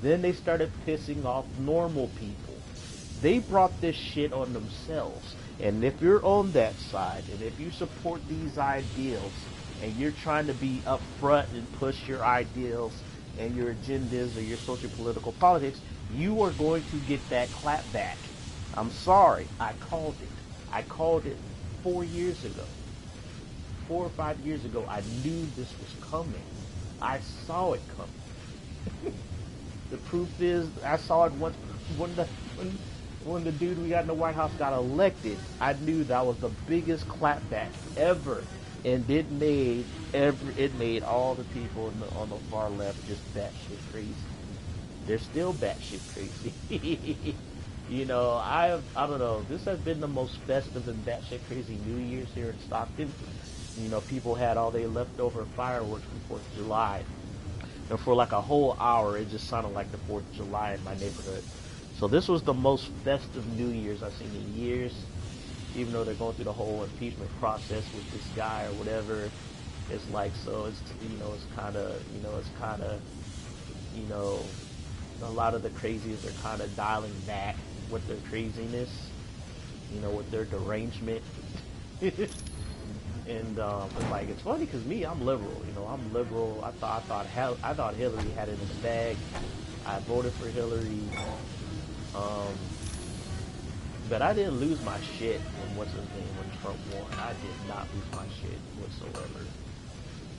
Then they started pissing off normal people. They brought this shit on themselves. And if you're on that side, and if you support these ideals, and you're trying to be upfront and push your ideals and your agendas or your social political politics, you are going to get that clap back. I'm sorry, I called it. I called it 4 years ago. 4 or 5 years ago, I knew this was coming. I saw it coming. The proof is, I saw it once when the dude we got in the White House got elected. I knew that was the biggest clapback ever, and it made all the people on the far left just batshit crazy. They're still batshit crazy. You know, I don't know. This has been the most festive and batshit crazy New Year's here in Stockton. You know, people had all their leftover fireworks from 4th of July. And for like a whole hour, it just sounded like the 4th of July in my neighborhood. So this was the most festive New Year's I've seen in years. Even though they're going through the whole impeachment process with this guy or whatever. It's like, so it's, you know, it's kind of, you know, a lot of the crazies are kind of dialing back with their craziness, you know, with their derangement. And like it's funny because I'm liberal. You know, I'm liberal. I thought Hillary had it in the bag. I voted for Hillary. But I didn't lose my shit when Trump won. I did not lose my shit whatsoever.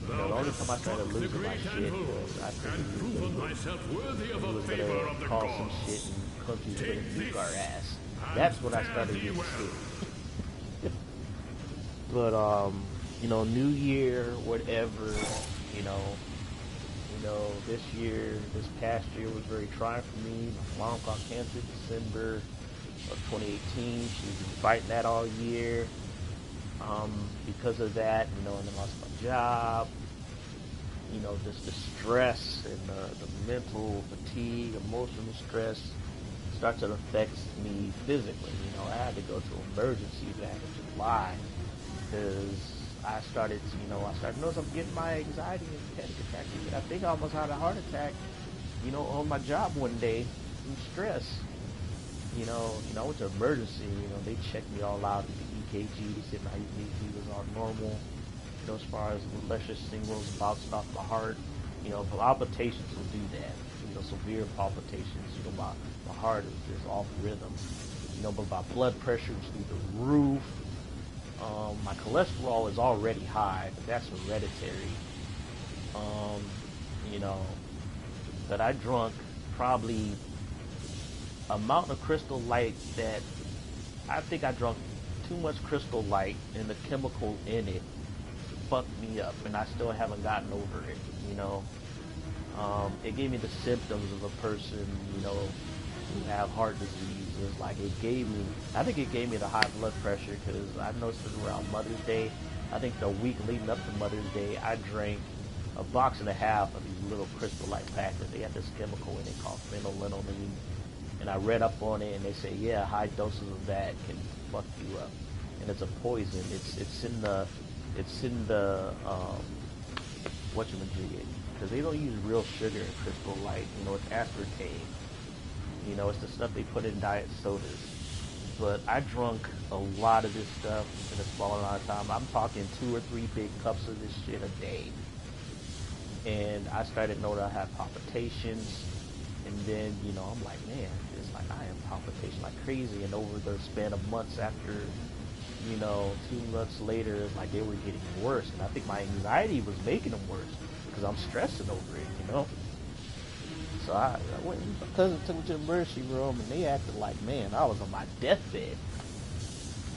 You know, the only time I started losing my shit was after he was gonna call some shit and countries were gonna nuke our ass. That's when I started getting scared. But you know, New Year, whatever, you know, this past year was very trying for me. My mom got cancer December of 2018. She's been fighting that all year. Because of that, you know, and then lost my job. You know, just the stress and the mental fatigue, emotional stress starts to affect me physically. You know, I had to go to emergency back in July because I started to notice I'm getting my anxiety and panic attacks. I think I almost had a heart attack, you know, on my job one day from stress. You know, I went to emergency. You know, they checked me all out. The EKG, they said my EKG was all normal. You know, as far as electric signals bouncing off my heart. You know, palpitations will do that. You know, severe palpitations. You know, my heart is just off rhythm. You know, but my blood pressure was through the roof. My cholesterol is already high, but that's hereditary. You know, but I drunk probably a mountain of Crystal Light that I think I drunk too much Crystal Light, and the chemical in it fucked me up, and I still haven't gotten over it. You know, it gave me the symptoms of a person, you know, who have heart disease. It's like I think it gave me the high blood pressure because I noticed it around Mother's Day. I think the week leading up to Mother's Day, I drank a box and a half of these little Crystal Light packets. They had this chemical in it called phenylalanine. And I read up on it, and they say, yeah, high doses of that can fuck you up, and it's a poison. It's in the whatchamajigget, because they don't use real sugar in Crystal Light. You know, it's aspartame. You know, it's the stuff they put in diet sodas. But I drunk a lot of this stuff in a small amount of time. I'm talking 2 or 3 big cups of this shit a day, and I started noticing I had palpitations. And then, you know, I'm like, man, it's like I am palpitation like crazy. And over the span of months after, you know, 2 months later, it's like they were getting worse. And I think my anxiety was making them worse because I'm stressing over it, you know. So I went, my cousin took me to the emergency room, and they acted like, man, I was on my deathbed.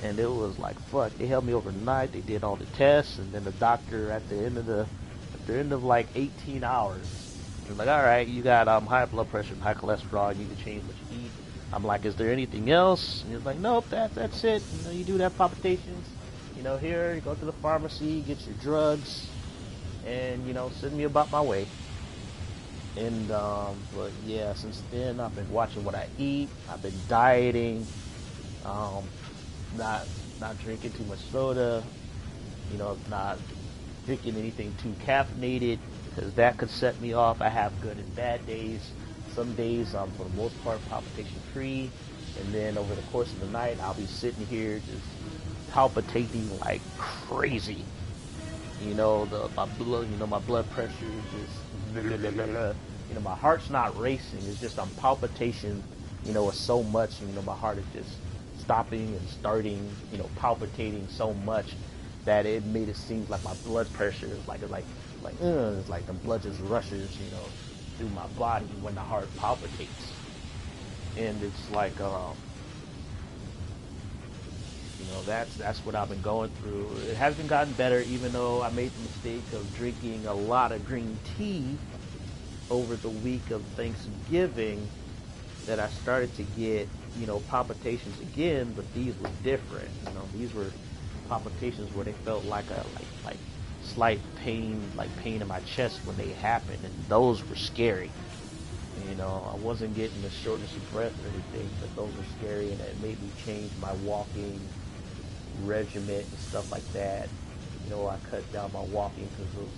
And it was like, fuck, they held me overnight. They did all the tests, and then the doctor at the end of like 18 hours, he was like, all right, you got high blood pressure and high cholesterol. You need to change what you eat. I'm like, is there anything else? And he was like, nope, that's it. You know, you do have palpitations. You know, here, you go to the pharmacy, get your drugs, and, you know, send me about my way. And, but yeah, since then, I've been watching what I eat. I've been dieting, not drinking too much soda, you know, not drinking anything too caffeinated, because that could set me off. I have good and bad days. Some days, for the most part, palpitation free, and then over the course of the night, I'll be sitting here just palpitating like crazy. You know, my blood pressure is just, you know, my heart's not racing. It's just I'm palpitation, you know, it's so much. You know, my heart is just stopping and starting, you know, palpitating so much that it made it seem like my blood pressure is it's like the blood just rushes, you know, through my body when the heart palpitates. And it's like, you know, that's what I've been going through. It hasn't gotten better, even though I made the mistake of drinking a lot of green tea over the week of Thanksgiving, that I started to get, you know, palpitations again, but these were different. You know, these were palpitations where they felt like slight pain, like pain in my chest when they happened, and those were scary. You know, I wasn't getting the shortness of breath or anything, but those were scary, and it made me change my walking regimen and stuff like that. You know, I cut down my walking because those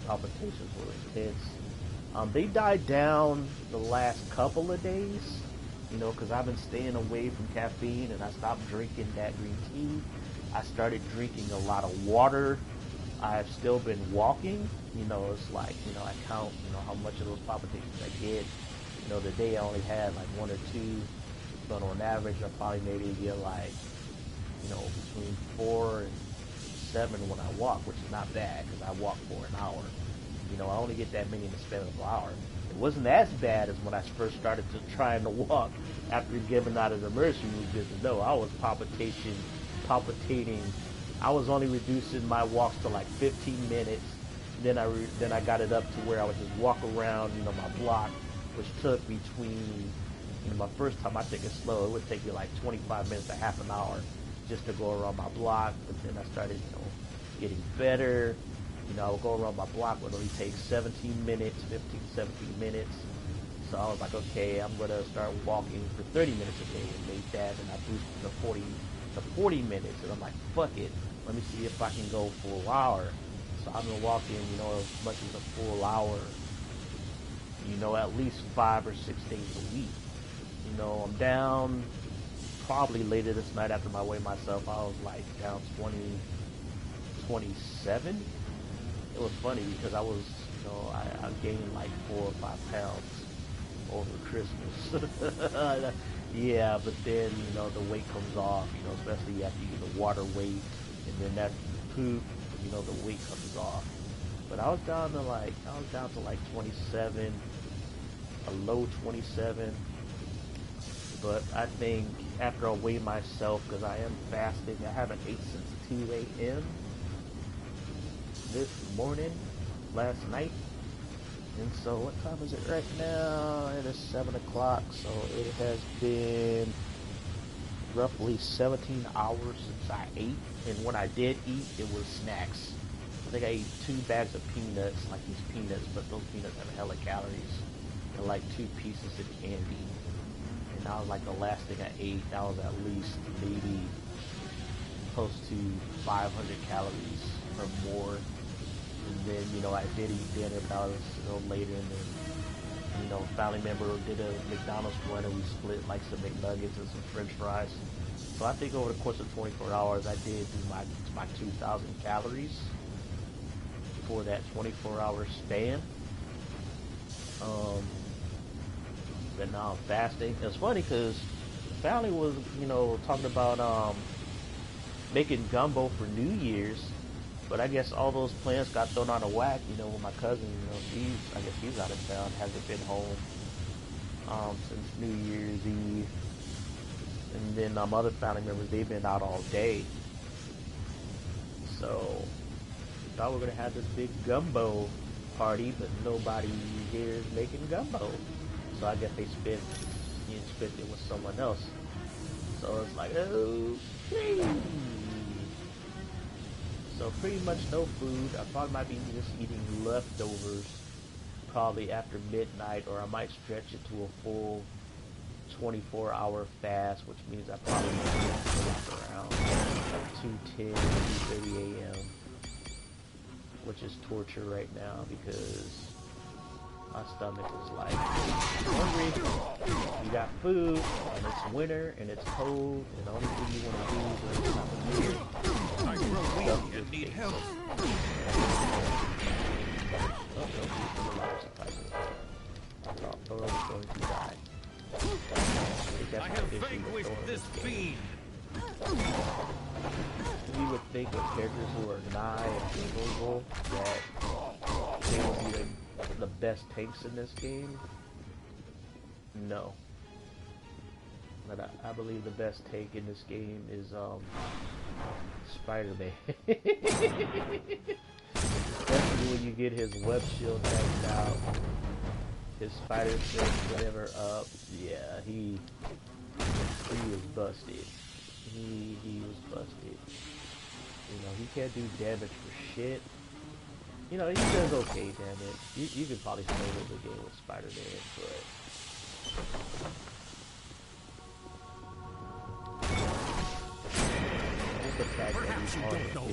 palpitations were intense. They died down the last couple of days, you know, because I've been staying away from caffeine, and I stopped drinking that green tea. I started drinking a lot of water. I've still been walking. You know, it's like, you know, I count, you know, how much of those palpitations I get. You know, the day I only had like 1 or 2, but on average I probably maybe get like, you know, between 4 and 7 when I walk, which is not bad because I walk for an hour. You know, I only get that many in the span of an hour. It wasn't as bad as when I first started to trying to walk after getting out of the emergency room visit. No, I was palpitating. I was only reducing my walks to like 15 minutes. Then I got it up to where I would just walk around, you know, my block, which took between, you know, my first time I take it slow, it would take me like 25 minutes to half an hour just to go around my block. But then I started, you know, getting better. You know, I would go around my block, would only take 17 minutes, 17 minutes. So I was like, okay, I'm going to start walking for 30 minutes a day, and made that, and I boosted to 40 minutes, and I'm like, fuck it, let me see if I can go full hour. So I've been walking, you know, as much as a full hour, you know, at least 5 or 6 days a week. You know, I'm down, probably later this night after I weighed myself, I was like down 27. It was funny because I was, you know, I gained like 4 or 5 pounds over Christmas. Yeah, but then, you know, the weight comes off, you know, especially after you get the water weight, and then that poop, you know, the weight comes off. But I was down to like 27, a low 27. But I think after I weigh myself, because I am fasting, I haven't ate since 2 a.m. this morning, last night. And so what time is it right now? It is 7 o'clock, so it has been roughly 17 hours since I ate. And when I did eat, it was snacks. I think I ate 2 bags of peanuts, like these peanuts, but those peanuts have hella calories, and like 2 pieces of candy. And that was like the last thing I ate. That was at least maybe close to 500 calories or more. And then, you know, I did eat dinner, but I was, you know, later, and then, you know, family member did a McDonald's run, and we split like some McNuggets and some French fries. So I think over the course of 24 hours, I did do my 2,000 calories for that 24-hour span. But now I'm fasting. It's funny because the family was, you know, talking about making gumbo for New Year's. But I guess all those plans got thrown out of whack, you know, with my cousin, you know, I guess he's out of town, hasn't been home since New Year's Eve. And then other family members, they've been out all day. So, thought we were going to have this big gumbo party, but nobody here is making gumbo. So I guess they spent it with someone else. So it's like, okay. So pretty much no food. I probably might be just eating leftovers probably after midnight, or I might stretch it to a full 24-hour fast, which means I probably might sleep around 2:10, 2:30 a.m., which is torture right now because my stomach is like hungry. You got food, and it's winter, and it's cold, and the only thing you want to do is this time of year. I grow weak and need help. I thought Thor was going to die. I have vanquished this fiend. You would think of characters who are nigh invulnerable that they would be the best tanks in this game. No. But I believe the best tank in this game is Spider-Man. Especially when you get his web shield tanked out, his spider sense, whatever up. Yeah, he was busted. He was busted. You know, he can't do damage for shit. You know, he does okay damage. You could probably solo the game with Spider-Man, but just the fact that he's hard to kill.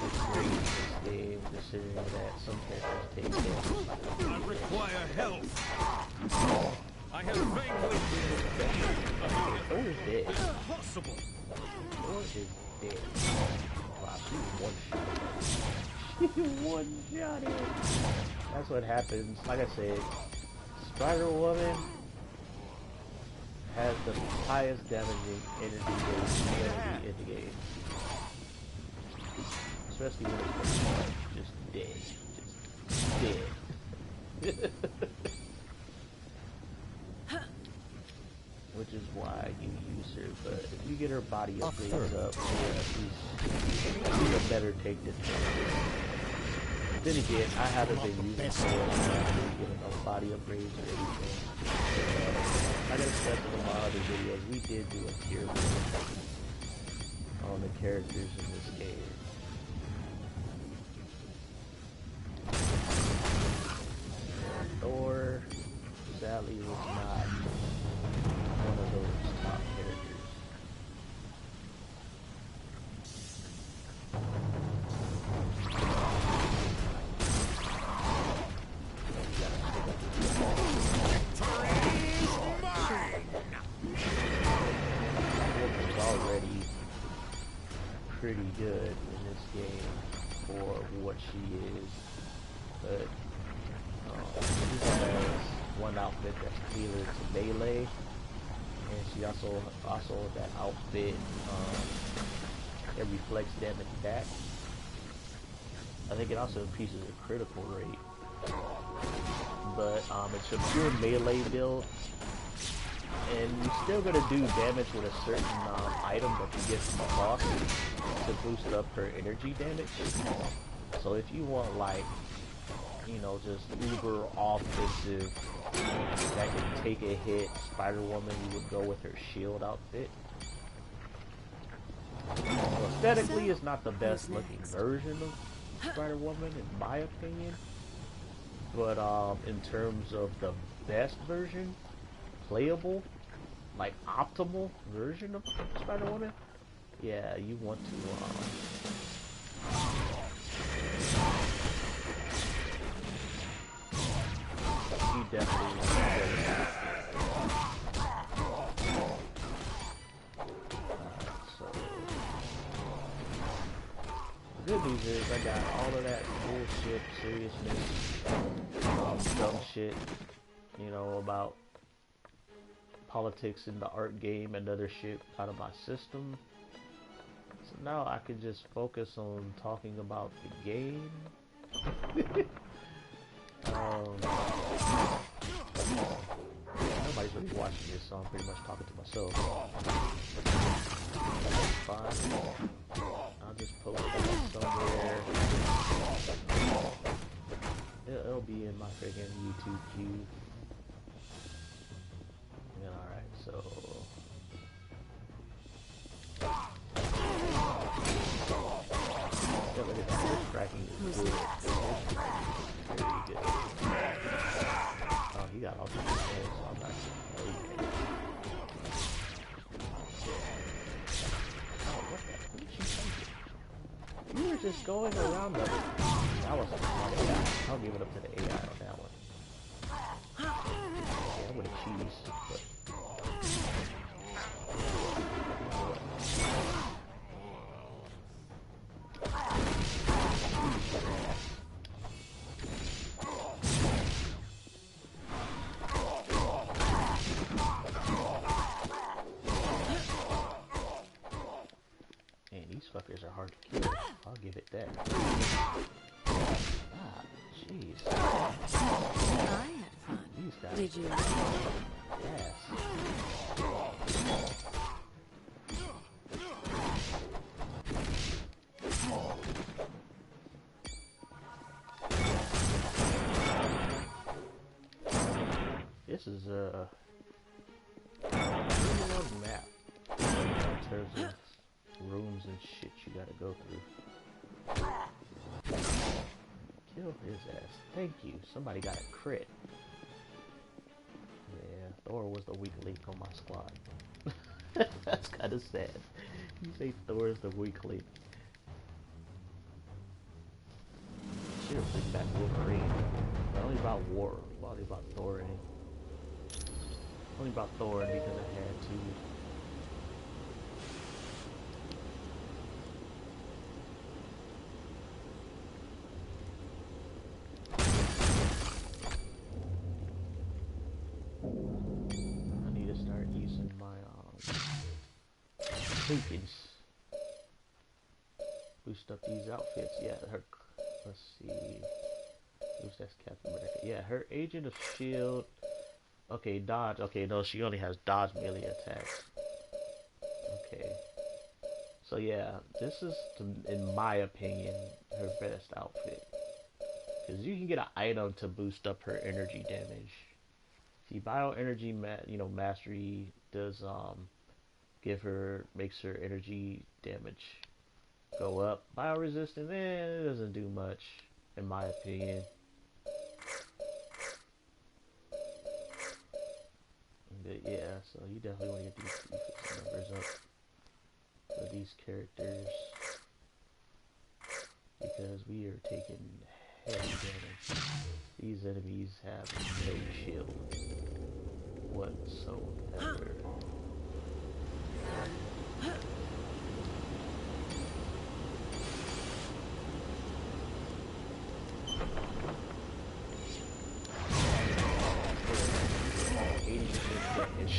It's great in this game, considering that some characters take damage. I require help. I have vanquished. Oh, he's dead. Impossible. Thor is dead. Wow, she one-shot it. That's what happens. Like I said, Spider-Woman has the highest damaging energy in the game. Especially when it's just dead. Just dead. Which is why you use her, but if you get her body upgrades up, she's a better take than her. Then again, I haven't been using her getting no body upgrades or anything. Like I said in my other videos, we did do a tier on the characters in this game. Thor, sadly, was not one of those top characters. Woman's already pretty good in this game for what she is, but she has one outfit that's tailored to melee, and she also that outfit that reflects damage back. I think it also increases the critical rate, but it's a pure melee build, and you're still gonna do damage with a certain item that you get from a boss to boost up her energy damage. So if you want, like, you know, just uber offensive that can take a hit Spider-Woman, you would go with her shield outfit. So aesthetically, it's not the best looking version of Spider-Woman in my opinion, but in terms of the best version, playable, like optimal version of Spider-Woman, yeah, you want to you definitely want to so the good news is I got all of that bullshit seriousness, dumb shit, you know, about politics in the art game and other shit out of my system. So now I can just focus on talking about the game. Nobody's really watching this, so I'm pretty much talking to myself. That's fine. I'll just post it somewhere. It'll be in my friggin' YouTube queue. Yeah, alright, so... Yeah, look at that. This tracking is good. Very good. Oh, he got all kinds of things, so I'm not sure. Oh, what the? What did she think? You were just going around the... That was a funny guy. I'll give it up to the AI on that one. Yeah, I'm gonna cheese, but... Fuckers are hard to kill. I'll give it that. Ah, jeez. I had fun. These guys. Did you? Yes. This is a map in terms of rooms and shit you gotta go through. Kill his ass. Thank you. Somebody got a crit. Yeah, Thor was the weak link on my squad. That's kind of sad. You say Thor is the weak link. Should've bring back Wolverine. Only about Thor and because I had to. tokens. Boost up these outfits. Yeah, her. Let's see. Who's that's Captain America? Yeah, her Agent of Shield. Okay, dodge. Okay, no, she only has dodge melee attacks. Okay. So yeah, this is, in my opinion, her best outfit. Because you can get an item to boost up her energy damage. See, bioenergy, mastery does makes her energy damage go up. Bioresistance, it doesn't do much, in my opinion. But yeah, so you definitely want to get these defense numbers up for these characters, because we are taking heavy damage. These enemies have no shield whatsoever.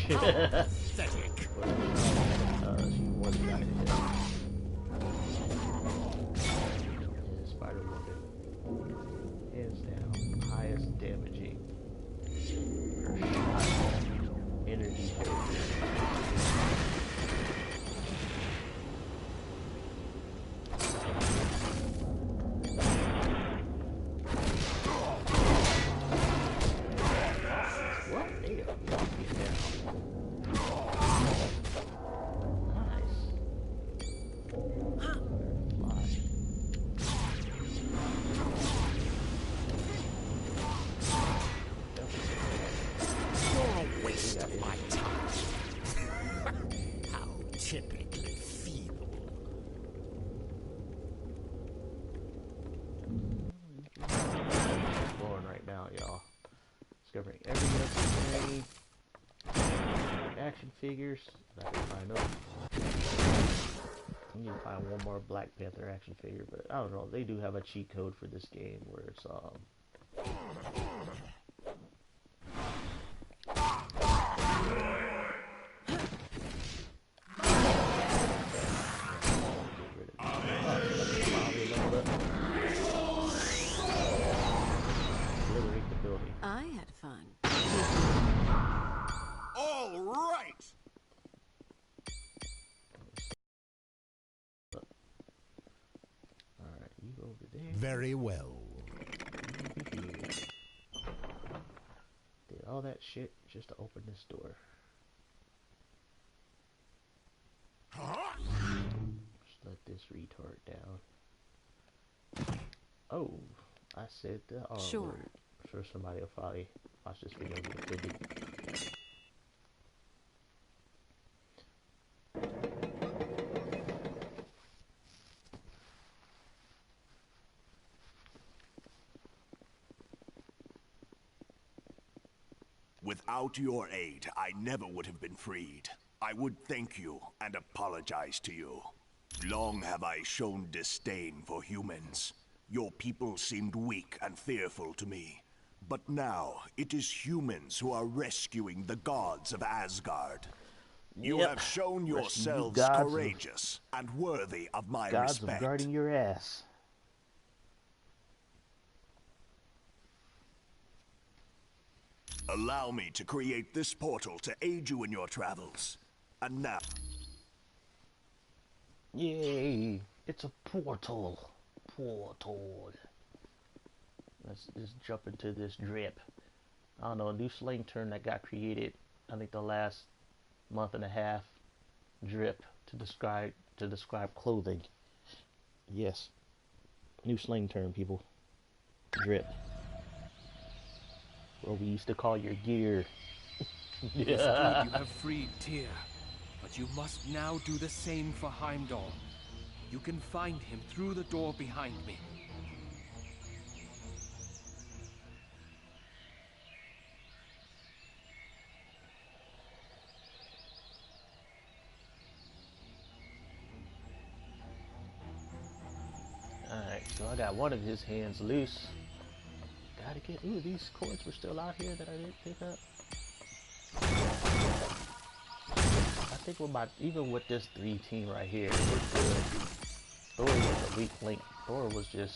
Pathetic. She one guy to hit. Yeah, Spider-Woman, hands down, highest damaging per shot energy. Action figures. I can find them. I need to find one more Black Panther action figure, but I don't know. They do have a cheat code for this game where it's I had fun. All right. All right, you go over there. Very well. Did all that shit just to open this door. Just let this retard down. Oh, I said the R sure. word. I'm sure somebody will probably watch this video and get offended. Without your aid, I never would have been freed. I would thank you and apologize to you. Long have I shown disdain for humans. Your people seemed weak and fearful to me. But now, it is humans who are rescuing the gods of Asgard. You have shown yourselves courageous and worthy of my respect. Gods of guarding your ass. Allow me to create this portal to aid you in your travels. And now... Yay! It's a portal. Portal. Let's just jump into this drip. I don't know, a new slang term that got created, I think the last month and a half. Drip to describe clothing. Yes. New slang term, people. Drip. What we used to call your gear. It's good you have freed Tyr, but you must now do the same for Heimdall. You can find him through the door behind me. Alright, so I got one of his hands loose. Gotta get, ooh, these coins were still out here that I didn't pick up. I think even with this 3 team right here, it was good. Thor was a weak link. Thor was just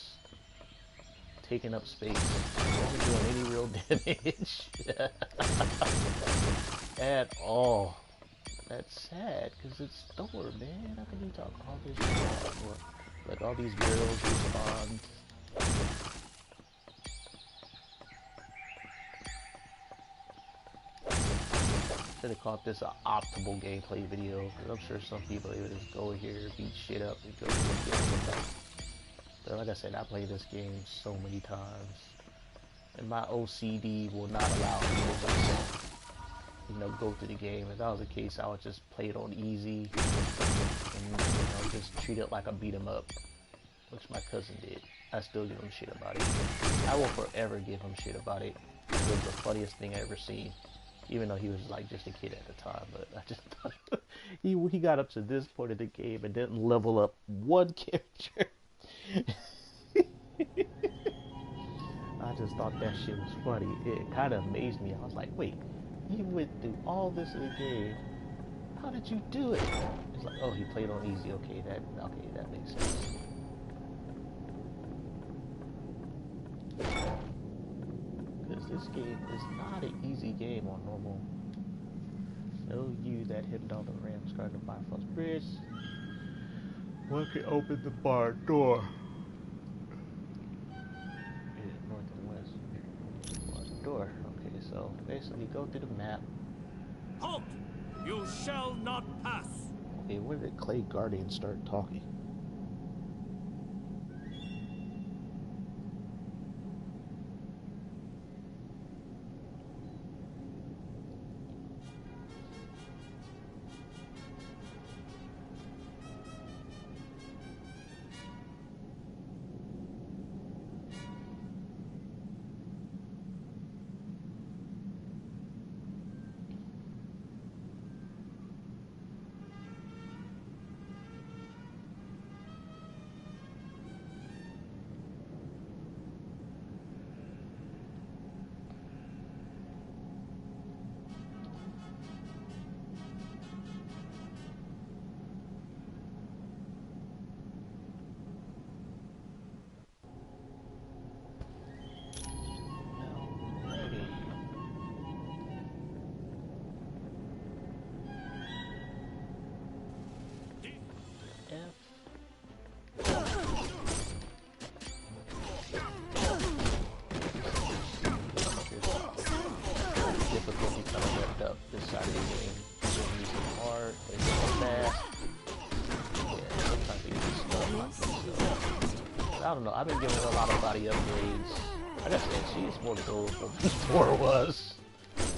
taking up space. Wasn't doing any real damage at all. That's sad, because it's Thor, man. How can you talk all this shit? Like all these girls respond. Should have called this an optimal gameplay video, because I'm sure some people would just go here, beat shit up, and go to the game. But like I said, I played this game so many times, and my OCD will not allow me to just, go through the game. If that was the case, I would just play it on easy, and just treat it like a beat 'em up, which my cousin did. I still give him shit about it. I will forever give him shit about it. It was the funniest thing I ever seen. Even though he was like just a kid at the time, but I just thought he got up to this point of the game and didn't level up one character. I just thought that shit was funny. It kind of amazed me. I was like, wait, you went through all this in the game. How did you do it? It's like, oh, he played on easy. Okay, that makes sense. This game is not an easy game on normal. Know you that hit down the ramp starting the Bifrost Bridge. One can open the barn door. North and west. Barn door. Okay, so basically go through the map. Halt! You shall not pass! Okay, when did Clay Guardian start talking? I don't know, I've been giving her a lot of body upgrades. I gotta say, she is more durable than Thor was.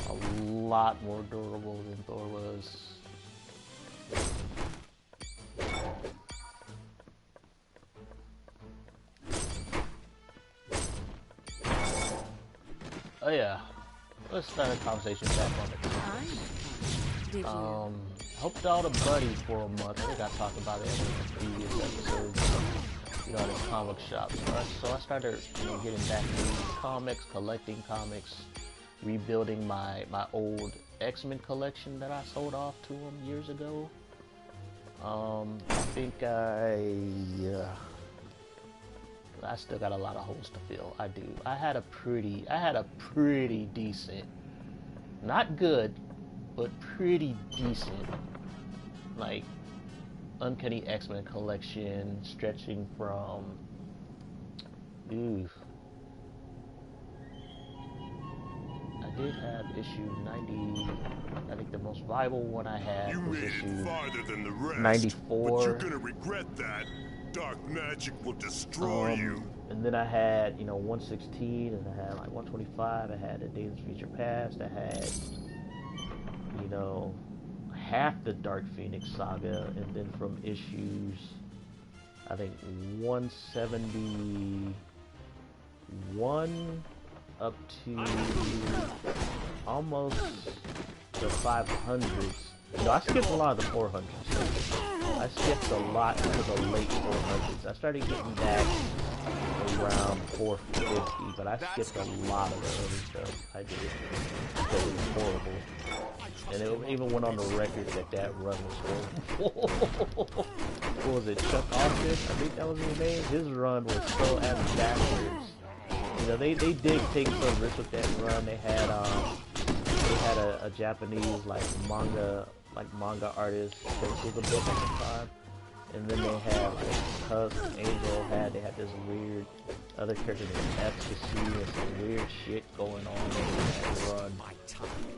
A lot more durable than Thor was. Oh yeah, let's start a conversation back on the topic. Helped out a buddy for a month. I think I talked about it in one of the previous episodes. This comic shop. So I started, getting back into comics, collecting comics, rebuilding my old X-Men collection that I sold off to him years ago. I think I still got a lot of holes to fill. I do. I had a pretty decent, not good, but pretty decent, like, Uncanny X-Men collection, stretching from, I did have issue 90. I think the most viable one I had was issue farther than the rest, 94. But you're gonna regret that. Dark magic will destroy you. And then I had, 116, and I had like 125. I had the Days of Future Past. I had, half the Dark Phoenix saga, and then from issues, I think 171 up to almost the 500s. I skipped a lot of the 400s. I skipped a lot into the late 400s. I started getting back the around 450, but I skipped a lot of the early stuff. I did. Because it was horrible. And it even went on the record that run was horrible. What was it, Chuck Austin? I think that was his name. His run was so ass backwards. You know, they did take some risks with that run. They had a Japanese manga artist pencil the book at the time. And then they had Tusk, Angel they had this weird other character named Ecstasy and some weird shit going on in that run.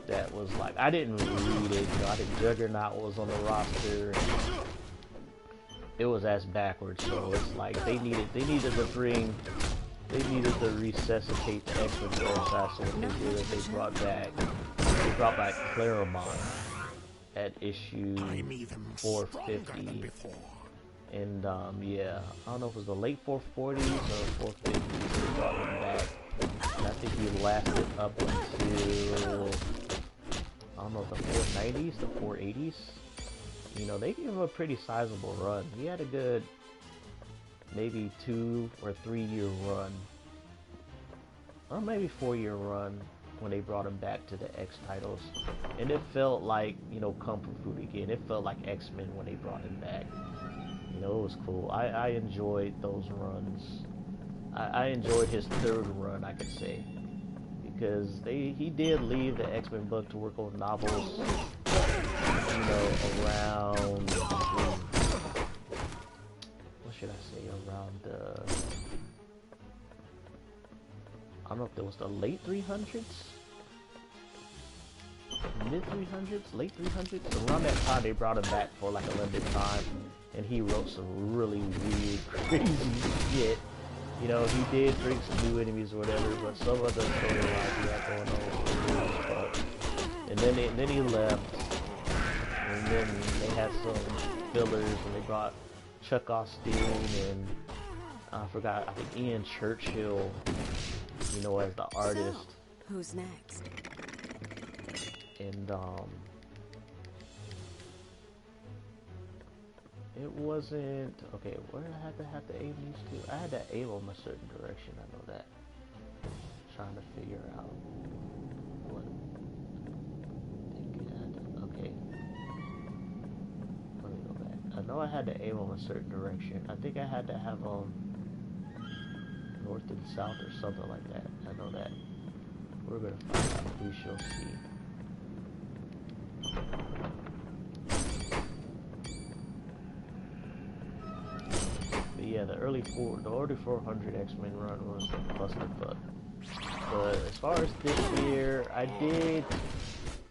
That was like, I didn't read it, you know, I think Juggernaut was on the roster. And it was ass backwards, so it's like they needed to resuscitate the X-Men franchise. So what they did is they brought back Claremont at issue 450. And yeah, I don't know if it was the late 440s or 450s they brought him back. And I think he lasted up until, I don't know, the 490s, the 480s. You know, they gave him a pretty sizable run. He had a good maybe 2 or 3 year run. Or maybe 4-year run when they brought him back to the X titles. And it felt like, you know, comfort food again. It felt like X-Men when they brought him back. You know, it was cool. I enjoyed those runs. I enjoyed his third run, I could say. Because he did leave the X-Men book to work on novels, you know, around, what should I say, around I don't know if it was the late 300s? Mid 300s? Late 300s? Around that time they brought him back for like a limited time. And he wrote some really weird, crazy shit. You know, he did bring some new enemies or whatever, but some of the storylines he had going on was fuck. And then he left. And then they had some fillers and they brought Chuck Austin and I forgot, I think Ian Churchill, you know, as the artist. So, who's next? And it wasn't okay. Where did I have to aim these two? I had to aim them a certain direction. I know that. Trying to figure out what. Okay. Let me go back. I know I had to aim them a certain direction. I think I had to have them north and south or something like that. I know that. We're gonna find out. We shall see. Yeah, the early 400 X-Men run was a clusterfuck. But as far as this year, I did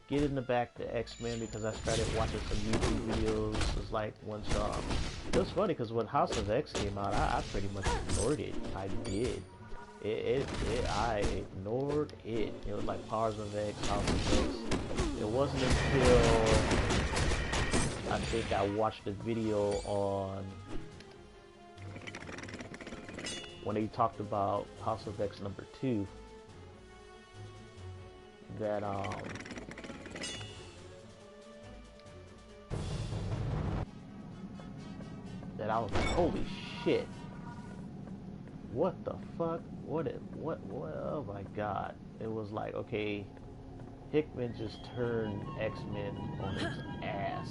get in the back to X-Men because I started watching some YouTube videos. It was like once it was funny because when House of X came out, I pretty much ignored it. I did. I ignored it. It was like Powers of X, House of X. It wasn't until I think I watched a video on when they talked about House of X #2 that that I was like, holy shit, what the fuck, what oh my god. It was like, okay, Hickman just turned X-Men on its ass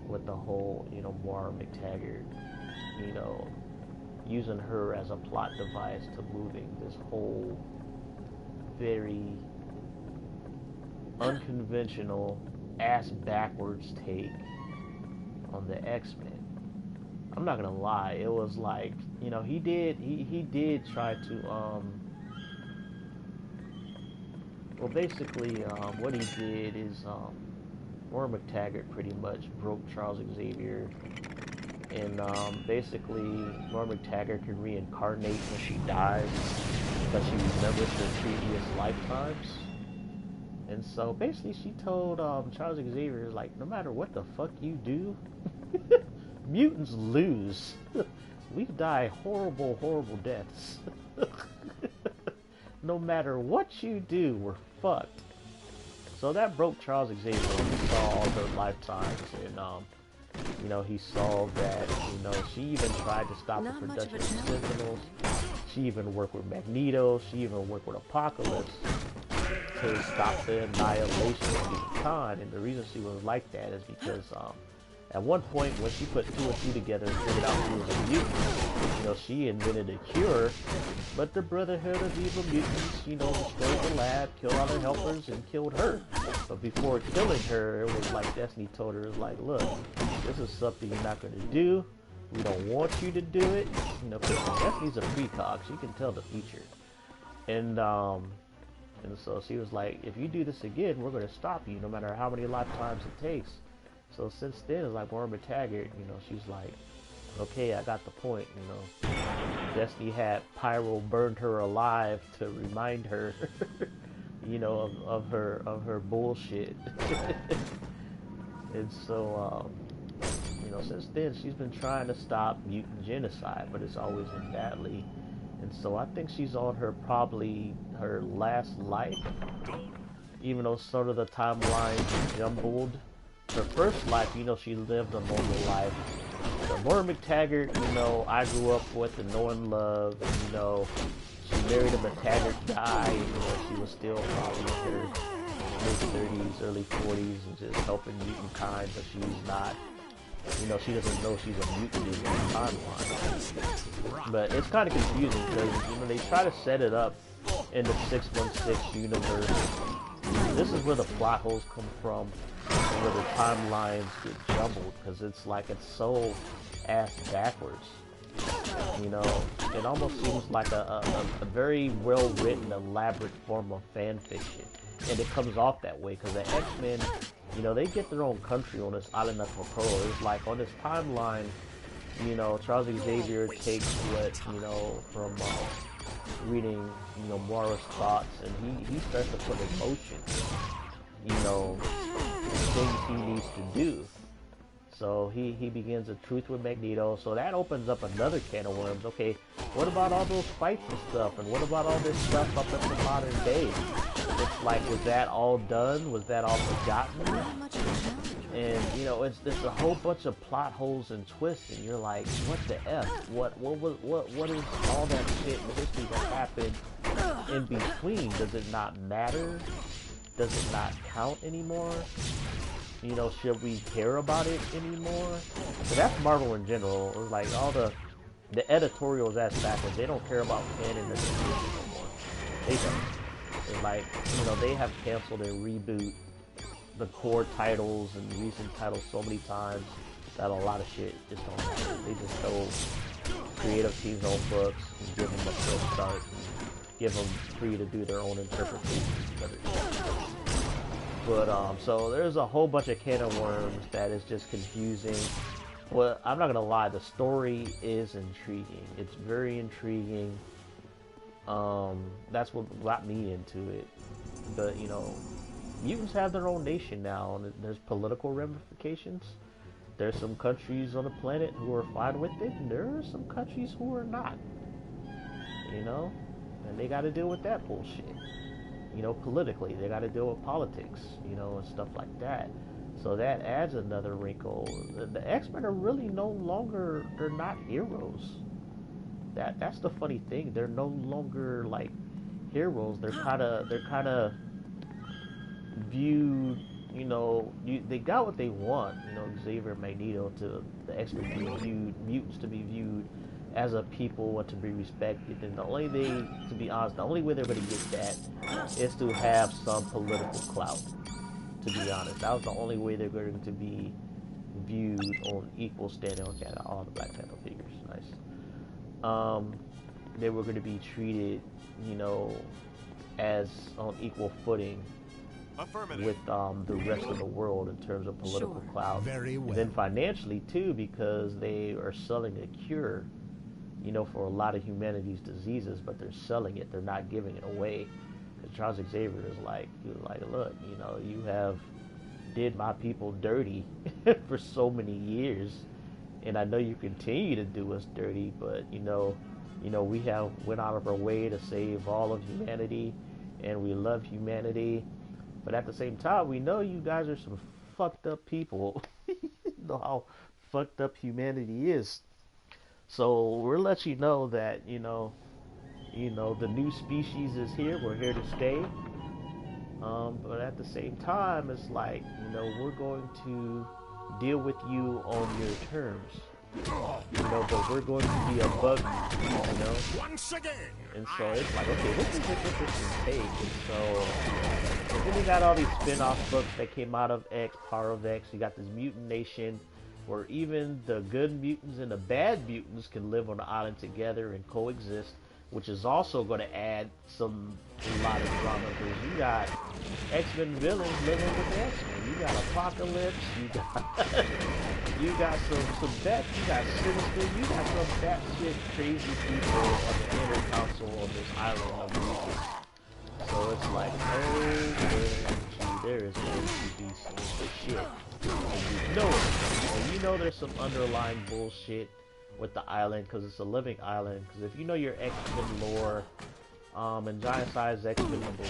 with the whole, you know, Moira McTaggart, you know, using her as a plot device to moving this whole very unconventional, ass-backwards take on the X-Men. I'm not gonna lie, it was like, you know, he did try to, well, basically, what he did is, Moira McTaggart pretty much broke Charles Xavier. And basically, Moira McTaggart can reincarnate when she dies because she remembers her previous lifetimes. And so basically, she told Charles Xavier, like, no matter what the fuck you do, mutants lose. We die horrible, horrible deaths. No matter what you do, we're fucked. So that broke Charles Xavier. He saw all the lifetimes and you know, he saw that, you know, she even tried to stop the production of Sentinels. She even worked with Magneto. She even worked with Apocalypse to stop the annihilation of humankind. And the reason she was like that is because at one point when she put 2 and 2 together and figured out she was a mutant, you know, she invented a cure, but the Brotherhood of Evil Mutants, you know, destroyed the lab, killed all her helpers, and killed her. But before killing her, it was like Destiny told her, it was like, look, this is something you're not going to do. We don't want you to do it. You know, because Destiny's a precog. She can tell the future. And so she was like, if you do this again, we're going to stop you, no matter how many lifetimes it takes. So since then, it's like Moira McTaggart, you know, she's like, okay, I got the point, you know. Destiny had Pyro burned her alive to remind her, you know, of her bullshit. And so, you know, since then, she's been trying to stop mutant genocide, but it's always been badly. And so I think she's on probably her last life, even though sort of the timeline jumbled. Her first life, you know, she lived a normal life. So Moira McTaggart, you know, I grew up with and knowing love. You know, she married a McTaggart guy. You know, she was still probably in her mid-30s, early 40s, and just helping mutant kind, but she's not. You know, she doesn't know she's a mutant in the timeline. But it's kind of confusing because, you know, they try to set it up in the 616 universe. This is where the plot holes come from, and where the timelines get jumbled, because it's like it's so ass backwards. You know, it almost seems like a very well-written, elaborate form of fan fiction. And it comes off that way, because the X-Men, you know, they get their own country on this island of Krakoa. It's like, on this timeline, you know, Charles Xavier takes what, you know, from reading, you know, Moira's thoughts, and he starts to put in motion, you know, things he needs to do. So he begins a truth with Magneto, so that opens up another can of worms. Okay, what about all those fights and stuff, and what about all this stuff up in the modern day? It's like, was that all done? Was that all forgotten? And, you know, there's a whole bunch of plot holes and twists, and you're like, what the F? What is all that shit in history that happened in between? Does it not matter? Does it not count anymore? You know, should we care about it anymore? So that's Marvel in general. It's like all the editorials ass backwards. They don't care about canon or continuity no more. They don't. It's like, you know, they have canceled and reboot the core titles and recent titles so many times that a lot of shit just don't matter. They just throw creative teams on books and give them a fresh start and give them free to do their own interpretations of it. But, so there's a whole bunch of can of worms that is just confusing. Well, I'm not gonna lie, the story is intriguing. It's very intriguing. That's what got me into it. But, you know, mutants have their own nation now, and there's political ramifications. There's some countries on the planet who are fine with it, and there are some countries who are not. You know? And they gotta deal with that bullshit. You know, politically, they gotta deal with politics, you know, and stuff like that. So that adds another wrinkle. The X-Men are really no longer, they're not heroes. That's the funny thing. They're no longer, like, heroes. They're kinda viewed, you know, they got what they want, you know, Xavier and Magneto, to the X-Men being viewed, mutants to be viewed as a people and to be respected. And the only way, to be honest, the only way they're going to get that is to have some political clout, to be honest. That was the only way they're going to be viewed on equal standing. Okay, all the Black Panther figures, nice. They were going to be treated, you know, as on equal footing with the rest of the world in terms of political clout. Very well. And then financially too, because they are selling a cure, you know, for a lot of humanity's diseases, but they're selling it. They're not giving it away. Because Charles Xavier is like, look, you know, you have did my people dirty for so many years, and I know you continue to do us dirty, but you know, we have went out of our way to save all of humanity, and we love humanity. But at the same time, we know you guys are some fucked up people. You know how fucked up humanity is. So we'll let you know that, you know, you know, the new species is here. We're here to stay. But at the same time, it's like, you know, we're going to deal with you on your terms. You know, but we're going to be above you, you know? Once again. And so it's like, okay, what does this take? And so, and then you got all these spin-off books that came out of X, Power of X. You got this Mutant Nation, where even the good mutants and the bad mutants can live on the island together and coexist, which is also going to add a lot of drama, because you got X-Men villains living with the X-Men. You got Apocalypse, you got some bad, you got Sinister, you got some batshit crazy people on the inner council on this island of mutants. So it's like, oh, there is going to be some good shit. And you know it. And you know there's some underlying bullshit with the island, because it's a living island. Because if you know your X-Men lore, in Giant Size X-Men #1, the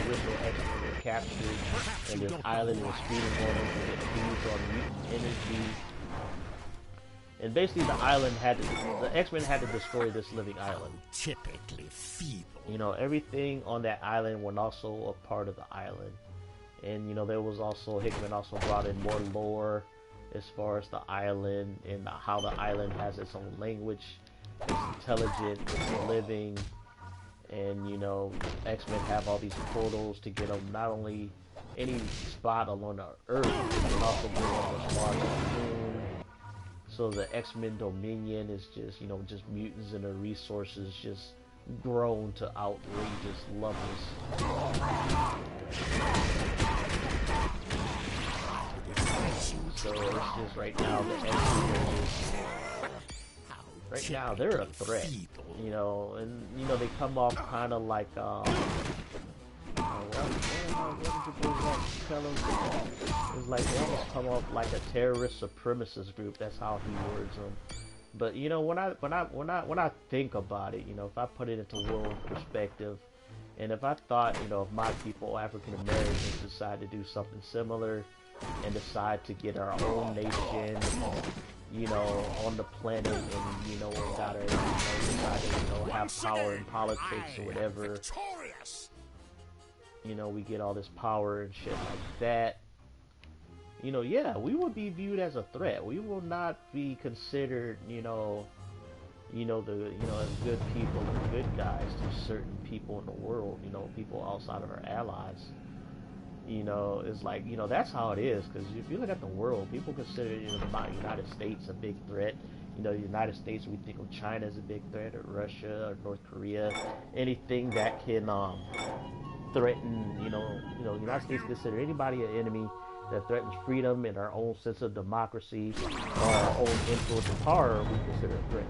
original X-Men were captured, and this island was feeding on them to get fused on mutant energy. And basically the island the X-Men had to destroy this living island. Typically feeble. You know, everything on that island was also a part of the island. And, you know, there was also, Hickman also brought in more lore as far as the island and how the island has its own language. It's intelligent, it's living, and, you know, X-Men have all these portals to get them not only any spot along the Earth, but also get them as far as the moon. So the X-Men Dominion is just, you know, just mutants and their resources just grown to outrageous levels. So it's just right now the X-Men right now they're a threat, you know, and you know they come off kind of like it's like they almost come off like a terrorist supremacist group. That's how he words them. But you know, when I think about it, you know, if I put it into world perspective, and if I thought, you know, if my people, African Americans, decide to do something similar and decide to get our own nation, you know, on the planet, and you know, we gotta, you know, decide to, you know, have power in politics or whatever. You know, we get all this power and shit like that. You know, yeah, we will be viewed as a threat. We will not be considered, you know, as good people and good guys to certain people in the world. You know, people outside of our allies. You know, it's like, you know, that's how it is. Because if you look at the world, people consider, you know, the United States a big threat. You know, the United States, we think of China as a big threat, or Russia, or North Korea, anything that can threaten, you know, the United States consider anybody an enemy that threatens freedom and our own sense of democracy, or our own influence and power, we consider a threat.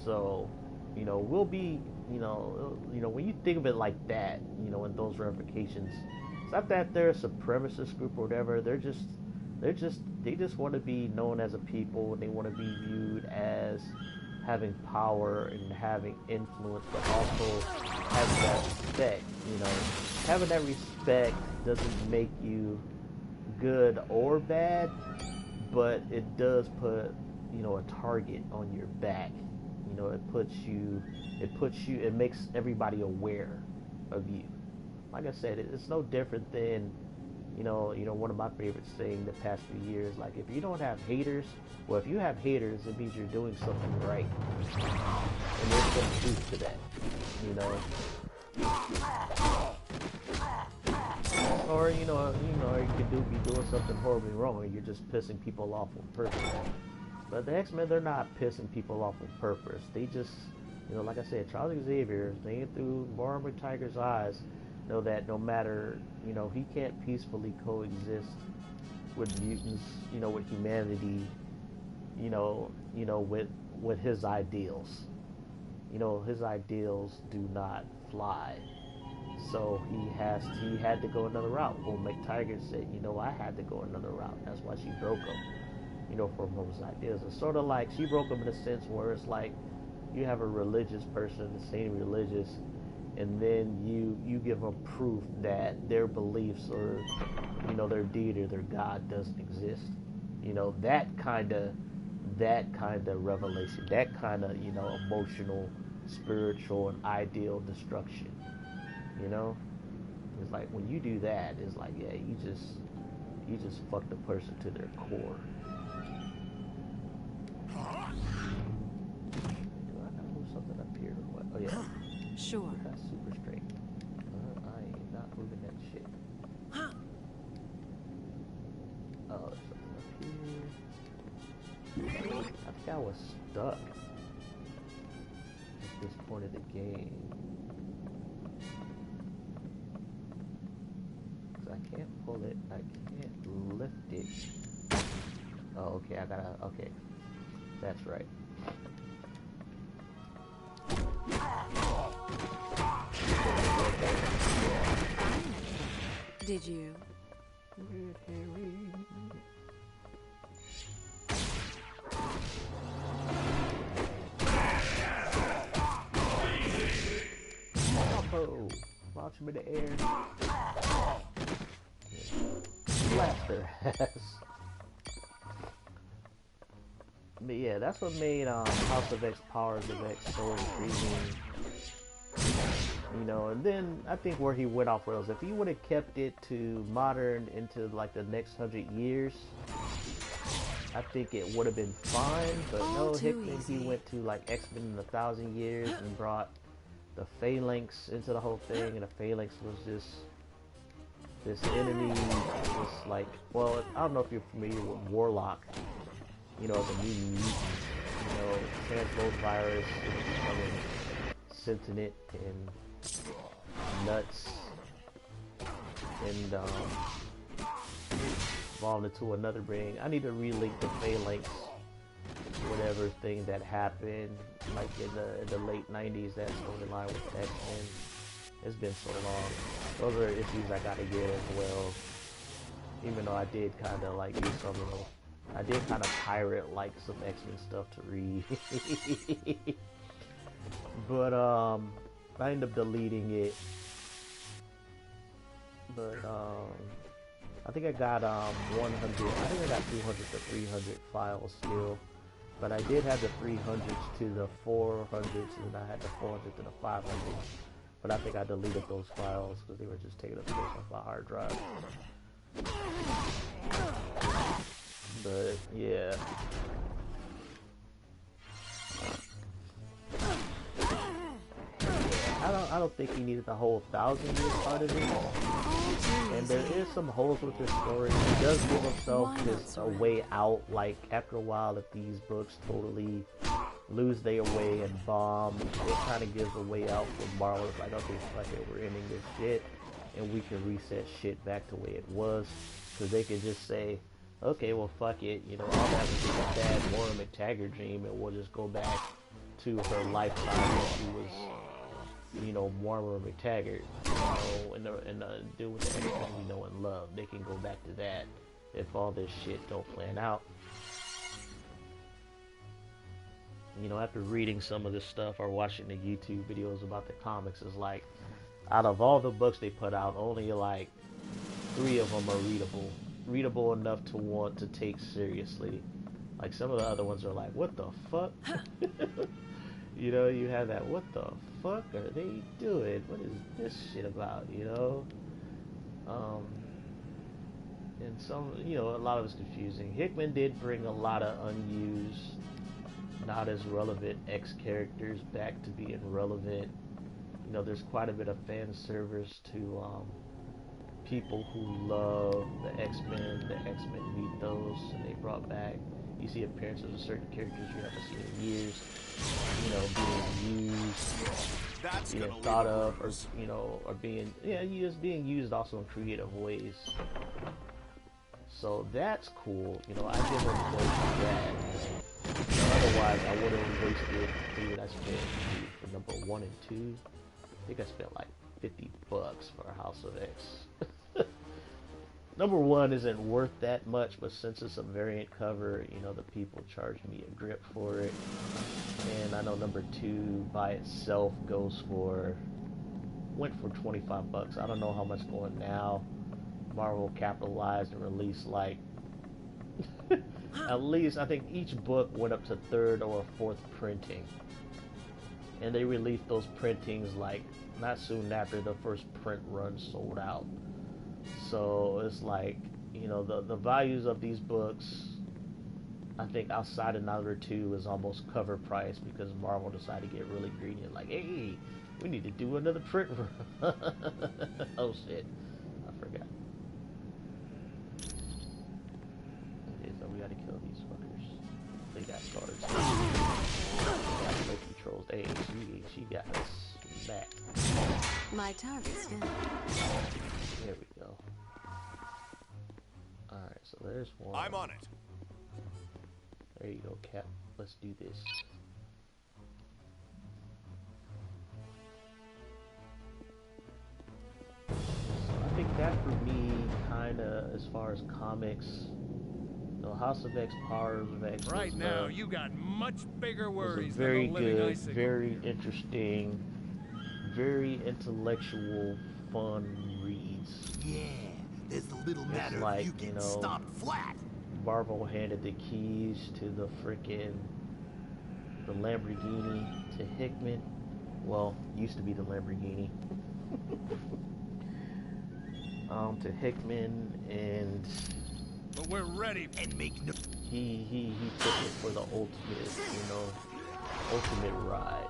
So, you know, we'll be, you know, when you think of it like that, you know, in those ramifications, it's not that they're a supremacist group or whatever. They just want to be known as a people, and they want to be viewed as having power and having influence, but also having that respect. You know, having that respect doesn't make you good or bad, but it does put, you know, a target on your back. You know, it makes everybody aware of you. Like I said, it's no different than, you know, one of my favorite saying the past few years, like, if you don't have haters, well, if you have haters, it means you're doing something right. And there's some truth to that, you know. Or, you know, you could be doing something horribly wrong, and you're just pissing people off on purpose. But the X-Men, they're not pissing people off on purpose. They just, you know, like I said, Charles Xavier, seeing through Moira Tiger's eyes, know that no matter, you know, he can't peacefully coexist with mutants, you know, with humanity, you know, with his ideals. You know, his ideals do not fly. So he had to go another route. Well, McTaggart said, you know, I had to go another route. That's why she broke him, you know, from those ideas. It's sort of like she broke him in a sense where it's like you have a religious person, the same religious, and then you give them proof that their beliefs or, you know, their deity or their God doesn't exist. You know, that kind of revelation, that kind of, you know, emotional spiritual and ideal destruction. You know, it's like when you do that, it's like, yeah, you just fuck the person to their core. Do I gotta move something up here or what? Oh yeah. Sure. That's super straight. I ain't not moving that shit. Oh, there's something up here. I think I was stuck at this point of the game. I can't pull it. I can't lift it. Oh, okay. I gotta. Okay, that's right. Did you? Combo. Launch him in the air. Blast their ass. But yeah, that's what made House of X, Powers of X so intriguing. You know, and then I think where he went off rails, if he would have kept it to modern into like the next 100 years, I think it would have been fine. But no, Hickman, he went to like X-Men in 1,000 years and brought the Phalanx into the whole thing, and the Phalanx was just this enemy, just like, well, I don't know if you're familiar with Warlock, you know, the new mutant, you know, transmode virus is becoming sentient and nuts, and evolved into another being. I need to relink the Phalanx, whatever thing that happened, like in the late 90s, that storyline with X-Men. It's been so long. Those are issues I gotta get as well. Even though I did kind of like do some, I did kind of pirate like some X-Men stuff to read. But I ended up deleting it. But I think I got 100. I think I got 200 to 300 files still. But I did have the 300s to the 400s, and I had the 400 to the 500s. But I think I deleted those files because they were just taking up space off my hard drive. But yeah. I don't think he needed the whole 1,000-year part of it. And there is some holes with this story. He does give himself just a way out. Like after a while, if these books totally lose their way and bomb, it kind of gives a way out for Marvel. It's like, okay, fuck it, we're ending this shit, and we can reset shit back to the way it was. Because they could just say, okay, well, fuck it, you know, all that was just a bad Moira McTaggart dream, and we'll just go back to her lifetime when she was, you know, Moira McTaggart, you know, and doing everything we know and love. They can go back to that if all this shit don't plan out. You know, after reading some of this stuff or watching the YouTube videos about the comics, it's like, out of all the books they put out, only like 3 of them are readable enough to want to take seriously. Like some of the other ones are like, what the fuck? You know, you have that, what the fuck are they doing? What is this shit about, you know? And some, you know, a lot of it's confusing. Hickman did bring a lot of unused, not as relevant X characters back to being relevant. You know, there's quite a bit of fan service to people who love the X-Men, mythos, and they brought back, you see appearances of certain characters you haven't seen in years, you know, being used, being thought of, or, you know, or being, being used also in creative ways. So that's cool, you know, I give them points for that. You know, otherwise, I would have wasted what I spent for number 1 and 2. I think I spent like $50 for House of X. Number 1 isn't worth that much, but since it's a variant cover, you know, the people charge me a grip for it. And I know number 2 by itself went for $25. I don't know how much going now. Marvel capitalized and released like at least, I think each book went up to 3rd or 4th printing. and they released those printings like not soon after the first print run sold out. So it's like, you know, the values of these books, I think outside of Naruto 2 is almost cover price because Marvel decided to get really greedy and like, hey, we need to do another print run. Oh shit, I forgot. Okay, so we gotta kill these fuckers. They got started. Got controls. Hey, she got us back. My target's down. There we go. Alright, so there's one. I'm on it. There you go, Cap. Let's do this. So I think that for me, kinda, as far as comics, you know, House of X, Powers of X. Right now, you got much bigger worries very than the living good, icicle. very interesting, very intellectual, fun reads. Yeah, there's the little matter like, of you getting stomped flat. Marvel handed the keys to the Lamborghini to Hickman. Well, used to be the Lamborghini. To Hickman, and but we're ready and make no. He took it for the ultimate, you know, ultimate ride.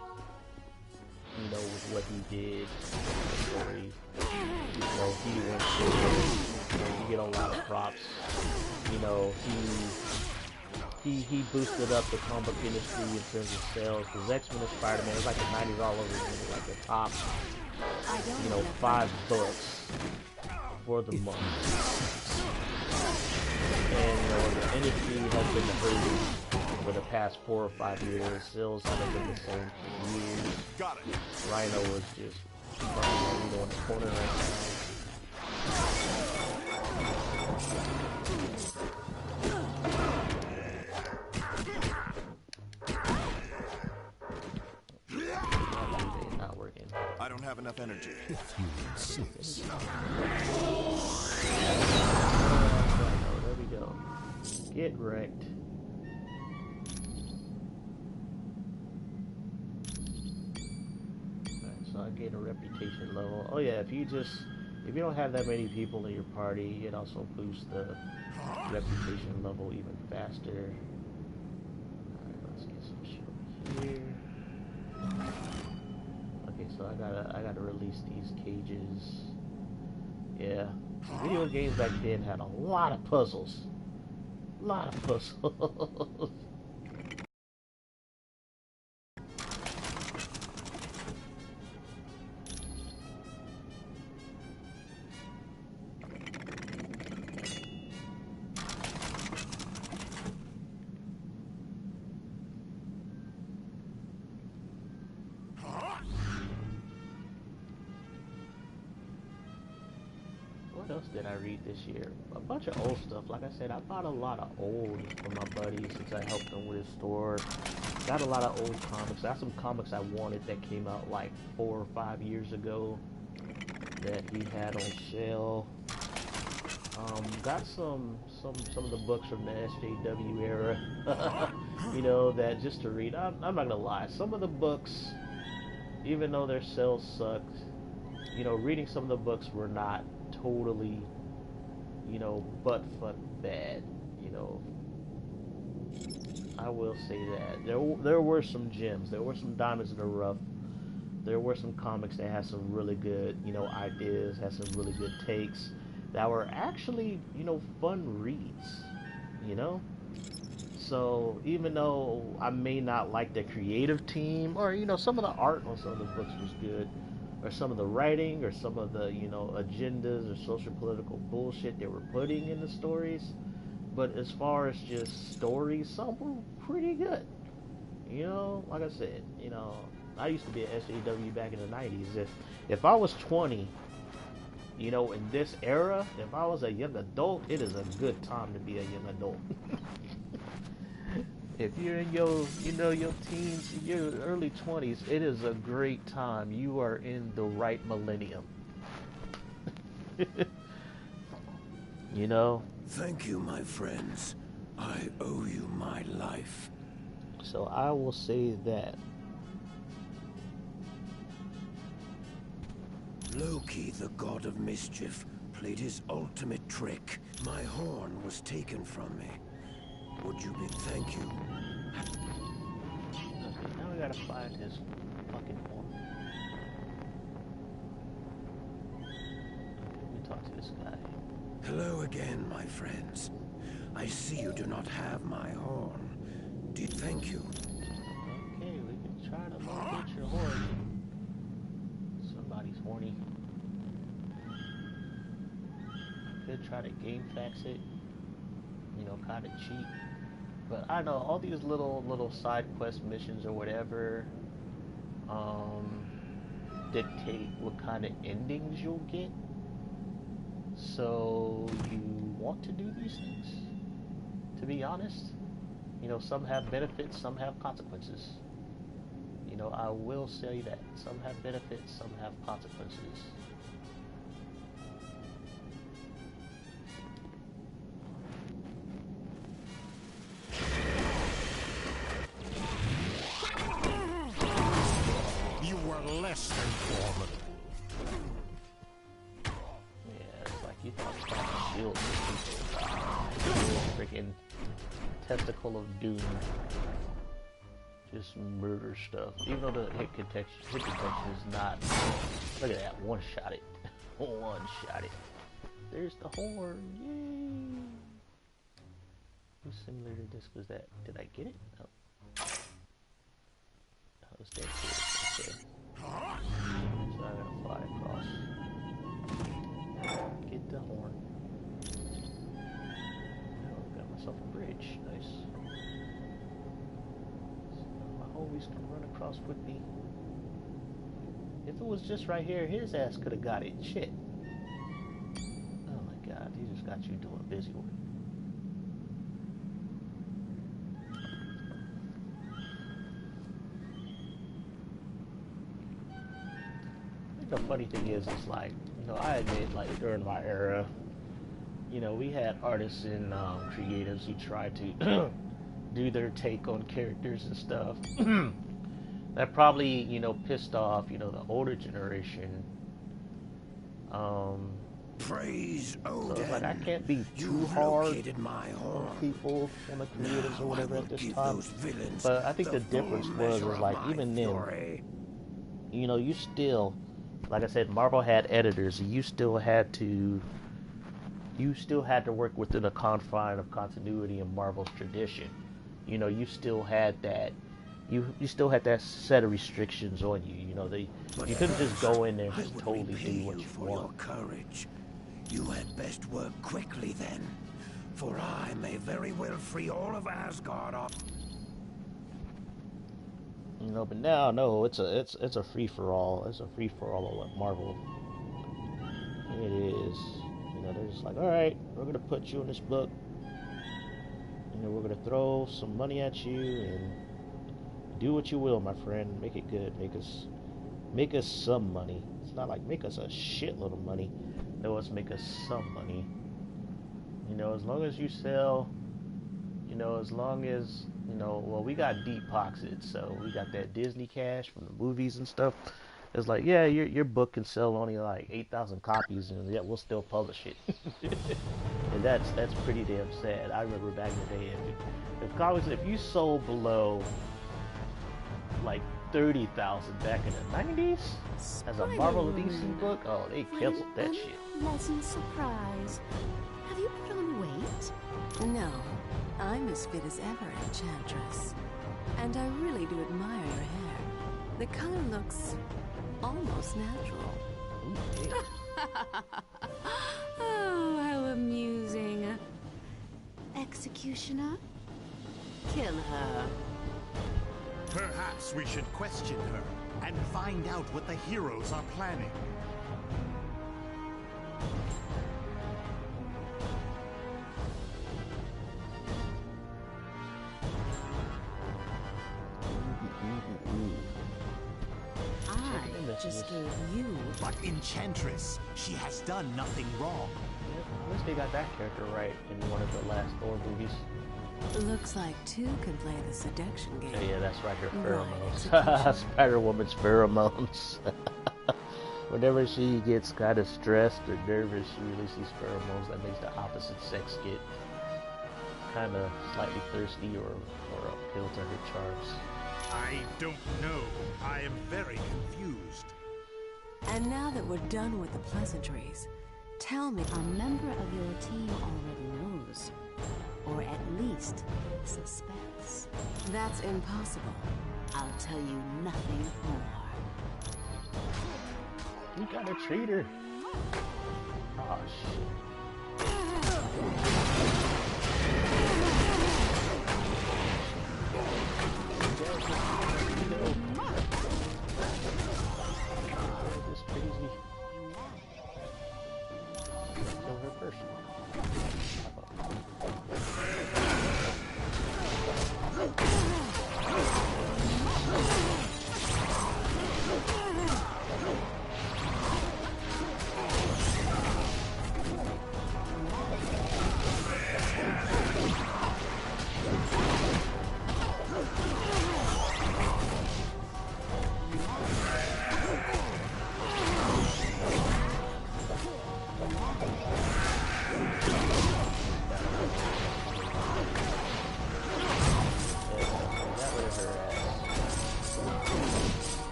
You know, with what he did in the story. You know, he went through, you know, you get a lot of props. You know, he boosted up the comic book industry in terms of sales. Because X-Men and Spider-Man, it was like the 90s all over again, like the top, you know, 5 books for the month. And you know, the industry has been hurting for the past 4 or 5 years. Sales haven't been the same for years. Got it. Rhino was just crying, you know, in the corner right now. Not working. I don't have enough energy. If you insist. There we go. Get wrecked. Alright, so I gain a reputation level. Oh yeah, if you don't have that many people in your party, it also boosts the reputation level even faster. Alright, let's get some shit here. Okay, so I gotta release these cages. Yeah. Video games back then had a lot of puzzles. A lot of puzzles. What else did I read this year? A bunch of old stuff. Like I said, I bought a lot of old from my buddies since I helped him with his store. Got a lot of old comics. Got some comics I wanted that came out like 4 or 5 years ago that he had on sale. Got some of the books from the SJW era. You know, that just to read. I'm not gonna lie. Some of the books, even though their sales sucked, you know, reading some of the books were not totally, you know, butt-fuck bad, you know. I will say that. There were some gems. There were some diamonds in the rough. There were some comics that had some really good, you know, ideas, had some really good takes that were actually, you know, fun reads, you know. So even though I may not like the creative team, or, you know, some of the art on some of the books was good, or some of the writing, or some of the, you know, agendas or social political bullshit they were putting in the stories, but as far as just stories, some were pretty good. You know, like I said, you know, I used to be at SJW back in the 90s. If I was 20, you know, in this era, if I was a young adult, it is a good time to be a young adult. If you're in your, you know, your teens, your early 20s, it is a great time. You are in the right millennium. You know? Thank you, my friends. I owe you my life. So I will say that. Loki, the god of mischief, played his ultimate trick. My horn was taken from me. Would you be thank you? Now we gotta find his fucking horn. Let me talk to this guy. Hello again, my friends. I see you do not have my horn. Thank you. Okay, we can try to locate your horn. Somebody's horny. Could try to game fax it. You know, kind of cheat. But I know all these little side quest missions or whatever dictate what kind of endings you'll get. So you want to do these things? To be honest, you know, some have benefits, some have consequences. You know, I will say that some have benefits, some have consequences. You were less than formidable. Yeah, it's like you thought shield freaking testicle of doom. Just murder stuff. Even though the hit detection is not. Look at that, one shot it. One shot it. There's the horn. Yay! Whose simulator disc was that? Did I get it? No. That was dead cool. Okay. So I gotta fly across. Get the horn. Oh, got myself a bridge. Nice. So my homies can run across with me. If it was just right here, his ass could have got it. Shit. Oh my god, he just got you doing busy work. The funny thing is like, you know, I admit, like, during my era, you know, we had artists and creatives who tried to do their take on characters and stuff. That probably, you know, pissed off, you know, the older generation. Praise Odin. So it's like, I can't be too hard on people, on the creators or whatever at this time. But I think the difference was like, even then, you know, you still, like I said, Marvel had editors. You still had to work within the confine of continuity in Marvel's tradition. You know, you still had that. You still had that set of restrictions on you. You know, you couldn't just go in there and just totally do what you want. Courage. You had best work quickly then, for I may very well free all of Asgard off. You know, but now, no, it's a free for all. It's a free for all at Marvel. It is. You know, they're just like, all right, we're gonna put you in this book. You know, we're gonna throw some money at you and do what you will, my friend. Make it good. Make us some money. It's not like make us a shitload of money. No, it's make us some money. You know, as long as you sell. You know, as long as, you know, well, we got deep pockets, so we got that Disney cash from the movies and stuff. It's like, yeah, your book can sell only like 8,000 copies, and yet we'll still publish it. And that's pretty damn sad. I remember back in the day, if you sold below like 30,000 back in the 90s as a Marvel or DC book, oh, they canceled that shit. Pleasant surprise. Have you put on weight? No. I'm as fit as ever, Enchantress. And I really do admire your hair. The color looks almost natural. Oh, how amusing. Executioner? Kill her. Perhaps we should question her and find out what the heroes are planning. Just gave you. But Enchantress, she has done nothing wrong. Yep, at least they got that character right in one of the last Thor movies. Looks like two can play the seduction game. Yeah, that's right, her pheromones. Spider-Woman's pheromones. Whenever she gets kind of stressed or nervous, she releases pheromones that makes the opposite sex get kind of slightly thirsty or appeal to her charms. I don't know. I am very confused. And now that we're done with the pleasantries, tell me... A member of your team already knows. Or at least suspects. That's impossible. I'll tell you nothing more. You gotta treat her. Oh shit. This crazy. Kill her first.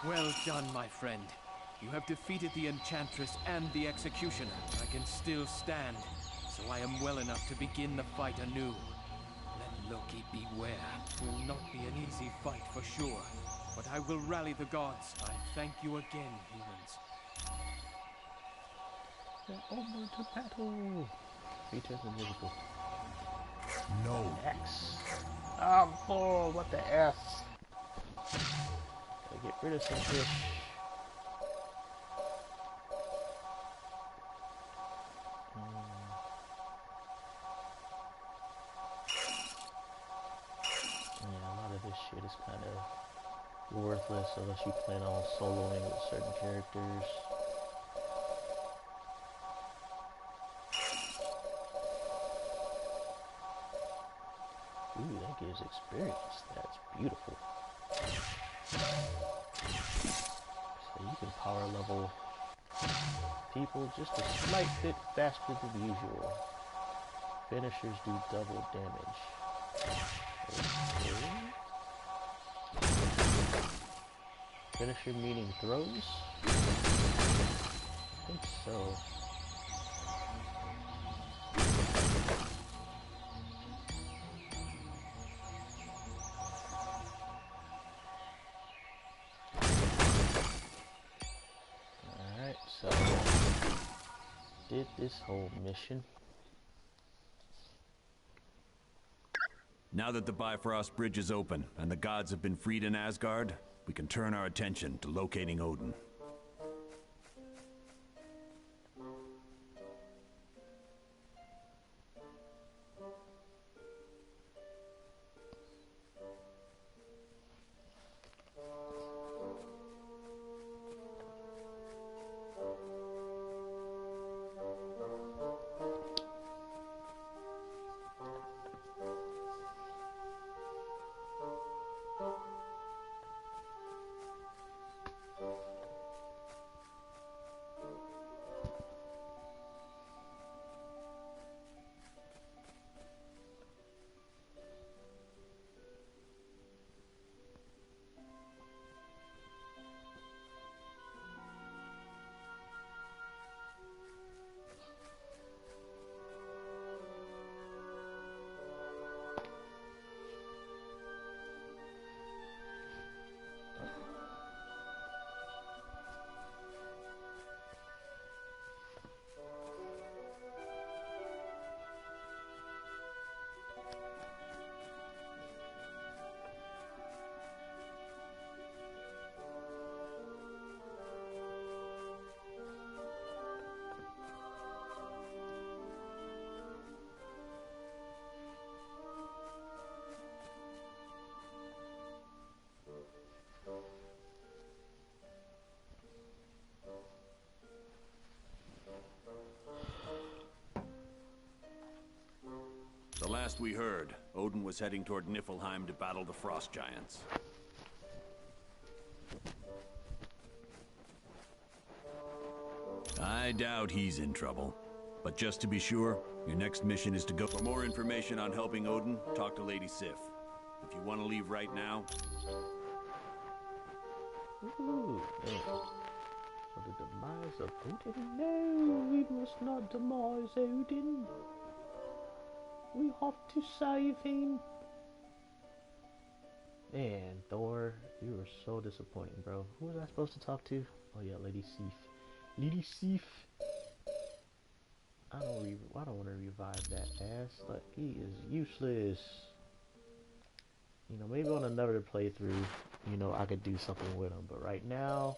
Well done, my friend. You have defeated the Enchantress and the Executioner. I can still stand, so I am well enough to begin the fight anew. Let Loki beware. It will not be an easy fight for sure, but I will rally the gods. I thank you again, humans. Over to battle. Features invisible. No. X. Oh, what the F? Gotta get rid of some fish. Yeah, a lot of this shit is kind of worthless unless you plan on soloing with certain characters. Ooh, that gives experience. That's beautiful. So you can power level people just a slight bit faster than usual. Finishers do double damage. Okay. Finisher meaning throws? I think so. So, did this whole mission. Now that the Bifrost Bridge is open and the gods have been freed in Asgard, we can turn our attention to locating Odin. The last we heard, Odin was heading toward Niflheim to battle the Frost Giants. I doubt he's in trouble. But just to be sure, your next mission is to go. For more information on helping Odin, talk to Lady Sif. If you want to leave right now... Ooh, man. For the demise of Odin? No, we must not demise Odin. We have to save him. Man, Thor, you were so disappointing, bro. Who was I supposed to talk to? Oh yeah, Lady Sif. Lady Sif. I don't want to revive that ass. Like, he is useless. You know, maybe on another playthrough, you know, I could do something with him. But right now,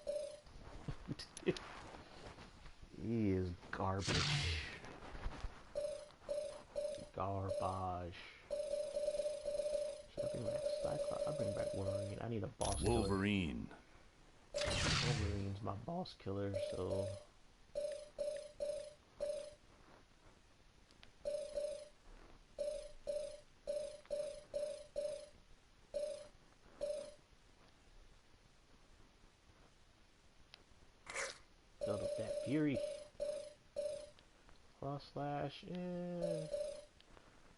he is garbage. Garbage. Should I bring back Cyclops? I'll bring back Wolverine. I need a boss killer. Wolverine. Wolverine's my boss killer, so... build up that fury. Cross slash,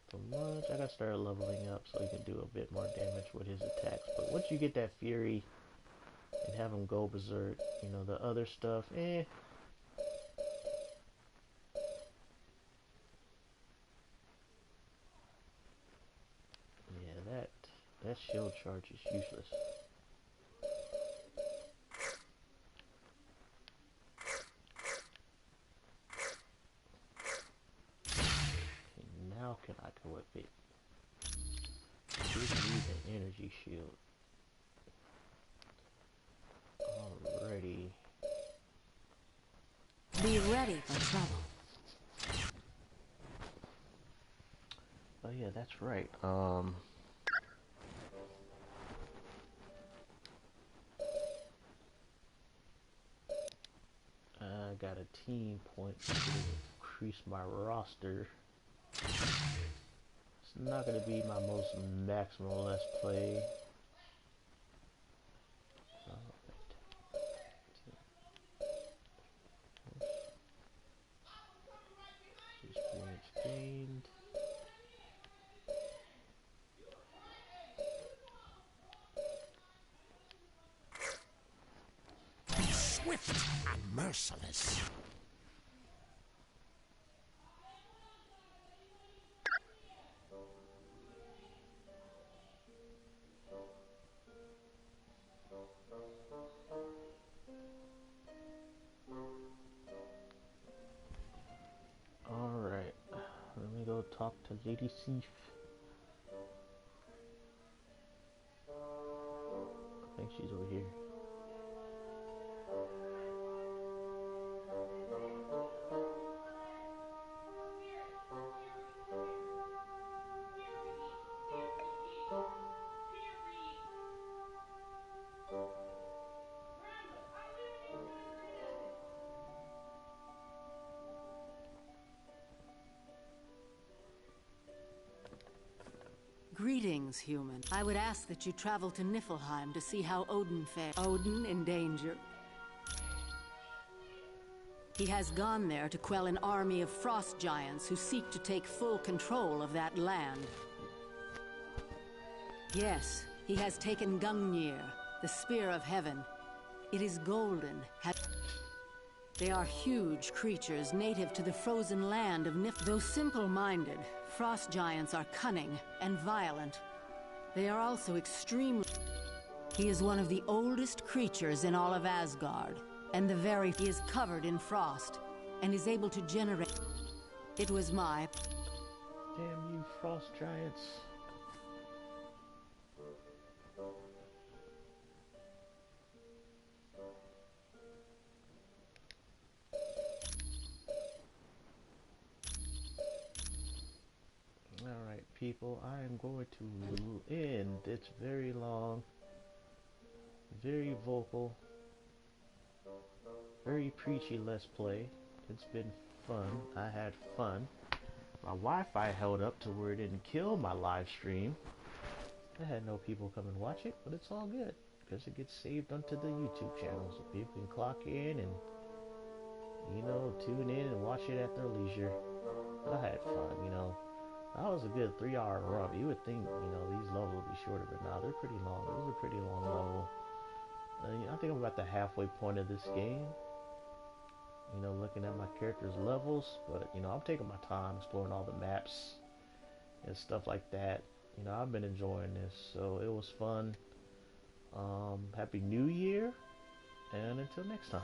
too much. I gotta start leveling up so he can do a bit more damage with his attacks. But once you get that fury and have him go berserk, you know, the other stuff, Yeah, that shield charge is useless. How can I equip it? Give me the energy shield. Alrighty. Be ready for trouble. Oh yeah, that's right. I got a team point to increase my roster. It's not going to be my most maximal Let's Play. Experience gained. Be swift and merciless. Alright, let me go talk to Lady Sif. I think she's over here. Greetings, human. I would ask that you travel to Niflheim to see how Odin fared. Odin in danger. He has gone there to quell an army of frost giants who seek to take full control of that land. Yes, he has taken Gungnir, the Spear of Heaven. It is golden. They are huge creatures native to the frozen land of Nif. Though simple-minded, frost giants are cunning and violent. They are also extremely... He is one of the oldest creatures in all of Asgard, and he is covered in frost, and is able to generate... It was my... Damn you, frost giants. Alright, people, I am going to end this very long, very vocal, very preachy Let's Play. It's been fun. I had fun. My Wi-Fi held up to where it didn't kill my live stream. I had no people come and watch it, but it's all good because it gets saved onto the YouTube channel, so people can clock in and, you know, tune in and watch it at their leisure. But I had fun, you know. That was a good 3-hour run. You would think, you know, these levels would be shorter, but nah, they're pretty long. It was a pretty long level. I think I'm about the halfway point of this game. You know, looking at my character's levels, but, you know, I'm taking my time exploring all the maps and stuff like that. You know, I've been enjoying this, so it was fun. Happy New Year, and until next time.